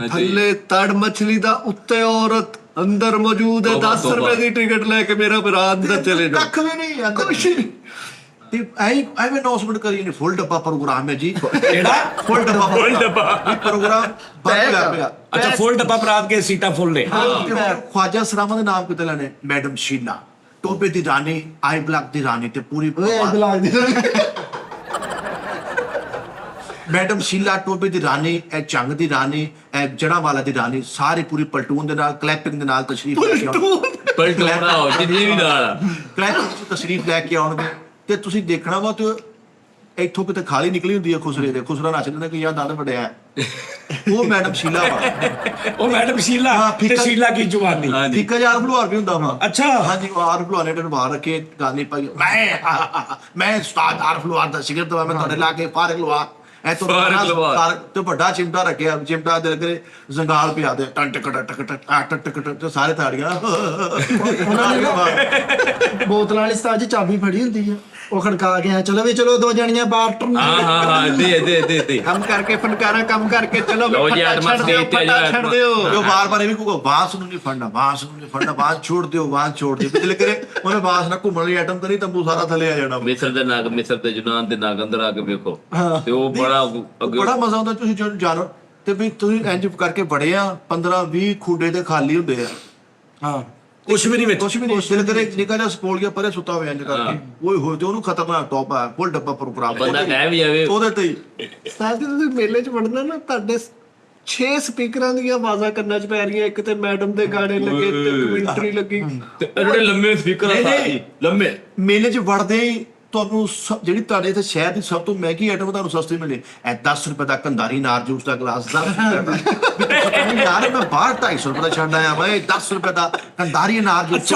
ਥੱਲੇ ਤੜ ਮਛਲੀ ਦਾ ਉੱਤੇ ਔਰਤ ਅੰਦਰ ਮੌਜੂਦ ਹੈ 10 ਰੁਪਏ ਦੀ ਟਿਕਟ ਲੈ ਕੇ ਮੇਰਾ ਭਰਾ ਅੰਦਰ ਚਲੇ ਜਾਓ ਕੱਖ ਵੀ ਨਹੀਂ ਅੰਦਰ ਕੁਛ ਨਹੀਂ ਤੇ ਐਵੇਂ ਅਨਾਉਂਸਮੈਂਟ ਕਰੀ ਨੇ ਫੁੱਲ ਡੱਬਾ ਪ੍ਰੋਗਰਾਮ ਹੈ ਜੀ ਕਿਹੜਾ ਫੁੱਲ ਡੱਬਾ ਇਹ ਪ੍ਰੋਗਰਾਮ ਬੰਦ ਪਿਆ ਅੱਛਾ ਫੁੱਲ ਡੱਬਾ ਬਰਾਤ ਕੇ ਸੀਟਾਂ ਫੁੱਲ ਨੇ ਖਵਾਜਾ ਸਰਾਮਾ ਦੇ ਨਾਮ ਕਿਤੇ ਲੈਣੇ ਮੈਡਮ ਸ਼ੀਲਾ ਟੋਬੇ ਦੀ ਰਾਣੀ ਆਈ ਬਲੈਕ ਦੀ ਰਾਣੀ ਤੇ ਪੂਰੀ ਓਏ ਬਲਾਕ ਦੀ ਮੈਡਮ ਸ਼ੀਲਾ ਟੋਬੇ ਦੀ ਰਾਣੀ ਇਹ ਚੰਗ ਦੀ ਰਾਣੀ ਇਹ ਜੜਾਵਾਲਾ ਦੀ ਰਾਣੀ ਸਾਰੇ ਪੂਰੀ ਪਲਟੂਨ ਦੇ ਨਾਲ ਕਲੈਪਿੰਗ ਦੇ ਨਾਲ ਤਸ਼ਰੀਫ ਲੈ ਕੇ ਆਉਣਗੇ ਪਲਟੋਣਾ ਹੋ ਜਿੰਨੇ ਵੀ ਨਾਲ ਕਲੈਪਿੰਗ ਚ ਤਸ਼ਰੀਫ ਲੈ ਕੇ ਆਉਣਗੇ ਤੇ ਤੁਸੀਂ ਦੇਖਣਾ ਵਾ ਤੇ ਇੱਥੋਂ ਕਿਤੇ ਖਾਲੀ ਨਿਕਲੀ ਹੁੰਦੀ ਹੈ ਖੁਸਰੇ ਦੇ ਖੁਸਰਾ ਨੱਚਦੇ ਨੇ ਕਿ ਯਾਰ ਦੰਦ ਵੜਿਆ ਉਹ ਮੈਡਮ ਸ਼ੀਲਾ ਵਾ ਉਹ ਮੈਡਮ ਸ਼ੀਲਾ ਤੇ ਸ਼ੀਲਾ ਕੀ ਜਵਾਨੀ ਫਿੱਕਾ ਯਾਰ ਫਲੋਰ ਵੀ ਹੁੰਦਾ ਵਾ ਅੱਛਾ ਹਾਂਜੀ ਉਹ ਆਰ ਫਲੋਰ ਨੇ ਬਾਹਰ ਰੱਖੇ ਗਾਣੇ ਪਾਈ ਮੈਂ ਉਸਤਾਦ ਆਰ ਫਲੋਰ ਦਾ ਸਿਗਰਟ ਦਵਾ ਮੈਂ ਤੁਹਾਡੇ ਲਾ ਕੇ ਫਾਰਗ ਲਵਾ ਐ ਤੋਂ ਤੇ ਵੱਡਾ ਚਿਮਟਾ ਰੱਖਿਆ ਚਿਮਟਾ ਦੇ ਕਰੇ ਜ਼ੰਗਾਲ ਪਿਆ ਦੇ ਟੰ ਟਕ ਟਕ ਟਕ ਟਕ ਟਕ ਤੇ ਸਾਰੇ ਤਾੜੀਆਂ ਬੋਤਲਾਂ ਵਾਲੀ ਸਤਾਜ ਚਾਬੀ ਫੜੀ ਹੁੰਦੀ ਆ ਉਹ ਖੜਕਾ ਕੇ ਆ ਚਲੋ ਵੀ ਚਲੋ 2 ਜਣੀਆਂ ਬਾਹਰ ਟਰਨ ਹਾਂ ਦੇ ਕੰਮ ਕਰਕੇ ਫਨਕਾਰਾ ਕੰਮ ਕਰਕੇ ਚਲੋ ਲਓ ਜੀ, ਅੱਜ ਛੱਡ ਦਿਓ ਮਸਤੀ ਤੇ ਪੱਟਾ ਛੱਡ ਦਿਓ ਉਹ ਬਾਰ-ਬਾਰ ਇਹ ਵੀ ਕਹੂਗਾ ਬਾਂਸ ਨੂੰ ਨਹੀਂ ਫੜਨਾ ਬਾਂਸ ਨੂੰ ਨਹੀਂ ਫੜਨਾ ਬਾਂਸ ਛੋੜ ਦਿਓ ਬਾਂਸ ਛੋੜ ਦਿਓ ਦਿਲ ਕਰੇ ਉਹਨੇ ਬਾਂਸ ਨਾਲ ਘੁੰਮਣ ਲਈ ਆਈਟਮ ਕਰੀ ਤੰਬੂ ਸਾਰਾ ਥੱਲੇ ਆ ਜਾਣਾ ਮਿਸਰ ਤੇ ਯੂਨਾਨ ਦੇ ਨਾਗ ਅੰਦਰ ਆ ਕੇ ਵੇਖੋ ਤੇ ਉਹ ਬੜਾ ਅੱਗੇ ਬੜਾ ਮਜ਼ਾ ਆਉਂਦਾ ਤੁਸੀਂ ਜਦੋਂ ਜਾਣੋ ਤੇ ਵੀ ਤੁਸੀਂ ਇੰਜ ਕਰਕੇ ਬੜੇ ਆ 15-20 ਖੂਡੇ ਤੇ ਖਾਲੀ ਹੁੰਦੇ ਆ ਹਾਂ ਕੁਛ ਵੀ ਨਹੀਂ ਵਿੱਚ ਕੁਛ ਵੀ ਨਹੀਂ ਦਿਲ ਕਰੇ ਨਿਕਾ ਜਾ ਸਪੋਲ ਗਿਆ ਪਰੇ ਸੁੱਤਾ ਹੋਇਆ ਇੰਜ ਕਰਕੇ ਓਏ ਹੋਏ ਤੇ ਉਹਨੂੰ ਖਤਰਨਾਕ ਟੌਪ ਆ ਫੁੱਲ ਡੱਬਾ ਪ੍ਰੋਗਰਾਮ ਬੰਦਾ ਕਹਿ ਵੀ ਜਾਵੇ ਉਹਦੇ ਤੇ ਹੀ ਉਸਤਾਦ ਜੀ ਤੁਸੀਂ ਮੇਲੇ 'ਚ ਵੜਨਾ ਨਾ ਤੁਹਾਡੇ 6 ਸਪੀਕਰਾਂ ਦੀਆਂ ਆਵਾਜ਼ਾਂ ਕੰਨਾਂ 'ਚ ਪੈ ਰਹੀਆਂ ਇੱਕ ਤੇ ਮੈਡਮ ਦੇ ਗਾਣੇ ਲੱਗੇ ਤੇ ਕਮੈਂਟਰੀ ਲੱਗੀ ਤੇ ਜਿਹੜੇ ਲੰਮੇ ਸਪੀਕਰ ਆ ਸਾਰੇ ਲੰਮੇ ਮੇਲੇ 'ਚ ਵੜਦੇ ਹੀ ਤੁਹਾਨੂੰ ਜਿਹੜੀ ਤੁਹਾਡੇ ਇੱਥੇ ਸ਼ਹਿਰ ਦੀ ਸਭ ਤੋਂ ਮਹਿੰਗੀ ਆਈਟਮ ਤੁਹਾਨੂੰ ਸਸਤੀ ਮਿਲੇ ਐ 10 ਰੁਪਏ ਦਾ ਕੰਧਾਰੀ ਨਾਰ ਜੂਸ ਦਾ ਗਲਾਸ 10 ਰੁਪਏ ਦਾ ਯਾਰ ਮੈਂ ਬਾਹਰ 250 ਰੁਪਏ ਦਾ ਛੱਡ ਆਇਆ ਮੈਂ 10 ਰੁਪਏ ਦਾ ਕੰਧਾਰੀ ਨਾਰ ਜੂਸ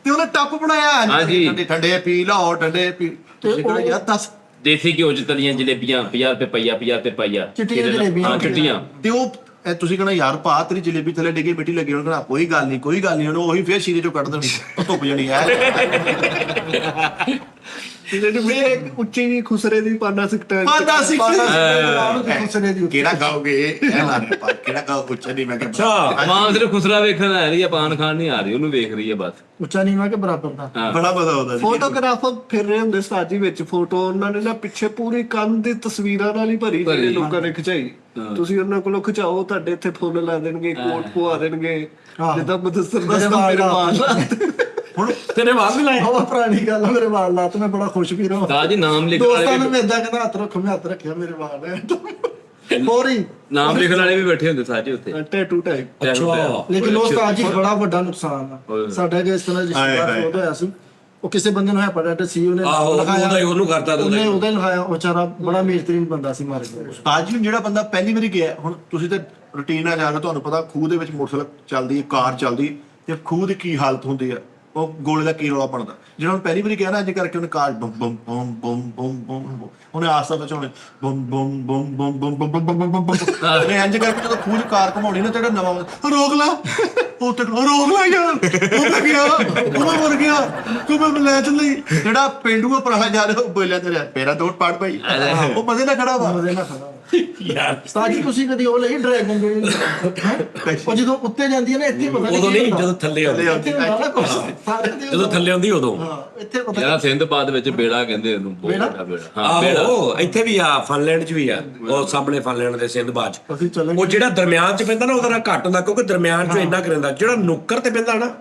ਤੇ ਉਹਨੇ ਟੱਪ ਬਣਾਇਆ ਠੰਡੇ ਪੀ ਲਓ ਠੰਡੇ ਪੀ ਤੁਸੀਂ ਕਹਿੰਦੇ ਯਾਰ 10 ਦੇਸੀ ਘਿਓ ਚ ਤਲੀਆਂ ਜਲੇਬੀਆਂ 50 ਰੁਪਏ ਪਈਆ 50 ਰੁਪਏ ਪਈਆ ਚਿੱਟੀਆਂ ਜਲੇਬੀਆਂ। ਹਾਂ ਚਿੱਟੀਆਂ ਤੇ ਉਹ ਇਹ ਤੁਸੀਂ ਕਹਿੰਦਾ ਯਾਰ ਭਾ ਤੇਰੀ ਜਲੇਬੀ ਥੱਲੇ ਡਿੱਗੀ ਮਿੱਟੀ ਲੱਗੀ ਉਹਨੂੰ ਕਹਿੰਦਾ ਕੋਈ ਗੱਲ ਨਹੀਂ ਉਹਨੂੰ ਉਹੀ ਫੇਰ ਸ਼ੀਰੇ ਚੋਂ ਕੱਢ ਦੇਣੀ ਉਹ ਧੁੱਪ ਜਣੀ ਹੈ ਜਿਹੜੇ ਮੇਰੇ ਉੱਚੀ ਜੀ ਖੁਸਰੇ ਦੀ ਪਾਨਾ ਸਿਕਟਾ ਖੁਸਰੇ ਦੀ ਕਿਹੜਾ ਖਾਓਗੇ ਇਹ ਮਾਰੇ ਪਾ ਕਿਹੜਾ ਖਾਓ ਪੁੱਛ ਨਹੀਂ ਮੈਂ ਕਿਹਾ ਮਾਂ ਸਿਰ ਖੁਸਰਾ ਵੇਖਣ ਆ ਰਹੀ ਆ ਪਾਨ ਖਾਣ ਨਹੀਂ ਆ ਰਹੀ ਉਹਨੂੰ ਵੇਖ ਰਹੀ ਆ ਬਸ ਉੱਚਾ ਨੀਵਾਂ ਕੇ ਬਰਾਬਰ ਦਾ ਬੜਾ ਮਜ਼ਾ ਆਉਂਦਾ ਸੀ ਫੋਟੋਗ੍ਰਾਫਰ ਫਿਰ ਰਹੇ ਹੁੰਦੇ ਸਾਜੀ ਵਿੱਚ ਫੋਟੋ ਉਹਨਾਂ ਨੇ ਨਾ ਪਿੱਛੇ ਪੂਰੀ ਕੰਧ ਦੀ ਤਸਵੀਰਾਂ ਨਾਲ ਹੀ ਭਰੀ ਜਿਹੜੇ ਲੋਕਾਂ ਨੇ ਖਿਚਾਈ ਤੁਸੀਂ ਉਹਨਾਂ ਕੋਲੋਂ ਖਿਚਾਓ ਤੁਹਾਡੇ ਇੱਥੇ ਫੁੱਲ ਲਾ ਦੇਣਗੇ ਕੋਟ ਪਵਾ ਦੇਣਗੇ ਜਿੱਦਾਂ ਮਦਸਰ ਦਾ ਮੇਰੇ ਵਾਲ ਹੁਣ ਤੇਰੇ ਵਾਲ ਵੀ ਲਾਏ ਉਹ ਪੁਰਾਣੀ ਗੱਲ ਆ ਮੇਰੇ ਵਾਲ ਲਾ ਤੇ ਮੈਂ ਬੜਾ ਖੁਸ਼ ਵੀ ਰਹਾ ਤਾਂ ਜੀ ਨਾਮ ਲਿਖਣ ਦੋਸਤਾਂ ਵਾਲੇ ਨੂੰ ਮੈਂ ਇਦਾਂ ਕਹਿੰਦਾ ਹੱਥ ਰੱਖੋ ਮੈਂ ਹੱਥ ਰੱਖਿਆ ਮੇਰੇ ਵਾਲ ਹੋਰੀ ਨਾਮ ਲਿਖਣ ਵਾਲੇ ਵੀ ਬੈਠੇ ਹੁੰਦੇ ਸਾਜੇ ਉੱਤੇ ਟੈਟੂ ਟਾਈਪ ਅੱਛਾ ਲੇਕਿਨ ਉਹ ਤਾਂ ਜੀ ਬੜਾ ਵੱਡਾ ਨੁਕਸਾਨ ਆ ਸਾਡਾ ਜੇ ਇਸ ਤਰ੍ਹਾਂ ਰਿਸ਼ਤੇਦਾਰ ਫੋਟੋ ਹੋਇਆ ਸੀ ਉਹ ਕਿਸੇ ਬੰਦੇ ਨੂੰ ਹੈਪਾਟਾਈਟਸ ਸੀ ਉਹਨੇ ਉਹਦਾ ਹੀ ਉਹਨੂੰ ਕਰਤਾ ਉਹਨੇ ਉਹਦੇ ਲਿਖਾਇਆ ਉਹ ਵਿਚਾਰਾ ਬੜਾ ਮਿਹਰਤਰੀਨ ਬੰਦਾ ਸੀ ਮਾਰੇ ਗਿਆ ਉਸਤਾਦ ਜੀ ਜਿਹੜਾ ਬੰਦਾ ਪਹਿਲੀ ਵਾਰੀ ਗਿਆ ਹੁਣ ਤੁਸੀਂ ਤੇ ਰੂਟੀਨ ਨਾਲ ਜਾ ਕੇ ਤੁਹਾਨੂੰ ਪਤਾ ਖੂਹ ਦੇ ਵਿੱਚ ਮੋਟਰਸਾਈਕਲ ਚੱਲਦੀ ਹੈ, ਕਾਰ ਚੱਲਦੀ, ਤੇ ਖੂਹ ਦੀ ਕੀ ਹਾਲਤ ਹੁੰਦੀ ਆ, ਉਹ ਗੋਲੇ ਦਾ ਕੀ ਰੌਲਾ ਬਣਦਾ। ਜਿਹੜਾ ਹੁਣ ਪਹਿਲੀ ਵਾਰੀ ਕਿਹਾ ਨਾ, ਅੱਜ ਕਰਕੇ ਉਹਨੇ ਕਾਰ ਬਮ ਬਮ ਬਮ ਬਮ ਬਮ ਬਮ, ਉਹਨੇ ਆਸਤਾ ਵਿੱਚ ਉਹਨੇ ਬਮ ਬਮ ਬਮ ਬਮ ਬਮ ਬਮ ਬਮ ਬਮ ਬਮ, ਉਹਨੇ ਇੰਜ ਕਰਕੇ ਜਦੋਂ ਖੂਹ 'ਚ ਕਾਰ ਘਮਾਉਣੀ ਨਾ, ਜਿਹੜਾ ਨਵਾਂ ਰੋਕ ਲਾ, ਉਹ ਤੇ ਰੋਕ ਲਾ ਯਾਰ, ਉਹ ਮੈਂ ਗਿਆ, ਉਹ ਮੈਂ ਮਰ ਗਿਆ, ਤੂੰ ਮੈਂ ਲੈ ਚੱਲੀ। ਜਿਹੜਾ ਪੇਂਡੂ ਪੁਰਾਣਾ ਜਾ ਰਿਹਾ, ਉਹ ਬੋਲਿਆ ਤੇ ਰਿਹਾ ਮੇਰਾ ਦੋੜ ਪਾੜ ਭਾਈ, ਉਹ ਮਜ਼ੇ ਨਾਲ ਖੜਾ ਵਾ। ਮਜ਼ੇ ਨਾਲ ਖੜਾ ਯਾਰ ਉਸਤਾਦ ਜੀ ਤੁਸੀਂ ਕਦੀ ਉਹ ਲਈ ਡਰੈਗਨ ਉਹ ਜਦੋਂ ਉੱਤੇ ਜਾਂਦੀ ਹੈ ਨਾ, ਇੱਥੇ ਪਤਾ ਉਦੋਂ ਨਹੀਂ, ਜਦੋਂ ਥੱਲੇ ਆਉਂਦੀ, ਇੱਥੇ ਹੁੰਦਾ ਨਾ ਕੁਛ, ਸਾਰੇ ਦੇ ਜਦੋਂ ਥੱਲੇ ਆਉਂਦੀ ਉਦੋਂ। ਹਾਂ, ਇੱਥੇ ਪਤਾ ਯਾਰ ਸਿੰਧਬਾਦ ਵਿੱਚ ਬੇੜਾ ਕਹਿੰਦੇ ਉਹਨੂੰ, ਬਹੁਤ ਵੱਡਾ ਬੇੜਾ। ਹਾਂ ਬੇੜਾ, ਆਹੋ ਇੱਥੇ ਵੀ ਆ, ਫਨਲੈਂਡ 'ਚ ਵੀ ਆ, ਉਹ ਸਾਹਮਣੇ ਫਨਲੈਂਡ ਦੇ ਸਿੰਧਬਾਦ 'ਚ। ਅਸੀਂ ਚੱਲਾਂਗੇ। ਉਹ ਜਿਹੜਾ ਦਰਮਿਆਨ 'ਚ ਪੈਂਦਾ ਨਾ, ਉਹਦਾ ਰੰਗ ਘੱਟ ਹੁੰਦਾ, ਕਿਉਂਕਿ ਦਰਮਿਆਨ 'ਚ ਇੰਨਾ ਕਰਦਾ। ਜਿਹੜਾ ਨੁੱਕਰ ਤੇ ਪੈਂਦਾ ਨਾ,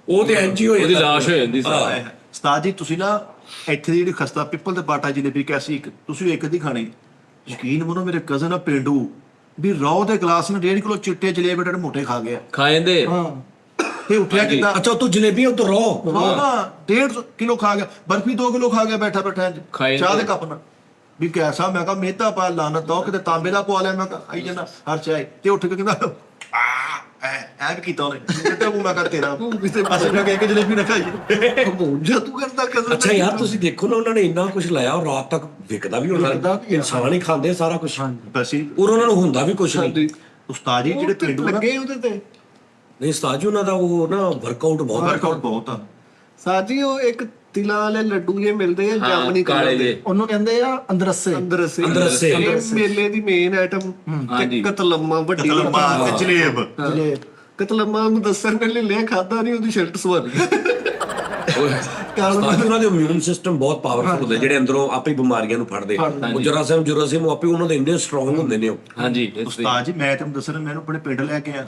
ਉਹ ਤੇ ਇੰਚ ਹੀ ਹੋ ਉਹਦੀ ਜਾਂਦਾ। ਲਾਸ਼ ਹੋ ਜਾਂਦੀ ਸਾਰਾ। ਉਸਤਾਦ ਜੀ ਤੁਸੀਂ ਨਾ ਇੱਥੇ ਦੀ ਜਿਹੜੀ ਖਸਤਾ ਪਿੱਪਲ ਤੇ ਬਾਟਾ ਜਲੇਬੀ ਕੈਸੀ, ਤੁਸੀਂ ਇੱਕ ਦੀ ਖਾਣੀ, ਯਕੀਨ ਮੰਨੋ ਮੇਰੇ ਕਜ਼ਨ ਆ ਪਿੰਡੂ ਵੀ ਰੌ ਦੇ ਗਲਾਸ ਨੂੰ 1.5 ਕਿਲੋ ਚਿੱਟੇ ਜਲੇਬੇ ਜਿਹੜੇ ਮੋਟੇ ਖਾ ਗਿਆ, ਖਾ ਜਾਂਦੇ। ਹਾਂ ਤੇ ਉੱਠਿਆ ਕਿੱਦਾਂ? ਅੱਛਾ ਤੂੰ ਜਲੇਬੀ ਉਧਰ ਰੋ। ਹਾਂ 1.5 ਕਿਲੋ ਖਾ ਗਿਆ, ਬਰਫੀ 2 ਕਿਲੋ ਖਾ ਗਿਆ ਬੈਠਾ ਬੈਠਾ ਖਾਏ ਚਾਹ ਦੇ ਤੇ। ਕੱਪ ਨਾਲ। ਵੀ ਕੈਸਾ? ਮੈਂ ਕਿਹਾ ਮਹਿਤਾ ਪਾ ਲਾਨਤ ਦੋ, ਕਿਤੇ ਤਾਂਬੇ ਦਾ ਪਵਾ ਲਿਆ। ਮੈਂ ਕਿਹਾ ਆਈ ਜਾਂਦਾ ਹਰ ਚਾਹੇ, ਤੇ ਉੱਠ ਕੇ ਕਹਿੰਦਾ ਐ ਵੀ ਕੀਤਾ ਉਹਨੇ, ਤੇ ਉਹ ਮੈਂ ਕਿਹਾ ਤੇਰਾ ਅਸੀਂ ਨਾ ਕਹਿ ਕੇ ਜਲੇਬੀ ਨਾ ਖਾਈ ਜਾ ਤੂੰ ਕਰਦਾ ਕਜ਼ਨ। ਅੱਛਾ ਯਾਰ ਤੁਸੀਂ ਦੇਖੋ ਨਾ, ਉਹਨਾਂ ਨੇ ਇੰਨਾ ਕੁਝ ਲਾਇਆ, ਔਰ ਰਾਤ ਤੱਕ ਵਿਕਦਾ ਵੀ ਹੋਣਾ। ਇਨਸਾਨ ਹੀ ਖਾਂਦੇ ਸਾਰਾ ਕੁਝ, ਬਸ ਹੀ ਔਰ ਉਹਨਾਂ ਨੂੰ ਹੁੰਦਾ ਵੀ ਕੁਝ ਨਹੀਂ। ਉਸਤਾਦ ਜੀ ਜਿਹੜੇ ਪਿੰਡੂ ਨਾ, ਲੱਗੇ ਉਹਦੇ ਤੇ ਨਹੀਂ ਉਸਤਾਦ ਜੀ, ਉਹਨਾਂ ਦਾ ਉਹ ਨਾ ਵਰਕਆਊਟ ਬਹੁਤ ਵਰਕਆਊਟ ਬਹੁਤ ਆ। ਸਾਜੀ ਉਹ ਇੱਕ ਤਿਲਾਂ ਵਾਲੇ ਲੱਡੂ ਜੇ ਮਿਲਦੇ ਆ ਜਾਮਨੀ ਕਾਲੇ ਕਲਰ ਦੇ, ਜੇ। ਉਹਨੂੰ ਕਹਿੰਦੇ ਆ ਅੰਦਰਸੇ। ਅੰਦਰ ਸੇ ਅੰਦਰਸੇ। ਇਹ ਮੇਲੇ ਦੀ ਮੇਨ ਆਈਟਮ ਹਾਂਜੀ। ਕਤਲੰਮਾ, ਵੱਡੀ ਲੰਮਾ ਤੇ ਜਲੇਬ। ਜਲੇਬ ਕਤਲੰਮਾ ਨੂੰ ਦੱਸਣ ਨੇ ਲੈ ਲਿਆ, ਖਾਦਾ ਨਹੀਂ, ਉਹਦੀ ਸ਼ਰਟ ਸਵਾਰ ਗਈ। ਉਸਤਾਦ ਜੀ, ਉਹਨਾਂ ਦੇ ਇਮਿਊਨ ਸਿਸਟਮ ਬਹੁਤ ਪਾਵਰਫੁਲ ਹੁੰਦੇ, ਜਿਹੜੇ ਅੰਦਰੋਂ ਆਪੇ ਹੀ ਬਿਮਾਰੀਆਂ ਨੂੰ ਫੜਦੇ। ਉਹ ਜਰਾਸੀਮ ਆਪੇ ਉਹਨਾਂ ਦੇ ਇੰਨੇ ਸਟਰੋਂਗ ਹੁੰਦੇ ਨੇ ਉਹ। ਹਾਂਜੀ ਉਸਤਾਦ ਜੀ ਮੈਂ ਤੁਹਾਨੂੰ ਦੱਸਣਾ, ਮੈਨੂੰ ਆਪਣੇ ਪਿੰਡ ਲੈ ਕੇ ਆ,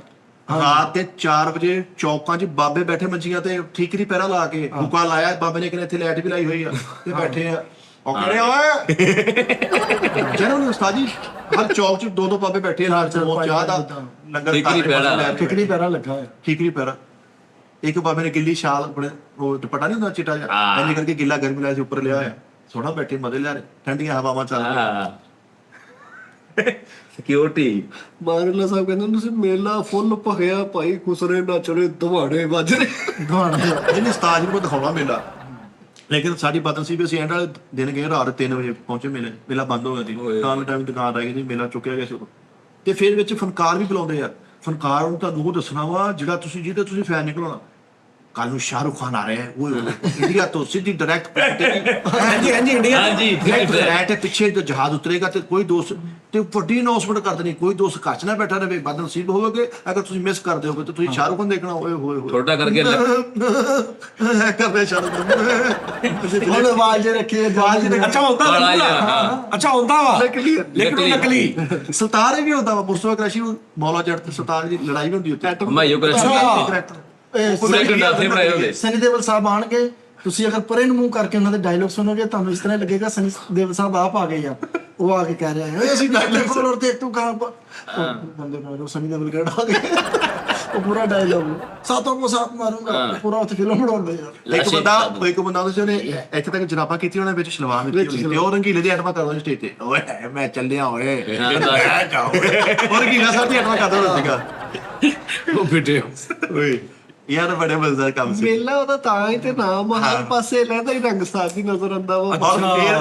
ਰਾਤ ਦੇ 4 ਵਜੇ ਚੌਕਾਂ 'ਚ ਬਾਬੇ ਬੈਠੇ ਮੰਜੀਆਂ ਤੇ, ਠੀਕਰੀ ਪਹਿਰਾ ਲਾ ਕੇ ਹੁਕਾ ਲਾਇਆ ਬਾਬੇ ਨੇ, ਕਹਿੰਦੇ ਇੱਥੇ ਲਾਈਟ ਵੀ ਲਾਈ ਹੋਈ ਆ, ਤੇ ਬੈਠੇ ਆ। ਉਹ ਕਹਿੰਦੇ ਓਏ ਜਦੋਂ ਉਸਤਾਦ ਜੀ ਹਰ ਚੌਕ 'ਚ 2-2 ਬਾਬੇ ਬੈਠੇ ਆ, ਚਾਹ ਦਾ ਲੰਗਰ ਠੀਕਰੀ ਪਹਿਰਾ। ਟਿਕੜੀ ਪੈਰਾ ਲੱਗਾ ਹੋਇਆ। ਠੀਕਰੀ ਪਹਿਰਾ। ਇੱਕ ਬਾਬੇ ਨੇ ਗਿੱਲੀ ਸ਼ਾਲ, ਆਪਣੇ ਉਹ ਦੁਪੱਟਾ ਨਹੀਂ ਹੁੰਦਾ ਚਿੱਟਾ ਜਿਹਾ, ਇੰਜ ਕਰਕੇ ਗਿੱਲਾ ਗਰਮ ਲਾਇਆ ਸੀ, ਉੱਪਰ ਲਿਆ ਹੋਇਆ, ਸੋਹਣਾ ਬੈਠੇ ਮਜ਼ੇ ਲੈ ਰਹੇ, ਠੰਡੀਆਂ ਹਵਾਵਾਂ ਚੱਲ ਰਹੀਆਂ। ਹਾਂ ਸਿਕਿਉਰਿਟੀ। ਮਾਰਲਾ ਸਾਹਿਬ ਕਹਿੰਦੇ ਤੁਸੀਂ ਮੇਲਾ ਫੁੱਲ ਭਖਿਆ ਭਾਈ, ਖੁਸਰੇ ਨੱਚਰੇ, ਦਵਾੜੇ ਵੱਜ ਰਹੇ। ਇਹਨੇ ਉਸਤਾਦ ਜੀ ਨੂੰ ਦਿਖਾਉਣਾ ਮੇਲਾ, ਲੇਕਿਨ ਸਾਡੀ ਬਦਨ ਸੀ ਵੀ ਅਸੀਂ ਐਂਡ ਵਾਲੇ ਦਿਨ ਗਏ, ਰਾਤ 3 ਵਜੇ ਪਹੁੰਚੇ, ਮੇਲਾ ਬੰਦ ਹੋ ਗਿਆ ਸੀ, ਟਾਈਮ ਦੁਕਾਨ ਰਹਿ ਗਈ ਸੀ, ਮੇਲਾ ਚੁੱਕਿਆ ਗਿਆ ਸੀ ਉਦੋਂ। ਤੇ ਫਿਰ ਵਿੱਚ ਫਨਕਾਰ ਵੀ ਬੁਲਾਉਂਦੇ ਆ, ਫਨਕਾਰ ਨੂੰ ਤੁਹਾਨੂੰ ਉਹ ਦੱਸਣਾ ਵਾ ਜਿਹੜਾ ਤੁਸੀਂ ਜਿਹਦੇ ਤੁਸੀਂ ਫੈਨ ਨਿਕਲਣਾ। ਕੱਲ ਨੂੰ ਸ਼ਾਹਰੁਖ ਖਾਨ ਆ ਰਿਹਾ ਹੈ, ਉਹ ਇੰਡੀਆ ਤੋਂ ਸਿੱਧੀ ਡਾਇਰੈਕਟ ਹਾਂਜੀ ਇੰਡੀਆ। ਹਾਂਜੀ ਫਲੈਟ ਹੈ, ਪਿੱਛੇ ਜੋ ਜਹਾਜ਼ ਉਤਰੇਗਾ ਤੇ ਕੋਈ ਦੋਸਤ, ਤੇ ਵੱਡੀ ਅਨਾਉਂਸਮੈਂਟ ਕਰ ਦੇਣੀ, ਕੋਈ ਦੋਸਤ ਕੱਚ ਨਾ ਬੈਠਾ ਰਹੇ, ਬਦਲ ਨਸੀਬ ਹੋਵੇਗੇ ਅਗਰ ਤੁਸੀਂ ਮਿਸ ਕਰਦੇ ਹੋਗੇ, ਤਾਂ ਤੁਸੀਂ ਸ਼ਾਹਰੁਖ ਖਾਨ ਦੇਖਣਾ। ਓਏ ਹੋਏ ਹੋਏ ਛੋਟਾ ਕਰਕੇ ਕਰਦੇ ਸ਼ਾਹਰੁਖ ਖਾਨ ਹੁਣ ਆਵਾਜ਼ ਰੱਖੀ, ਆਵਾਜ਼ ਅੱਛਾ ਹੁੰਦਾ ਵਾ ਪੂਰਾ? ਅੱਛਾ ਹੁੰਦਾ ਵਾ, ਲੇਕਿਨ ਉਹ ਨਕਲੀ। ਸੁਲਤਾਨ ਵੀ ਹੁੰਦਾ ਵਾ, ਮੁਸਤਫਾ ਕਰਾਸ਼ੀ ਨੂੰ ਮੌਲਾ ਜੱਟ ਤੇ ਸੁਲਤਾਨ ਦੀ ਲੜਾਈ ਵੀ ਹੁੰਦੀ ਉੱਥੇ। ਮਾਈਓ ਪੂਰੇ ਗੰਡਾਸੇ ਬਣਾਏ ਹੁੰਦੇ। ਸਨੀ ਦੇਵਲ ਸਾਹਿਬ ਆਣਗੇ, ਤੁਸੀਂ ਅਗਰ ਪਰੇ ਨੂੰ ਮੂੰਹ ਕਰਕੇ ਉਹਨਾਂ ਦੇ ਡਾਇਲੌਗ ਸੁਣੋਗੇ, ਤੁਹਾਨੂੰ ਇਸ ਤਰ੍ਹਾਂ ਲੱਗੇਗਾ ਸਨੀ ਦੇਵਲ ਸਾਹਿਬ ਆਪ ਆ ਗਏ ਆ। ਉਹ ਆ ਕੇ ਕਹਿ ਰਹੇ ਹੈ ਅਸੀਂ ਡਾਇਲੌਗ ਕੋਲ ਔਰ ਦੇਖ ਤੂੰ ਕਹਾਂ ਬੰਦੇ ਨੂੰ ਸਨੀ ਦੇਵਲ ਕਿਹੜਾ ਆ ਗਏ, ਉਹ ਪੂਰਾ ਡਾਇਲੌਗ ਸਾਤੋਂ ਕੋ ਸਾਥ ਮਾਰੂੰਗਾ, ਪੂਰਾ ਉੱਥੇ ਫਿਲਮ ਬਣਾਉਂਦੇ ਯਾਰ। ਇੱਕ ਬੰਦਾ ਉਹਨੇ ਇੱਥੇ ਤੱਕ ਜਰਾਬਾਂ ਕੀਤੀ, ਉਹਨੇ ਵਿੱਚ ਸਲਵਾਰ ਦਿੱਤੀ ਤੇ ਉਹ ਰੰਗੀਲੇ ਦੀ ਐਟਮਾ ਕਰਦਾ ਸਟੇਜ ਤੇ, ਓਏ ਮੈਂ ਚੱਲਿਆ ਓਏ ਉਹ ਰੰਗੀਲਾ ਸਾਹਿਬ ਦੀ ਐਟਮਾ ਕਰਦਾ ਹੁੰਦਾ ਸੀਗਾ ਉਹ ਫਿੱਟੇ ਓਏ ਯਾਰ, ਬੜੇ ਮਜ਼ੇਦਾਰ ਕੰਮ ਸੀ। ਮੇਲਾ ਉਹਦਾ ਤਾਂ ਹੀ ਤੇ ਨਾਮ ਆ, ਹਰ ਪਾਸੇ ਲੈਦਾ ਹੀ ਰੰਗ ਸਾਜੀ ਨਜ਼ਰ ਆਉਂਦਾ ਵਾ। ਔਰ ਫਿਰ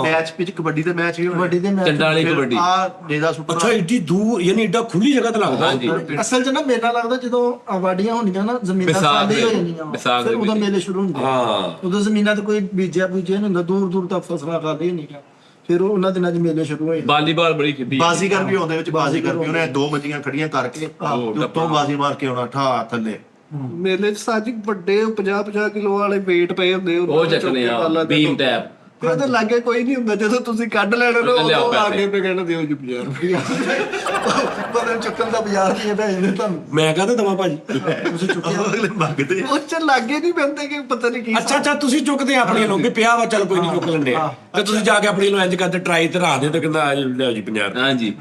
ਮੈਚ ਵਿੱਚ ਕਬੱਡੀ ਦੇ ਮੈਚ ਵੀ ਹੋਣੇ, ਕਬੱਡੀ ਦੇ ਮੈਚ, ਚੰਡਾ ਵਾਲੀ ਕਬੱਡੀ। ਆ ਨੇਦਾ ਸੁਪਰ। ਅੱਛਾ ਏਡੀ ਦੂਰ, ਯਾਨੀ ਏਡਾ ਖੁੱਲੀ ਜਗ੍ਹਾ ਤੇ ਲੱਗਦਾ। ਹਾਂਜੀ ਅਸਲ 'ਚ ਨਾ ਮੇਲਾ ਲੱਗਦਾ ਜਦੋਂ ਆਵਾਡੀਆਂ ਹੁੰਦੀਆਂ ਨਾ, ਜ਼ਮੀਨਾਂ ਖਾਲੀ ਹੋ ਜਾਂਦੀਆਂ, ਫਿਰ ਉਦੋਂ ਮੇਲੇ ਸ਼ੁਰੂ ਹੁੰਦੇ। ਹਾਂ ਉਦੋਂ ਜ਼ਮੀਨਾਂ ਤੇ ਕੋਈ ਬੀਜਿਆ ਨਹੀਂ ਹੁੰਦਾ, ਦੂਰ ਦੂਰ ਤੱਕ ਫਸਲਾਂ ਖਾਲੀ ਹੁੰਦੀਆਂ, ਫਿਰ ਉਹਨਾਂ ਦਿਨਾਂ 'ਚ ਮੇਲੇ ਸ਼ੁਰੂ ਹੋਏ। ਵਾਲੀਬਾਲ ਬੜੀ ਖੇਡੀ। ਬਾਜ਼ੀਗਰ ਵੀ ਆਉਂਦੇ ਵਿੱਚ, ਬਾਜ਼ੀਗਰ ਵੀ ਉਹਨੇ 2 ਮੰਜੀਆਂ ਖੜੀਆਂ ਕਰਕੇ ਉੱਤੋਂ ਬਾਜ਼ੀ ਮਾਰ ਕੇ ਆਉਣਾ ਠਾ ਥੱਲੇ। ਮੇਲੇ 'ਚ ਸਾਜੀ ਵੱਡੇ 50-50 ਕਿਲੋ ਵਾਲੇ weight ਪਏ ਹੁੰਦੇ, ਉਹ ਚੱਕਨੇ ਆ ਬੀਮ ਟੈਪ। ਤੇ ਉਹਦੇ ਲਾਗੇ ਕੋਈ ਨਹੀਂ ਹੁੰਦਾ, ਜਦੋਂ ਤੁਸੀਂ ਕੱਢ ਲੈਣਾ ਨਾ, ਲਿਆਓ ਉਹ ਆ ਪੈਸੇ। ਕੇ ਤੇ ਕਹਿਣਾ ਦਿਓ ਜੀ 50 ਰੁਪਇਆ। ਪਰ ਚੁੱਕਣ ਦਾ ਬਾਜ਼ਾਰ ਕੀ ਹੈ ਇਹਨੇ ਤੁਹਾਨੂੰ, ਮੈਂ ਕਹਦਾ ਦਵਾ ਭਾਜੀ। ਤੁਸੀਂ ਚੁੱਕਿਆ ਅਗਲੇ ਮੰਗਦੇ ਆ। ਉਹ ਚ ਲਾਗੇ ਨਹੀਂ ਪੈਂਦੇ ਕਿ ਪਤਾ ਨਹੀਂ ਕੀ। ਅੱਛਾ ਤੁਸੀਂ ਚੁੱਕਦੇ ਆਪਣੀਆਂ ਲੋਕ ਪਿਆ ਵਾ, ਚੱਲ ਕੋਈ ਨਹੀਂ ਚੁੱਕ ਲੈਂਦੇ ਆ, ਤੇ ਤੁਸੀਂ ਜਾ ਕੇ ਆਪਣੀ ਨੂੰ ਇੰਜ ਕਰਦੇ ਟਰਾਈ ਤੇ ਰੱਖ ਦੇ, ਤੇ ਕਹਿੰਦਾ ਲਿਆਓ ਜੀ 50। ਹਾਂਜੀ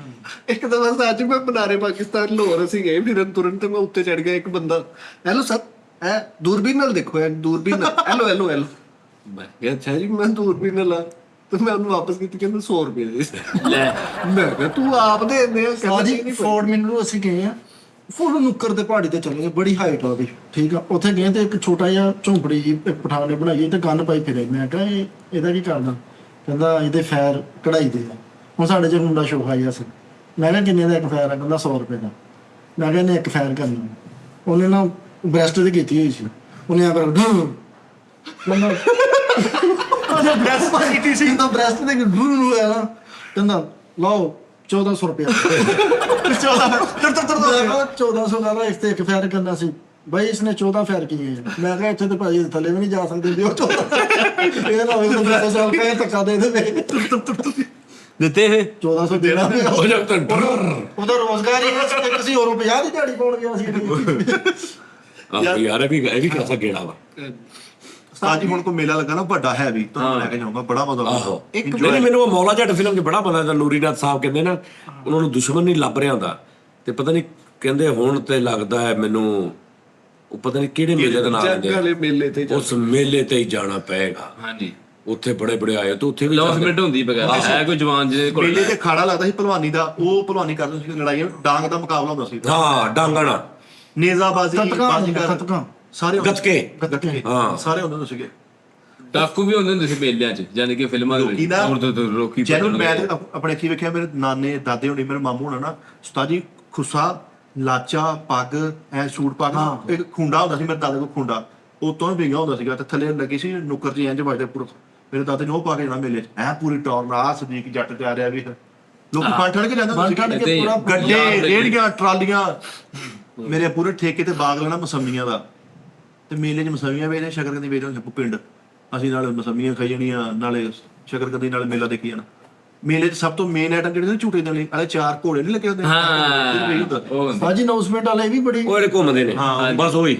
ਇੱਕ ਦਫਾ ਸੱਚ ਮੈਂ ਬਨਾਰੇ ਪਾਕਿਸਤਾਨ ਲਾਹੌਰ ਅਸੀਂ ਗਏ ਫਿਰਨ ਤੁਰਨ, ਤੇ ਮੈਂ ਉੱਤੇ ਚੜ ਗਿਆ, ਇੱਕ ਬੰਦਾ ਹੈਲੋ ਸਰ ਐ ਦੂਰਬੀਨ ਨਾਲ ਦੇਖੋ, ਐ ਦੂਰਬੀਨ ਨਾਲ, ਹੈਲੋ ਹੈਲੋ ਹੈਲੋ। ਮੈਂ ਕਿਹਾ ਅੱਛਾ ਜੀ, ਮੈਂ ਦੂਰਬੀਨ ਨਾਲ ਤੇ ਮੈਂ ਉਹਨੂੰ ਵਾਪਸ ਕੀਤੀ, ਕਹਿੰਦਾ 100 ਰੁਪਏ ਦੇ। ਲੈ ਮੈਂ ਕਿਹਾ ਤੂੰ ਆਪ ਦੇ ਦਿੰਦੇ ਆ, ਕਹਿੰਦਾ ਸਾਜੀ ਨਹੀਂ ਫੋਰਡ ਮੈਨੂੰ ਅਸੀਂ ਗਏ ਆ ਫੁੱਲ ਨੁੱਕਰ ਦੇ ਪਹਾੜੀ ਤੇ ਚਲੇ ਗਏ, ਬੜੀ ਹਾਈਟ ਆ ਉਹਦੀ, ਠੀਕ ਆ। ਉੱਥੇ ਗਏ ਤੇ ਇੱਕ ਛੋਟਾ ਜਿਹਾ ਝੌਂਪੜੀ ਜੀ ਇੱਕ ਪਠਾਨ ਨੇ ਬਣਾਈ ਤੇ ਗੰਨ ਪਾਈ ਫਿਰੇ। ਮੈਂ ਕਿਹਾ ਇਹਦਾ ਕੀ ਕਰਦਾ? ਕਹਿੰਦਾ ਇਹਦੇ ਫੈਰ ਕਢਾਈ ਦੇ ਆ। ਹੁਣ ਸਾਡੇ ਜੇ ਮੁੰਡਾ ਸ਼ੋਅ ਆਇਆ ਸੀ, ਮੈਂ ਕਿਹਾ ਕਿੰਨੇ ਦਾ ਇੱਕ ਫੈਰ ਆ? ਕਹਿੰਦਾ 100 ਰੁਪਏ ਦਾ। ਮੈਂ ਕਿਹਾ ਇਹਨੇ ਇੱਕ ਫੈਰ ਕਰਨੀ। ਉਹਨੇ ਨਾ ਬ੍ਰੈਸਟ ਤੇ ਕੀਤੀ ਹੋਈ ਸੀ, ਉਹਨੇ ਆ ਕਰ ਕਹਿੰਦਾ ਉਹਨੇ ਬ੍ਰੈਸਟ ਪਾ ਕੀਤੀ ਸੀ, ਤਾਂ ਬ੍ਰੈਸਟ ਤੇ ਡਰੂ ਨੂੰ ਹੋਇਆ ਨਾ। ਕਹਿੰਦਾ ਲਓ 1400 ਰੁਪਏ 1400 ਦਾ ਇਸ ਤੇ ਇੱਕ ਫੈਰ ਕਰਨਾ ਸੀ ਭਾਈ, ਇਸਨੇ 14 ਫੈਰ ਕੀਏ। ਮੈਂ ਕਿਹਾ ਇੱਥੇ ਤੇ ਭਾਈ ਥੱਲੇ ਵੀ ਨਹੀਂ ਜਾ ਸਕਦੇ, ਦਿਓ 14 ਇਹ ਨਾ ਹੋਵੇ ਤਾਂ 200 ਰੁਪਏ ਧੱਕਾ ਦੇ ਦੇਵੇ। ਦਿੱਤੇ ਇਹ 1400 ਦੇਣਾ ਪਿਆ। ਹੋ ਜਾ ਤਾਂ ਉਹਦਾ ਰੋਜ਼ਗਾਰ ਹੀ ਇੱਕ ਸੀ, ਹੋਰ 50 ਦੀ ਦਿਹਾੜੀ ਪਾਉਣ ਗਿਆ ਸੀ। ਯਾਰ ਇਹ ਵੀ ਕਿਹੜਾ ਗੇੜਾ ਵਾ। ਉਸਤਾਦ ਜੀ ਹੁਣ ਕੋਈ ਮੇਲਾ ਲੱਗਾ ਨਾ ਵੱਡਾ ਹੈ ਵੀ, ਤੁਹਾਨੂੰ ਲੈ ਕੇ ਜਾਊਂਗਾ, ਬੜਾ ਮਜ਼ਾ ਆਊਗਾ। ਆਹੋ ਨਹੀਂ ਮੈਨੂੰ ਉਹ ਮੌਲਾ ਜੱਟ ਫਿਲਮ 'ਚ ਬੜਾ ਪਤਾ, ਨੂਰੀਨਾਥ ਸਾਹਿਬ ਕਹਿੰਦੇ ਨਾ ਉਹਨਾਂ ਨੂੰ ਦੁਸ਼ਮਣ ਨਹੀਂ ਲੱਭ ਰਿਹਾ ਹੁੰਦਾ, ਤੇ ਪਤਾ ਨਹੀਂ ਕਹਿੰਦੇ ਹੁਣ ਤੇ ਲੱਗਦਾ ਹੈ ਮੈਨੂੰ ਉਹ ਪਤਾ ਨਹੀਂ ਕਿਹੜੇ ਮੇਲੇ ਦਾ ਨਾਮ ਜੱਗ ਲੈਂਦੇ ਵਾਲੇ ਮੇਲੇ ਤੇ ਉਸ ਮੇਲੇ ਤੇ ਹੀ ਜਾਣਾ ਪਏਗਾ। ਹਾਂਜੀ ਉੱਥੇ ਬੜੇ ਬੜੇ ਆਏ ਤੇ ਉੱਥੇ ਵੀ ਲੌਸਮੈਂਟ ਹੁੰਦੀ ਬਗੈਰ ਹੈ ਕੋਈ ਜਵਾਨ ਜਿਹਦੇ ਕੋਲ ਮੇਲੇ ਤੇ ਖਾੜਾ ਲੱਗਦਾ ਸੀ ਭਲਵਾਨੀ ਦਾ, ਉਹ ਭਲਵਾਨੀ ਕਰਦੇ ਸੀ, ਲੜਾਈਆਂ ਡਾਂਗ ਦਾ ਮੁਕਾਬਲਾ ਹੁੰਦਾ ਸੀ, ਹਾਂ ਡਾਂਗਣਾ ਨੇਜ਼ਾਬਾਜ਼ੀ, ਖਤਕਾਂ ਬਾਜ਼ੀਗਰ, ਖਤਕਾਂ ਸਾਰੇ ਹੁੰਦੇ ਗੱਤਕੇ ਗੱਤਕੇ, ਹਾਂ। ਸਾਰੇ ਹੁੰਦੇ ਸੀਗੇ। ਡਾਕੂ ਵੀ ਹੁੰਦੇ ਹੁੰਦੇ ਸੀ ਮੇਲਿਆਂ 'ਚ, ਯਾਨੀ ਕਿ ਫਿਲਮਾਂ ਦੇ ਲੋਕੀ ਨਾ ਦੂਰ ਤੋਂ ਰੋਕੀ ਜੈਨੂਨ ਮੈਂ ਤੇ ਆਪਣੇ ਅੱਖੀ ਵੇਖਿਆ, ਮੇਰੇ ਨਾਨੇ ਦਾਦੇ ਹੋਣੀ, ਮੇਰੇ ਮਾਮੂ ਹੋਣਾ ਨਾ, ਉਸਤਾਦ ਜੀ ਖੁੱਸਾ ਲਾਚਾ ਪੱਗ ਐ ਸੂਟ ਪਾ ਕੇ ਇੱਕ ਖੁੰਡਾ ਹੁੰਦਾ ਸੀ ਮੇਰੇ ਦਾਦੇ ਕੋਲ, ਖੁੰਡਾ ਉਹ ਤੋਂ ਵੀ ਵਿੰਗਾ ਹੁੰਦਾ ਸੀਗਾ ਤੇ ਥੱਲੇ ਲੱਗੀ ਸੀ ਨੁੱਕਰ ਜੀ ਇੰਜ ਵੱਜਦੇ ਪੂਰਾ। ਮੇਰੇ ਦਾਦੇ ਨੇ ਉਹ ਪਾ ਕੇ ਜਾਣਾ ਮੇਲੇ 'ਚ, ਐ ਪੂਰੀ ਟੌਰ ਨਾਲ ਸਦੀਕ ਜੱਟ ਤੇ ਆ ਰਿਹਾ ਵੀ ਲੋਕੀ ਬੰਨ ਠੜ ਕੇ ਜਾਂਦੇ ਹੁੰਦੇ ਬੰਨ ਠੜ ਕੇ ਸੀਗੇ। ਪੂਰਾ ਗੱਡੇ ਰੇੜੀਆਂ ਟਰਾਲੀਆਂ, ਮੇਰੇ ਪੂਰੇ ਠੇਕੇ ਤੇ ਬਾਗ ਲੈਣਾ ਮਸੰਮੀਆਂ ਦਾ, ਤੇ ਮੇਲੇ 'ਚ ਮਸੰਮੀਆਂ ਵੇਚਦੇ, ਸ਼ਕਰਕੰਦੀ ਵੇਚਦੇ ਪਿੰਡ। ਅਸੀਂ ਨਾਲੇ ਮਸੰਮੀਆਂ ਖਾਈ ਜਾਣੀਆਂ, ਨਾਲੇ ਸ਼ਕਰਕੰਦੀ, ਨਾਲੇ ਮੇਲਾ ਦੇਖੀ ਜਾਣਾ। ਮੇਲੇ 'ਚ ਸਭ ਤੋਂ ਮੇਨ ਆਈਟਮ ਜਿਹੜੇ ਨੇ ਝੂਟੇ ਦੇ ਲਈ ਵਾਲੇ 4 ਘੋੜੇ ਨਹੀਂ ਲੱਗੇ ਹੁੰਦੇ, ਉਹ ਸਾਜੀ ਅਨਾਉਂਸਮੈਂਟ ਵਾਲੇ ਵੀ ਬੜੀ ਉਹ ਜਿਹੜੇ ਘੁੰਮਦੇ ਨੇ ਬਸ ਉਹੀ।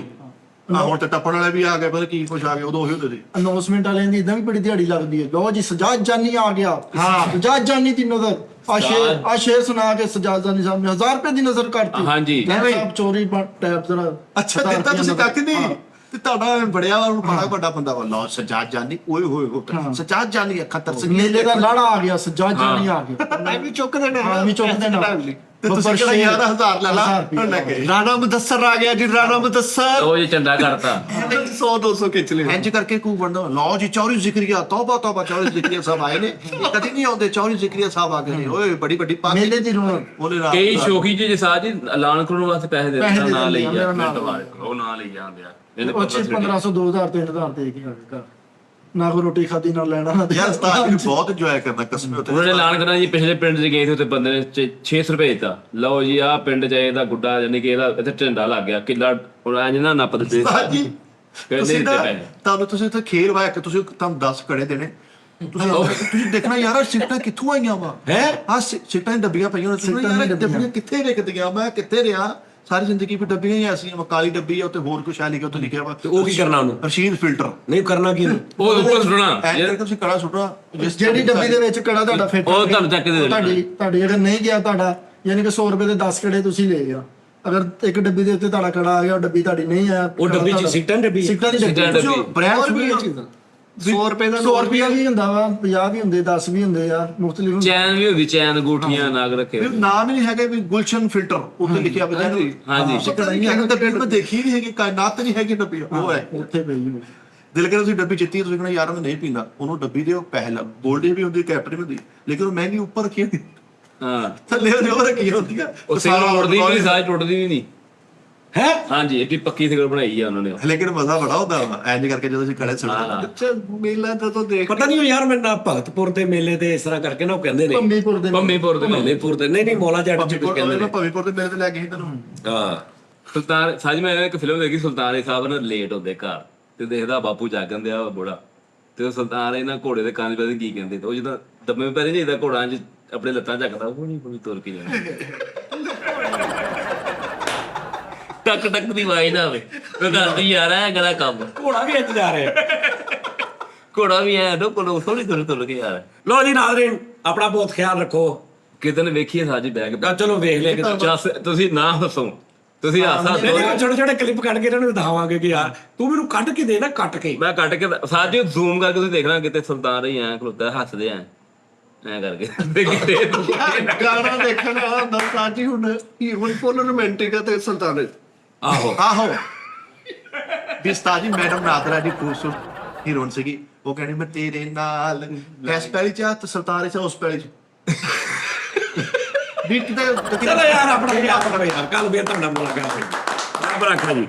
ਹੁਣ ਤੇ ਟੱਪਣ ਵਾਲੇ ਵੀ ਆ ਗਏ, ਪਤਾ ਕੀ ਕੁਛ ਆ ਗਿਆ, ਉਦੋਂ ਉਹੀ ਹੁੰਦੇ ਸੀ। ਅਨਾਉਂਸਮੈਂਟ ਵਾਲਿਆਂ ਦੀ ਇਦਾਂ ਵੀ ਬੜੀ ਦਿਹਾੜੀ ਲੱਗਦੀ ਹੈ। ਲਓ ਜੀ ਸਜਾਦ ਜਾਨੀ ਆ ਗਿਆ। ਹਾਂ ਸਜਾਦ ਜਾਨੀ ਦੀ ਨਜ਼ਰ ਆ ਸ਼ੇਰ ਸੁਣਾ ਕੇ ਸਜਾਦ ਜਾਨੀ ਸਾਹਿਬ ਨੇ 1000 ਰੁਪਏ ਦੀ ਨਜ਼ਰ ਕਰਤੀ। ਹਾਂਜੀ ਸਾਹਿਬ ਚੋਰੀ ਟੈਪ ਜਰਾ ਅੱਛਾ ਦਿੱਤਾ ਤੁਸੀਂ ਕੱਖ ਨਹੀਂ, ਤੇ ਤੁਹਾਡਾ ਬੜਿਆ ਵਾ, ਬੜਾ ਵੱਡਾ ਬੰਦਾ ਵਾ। ਲਓ ਸਜਾਦ ਜਾਨੀ, ਓਏ ਹੋਏ ਹੋ ਸਜਾਦ ਜਾਨੀ ਅੱਖਾਂ ਤਰਸ ਗਈਆਂ। ਮੇਲੇ ਦਾ ਲਾੜਾ ਆ ਗਿਆ, ਸਜਾਦ ਜਾਨੀ ਆ ਗਿਆ। ਮੈਂ ਵੀ ਚੁੱਕ ਦੇਣਾ, ਹਾਂ ਵੀ ਚੁੱਕਦੇ ਨਾ। ਤੇ ਤੁਸੀਂ ਕਿਹੜਾ ਯਾਰ 1000 ਲੈ ਲਾ, ਲੈ ਕੇ ਰਾਣਾ ਮੁਦੱਸਰ ਆ ਗਿਆ ਜੀ, ਰਾਣਾ ਮੁਦੱਸਰ ਉਹ ਜੇ ਚੰਡਾ ਕਰਤਾ 100 200 ਖਿੱਚ ਲਿਆ। ਇੰਜ ਕਰਕੇ ਕੂ ਬਣਦਾ। ਲਓ ਜੀ ਚੌਰੀ ਜ਼ਿਕਰੀਆ, ਤੌਬਾ ਤੌਬਾ, ਚੌਰੀ ਜ਼ਿਕਰੀਆ ਸਾਹਿਬ ਆਏ ਨੇ, ਕਦੀ ਨਹੀਂ ਆਉਂਦੇ, ਚੌਰੀ ਜ਼ਿਕਰੀਆ ਸਾਹਿਬ ਆ ਗਏ ਨੇ। ਓਏ ਬੜੀ ਵੱਡੀ ਪੱਗ, ਮੇਲੇ ਦੀ ਰੌਣਕ। ਉਹਨੇ ਰਾਤ ਕਈ ਸ਼ੌਕੀ ਜੀ ਜਿਸਾਜ ਜੀ ਐਲਾਨ ਕਰਨ ਵਾਸਤੇ ਪੈਸੇ ਦੇ ਪੈਸੇ ਦੇ ਨਾਂ ਲਈ ਦਿੰਦੇ ਆ, ਜਾ ਮੇਰਾ ਨਾਂ ਉਹ ਨਾਂ ਲਈ ਜਾਂਦੇ ਆ ਉਹ 1500 2000 3000 ਦੇ ਕੇ ਆ ਗਿਆ। ਨਾ ਕੋਈ ਰੋਟੀ ਖਾਦੀ, ਨਾ ਲੈਣਾ ਨਾ ਯਾਰ ਉਸਤਾਦ ਜੀ ਬਹੁਤ ਇੰਜੋਏ ਕਰਦਾ ਕਸਮ ਉੱਤੇ। ਉਹਨਾਂ ਨੇ ਐਲਾਨ ਕਰਨਾ ਜੀ, ਪਿਛਲੇ ਪਿੰਡ 'ਚ ਗਏ ਸੀ, ਉੱਥੇ ਬੰਦੇ ਨੇ 600 ਰੁਪਏ ਦਿੱਤਾ, ਲਓ ਜੀ ਆਹ ਪਿੰਡ 'ਚ ਇਹਦਾ ਗੁੱਡਾ, ਯਾਨੀ ਕਿ ਇਹਦਾ ਇੱਥੇ ਝੰਡਾ ਲੱਗ ਗਿਆ, ਕਿੱਲਾ ਇੰਜ ਨਾ ਨੱਪ ਦਿੱਤੇ ਉਸਤਾਦ ਜੀ ਕਹਿੰਦੇ ਤੁਸੀਂ ਦਿੱਤੇ ਨਾ ਪੈਸੇ। ਤੁਸੀਂ ਉੱਥੇ ਖੇਲ ਵਾਇਆ ਕਿ ਤੁਸੀਂ ਤੁਹਾਨੂੰ 10 ਕੜੇ ਦੇਣੇ, ਤੁਸੀਂ ਦੇਖਣਾ ਯਾਰ ਸਿੱਟਾਂ ਕਿੱਥੋਂ ਆਈਆਂ ਵਾ ਹੈ ਆ ਸਿੱਟਾਂ ਦੀਆਂ ਡੱਬੀਆਂ ਪਈਆਂ ਨੇ, ਤੁਸੀਂ ਯਾਰ ਡੱਬੀਆਂ ਕਿੱਥੇ ਵਿਕਦੀਆਂ, ਮੈਂ ਕਿੱਥੇ ਰਿਹਾ ਸਾਰੀ ਜ਼ਿੰਦਗੀ ਵੀ ਡੱਬੀਆਂ ਹੀ ਐਸੀਆਂ, ਕਾਲੀ ਡੱਬੀ ਆ ਉੱਤੇ ਹੋਰ ਕੁਛ ਆ ਲਿਖਿਆ, ਉੱਤੇ ਲਿਖਿਆ ਵਾ ਤੇ ਉਹ ਕੀ ਕਰਨਾ ਉਹਨੂੰ? ਰਸ਼ੀਦ ਫਿਲਟਰ ਨਹੀਂ ਕਰਨਾ ਕੀ ਉਹਨੂੰ? ਉਹ ਉੱਪਰ ਸੁਣਨਾ ਐਂ ਕਰਕੇ ਤੁਸੀਂ ਕੜਾ ਸੁੱਟਣਾ, ਜਿਹੜੀ ਡੱਬੀ ਦੇ ਵਿੱਚ ਕੜਾ ਤੁਹਾਡਾ ਫਿੱਟ ਉਹ ਤੁਹਾਨੂੰ ਚੱਕ ਕੇ ਦੇ ਦੇਣਾ। ਤੁਹਾਡੀ ਜਿਹੜਾ ਨਹੀਂ ਗਿਆ ਤੁਹਾਡਾ, ਯਾਨੀ ਕਿ 100 ਰੁਪਏ ਦੇ 10 ਕੜੇ ਤੁਸੀਂ ਲਏ ਆ। ਅਗਰ ਇੱਕ ਡੱਬੀ ਦੇ ਉੱਤੇ ਤੁਹਾਡਾ ਕੜਾ ਆ ਗਿਆ, ਉਹ ਡੱਬੀ ਤੁਹਾਡੀ ਨਹੀਂ ਆਇਆ, ਉਹ ਡੱਬੀ 'ਚ ਸੀਟਾਂ ਡੱਬੀ ਸਿੱਟਾਂ ਦੀ ਸਿੱਟਾਂ ਡੱਬੀ। ਡੱਬੀ। ਬ੍ਰਾਂਡ ਹੋਰ ਵੀ ਵੀ ਇਹ ਚੀਜ਼ਾਂ 100 ਰੁਪਏ ਦਾ 100 ਰੁਪਿਆ ਵੀ ਹੁੰਦਾ ਵਾ, 50 ਵੀ ਹੁੰਦੇ, 10 ਵੀ ਹੁੰਦੇ ਆ, ਮੁxtਲਿਫ ਹੁੰਦੇ। ਚੈਨ ਵੀ ਹੁੰਦੀ, ਚੈਨ ਗੂਠੀਆਂ ਨਾਗ ਰੱਖੇ ਨਾਮ ਹੀ ਨਹੀਂ ਹੈਗਾ ਵੀ ਗੁਲਸ਼ਨ ਫਿਲਟਰ ਉੱਤੇ ਲਿਖਿਆ ਬਜਾ ਹਾਂਜੀ। ਡੱਬੀ ਮੈਂ ਦੇਖੀ ਨਹੀਂ ਹੈਗੀ, ਕਾਇਨਾਤ ਨਹੀਂ ਹੈਗੀ ਡੱਬੀ, ਉਹ ਹੈ ਉੱਥੇ ਪਈ ਹੋਈ। ਦਿਲ ਕਰੇ ਤੁਸੀਂ ਡੱਬੀ ਜਿੱਤੀ, ਤੁਸੀਂ ਕਹਿੰਦੇ ਯਾਰ ਮੈਂ ਨਹੀਂ ਪੀਂਦਾ, ਉਹਨੂੰ ਡੱਬੀ ਦਿਓ, ਪੈਸੇ ਲਾ, ਗੋਲਡੀ ਵੀ ਹੁੰਦੀ, ਕੈਪਟਨ ਵੀ ਹੁੰਦੀ, ਲੇਕਿਨ ਉਹ ਮਹਿੰਗੀ ਉੱਪਰ ਰੱਖੀ ਹੁੰਦੀ, ਹਾਂ ਥੱਲੇ ਉਹ ਰੱਖੀ ਹੁੰਦੀ ਆ। ਉਹ ਸਿੰਗਲ ਟੁੱਟਦੀ ਵੀ ਨਹੀਂ, ਸਾਜ ਟੁੱਟਦੀ ਵੀ ਨਹੀਂ ਹੈ ਹਾਂਜੀ, ਇਹ ਵੀ ਪੱਕੀ ਸਿੰਗਲ ਬਣਾਈ ਆ ਉਹਨਾਂ ਨੇ। ਲੇਕਿਨ ਮਜ਼ਾ ਬੜਾ ਹੁੰਦਾ ਵਾ ਇੰਜ ਕਰਕੇ ਜਦੋਂ ਅਸੀਂ ਕੜੇ ਸੁਣਦੇ। ਅੱਛਾ ਮੇਲਾ ਤਾਂ ਦੇਖ ਪਤਾ ਨਹੀਂ ਯਾਰ ਮੈਂ ਨਾ ਭਗਤਪੁਰ ਦੇ ਮੇਲੇ ਤੇ ਇਸ ਤਰ੍ਹਾਂ ਕਰਕੇ ਨਾ ਉਹ ਕਹਿੰਦੇ ਨੇ ਪੰਮੀਪੁਰ ਦੇ ਪੰਮੀਪੁਰ ਦੇ ਭੰਮੀਪੁਰ ਦੇ ਨਹੀਂ ਮੌਲਾ ਜੱਟ ਚ ਕੁਝ ਕਹਿੰਦੇ ਨੇ। ਭਵੀਪੁਰ ਦੇ ਮੇਰੇ ਤੇ ਲੈ ਕੇ ਸੀ ਤੈਨੂੰ। ਹਾਂ ਸੁਲਤਾਨ ਸਾਜ ਮੈਂ ਇੱਕ ਫਿਲਮ ਦੇਖੀ, ਸੁਲਤਾਨ ਸਾਹਿਬ ਨੇ ਲੇਟ ਹੁੰਦੇ ਘਰ ਤੇ ਦੇਖਦਾ ਬਾਪੂ ਜਾਗਣ ਦਿਆ ਬੁੜਾ, ਤੇ ਉਹ ਸੁਲਤਾਨ ਇਹਨਾਂ ਘੋੜੇ ਦੇ ਕੰਨ ਪਤਾ ਕੀ ਕਹਿੰਦੇ, ਤੇ ਉਹ ਜਦੋਂ ਦਮੇ ਪੈ ਨਹੀਂ ਜਾਂਦਾ ਘੋੜਾ ਚ ਆਪਣੇ ਲੱਤਾਂ ਝੱਕਦਾ, ਉਹ ਨਹੀਂ ਤੁਰ ਕੇ ਜਾਂਦਾ ਟਕ ਟਕ ਦੀ ਆਵਾਜ਼ ਨਾ ਆਵੇ, ਮੈਂ ਦੱਸਦੀ ਯਾਰ ਐ ਕਰਾ ਕੰਮ, ਘੋੜਾ ਵੀ ਇੱਥੇ ਜਾ ਰਿਹਾ ਘੋੜਾ ਵੀ ਐ ਡੋ ਕੋਲ ਥੋੜੀ ਤੁਰ ਕੇ ਯਾਰ। ਲੋ ਜੀ ਨਾਜ਼ਰੀਨ ਆਪਣਾ ਬਹੁਤ ਖਿਆਲ ਰੱਖੋ। ਕਿਤੇ ਵੇਖੀਏ ਸਾਜੀ ਬੈਗ ਚਲੋ ਵੇਖ ਲਿਆ ਕਿਤੇ। ਤੁਸੀਂ ਨਾ ਹੱਸੋ, ਤੁਸੀਂ ਹਾਸਾ ਛੋਟੇ ਛੋਟੇ ਕਲਿੱਪ ਕੱਢ ਕੇ ਇਹਨਾਂ ਨੂੰ ਦਿਖਾਵਾਂਗੇ ਕਿ ਯਾਰ ਤੂੰ ਮੈਨੂੰ ਕੱਢ ਕੇ ਦੇ ਨਾ ਕੱਟ ਕੇ। ਮੈਂ ਕੱਟ ਕੇ ਸਾਜ ਜੀ ਜ਼ੂਮ ਕਰਕੇ ਤੁਸੀਂ ਦੇਖਣਾ ਕਿਤੇ ਸੁਲਤਾਨ ਰਹੀ ਐ ਖਲੋਤਾ ਹੱਸਦੇ ਐ ਕਰਕੇ ਗਾਣਾ ਦੇਖਣ ਵਾਲਾ ਹੁੰਦਾ ਉਸਤਾਦ ਜੀ। ਹੁਣ ਹੀਰੋਇਨ ਫੁੱਲ ਰੋਮਾਂਟਿਕ ਆ ਤੇ ਸੁਲਤਾਨ ਆਹੋ ਆਹੋ ਵੀ ਉਸਤਾਦ ਜੀ ਮੈਡਮ ਨਾਦਰਾ ਦੀ ਖੂਬਸੂਰਤ ਹੀਰੋਇਨ ਸੀਗੀ। ਉਹ ਕਹਿੰਦੀ ਮੈਂ ਤੇਰੇ ਨਾਲ ਇਸ ਪੈਲੀ ਚ ਤੇ ਸੁਲਤਾਨ ਚ ਉਸ ਪੈਲੀ ਚ ਵੀ ਕਿਤੇ ਚਲੋ ਯਾਰ ਆਪਣਾ ਯਾਰ ਕੱਲ ਵੀ ਤੁਹਾਡਾ ਮੁਲਾਕਾਤ ਹੋਈ। ਰੱਬ ਰੱਖਾ ਜੀ।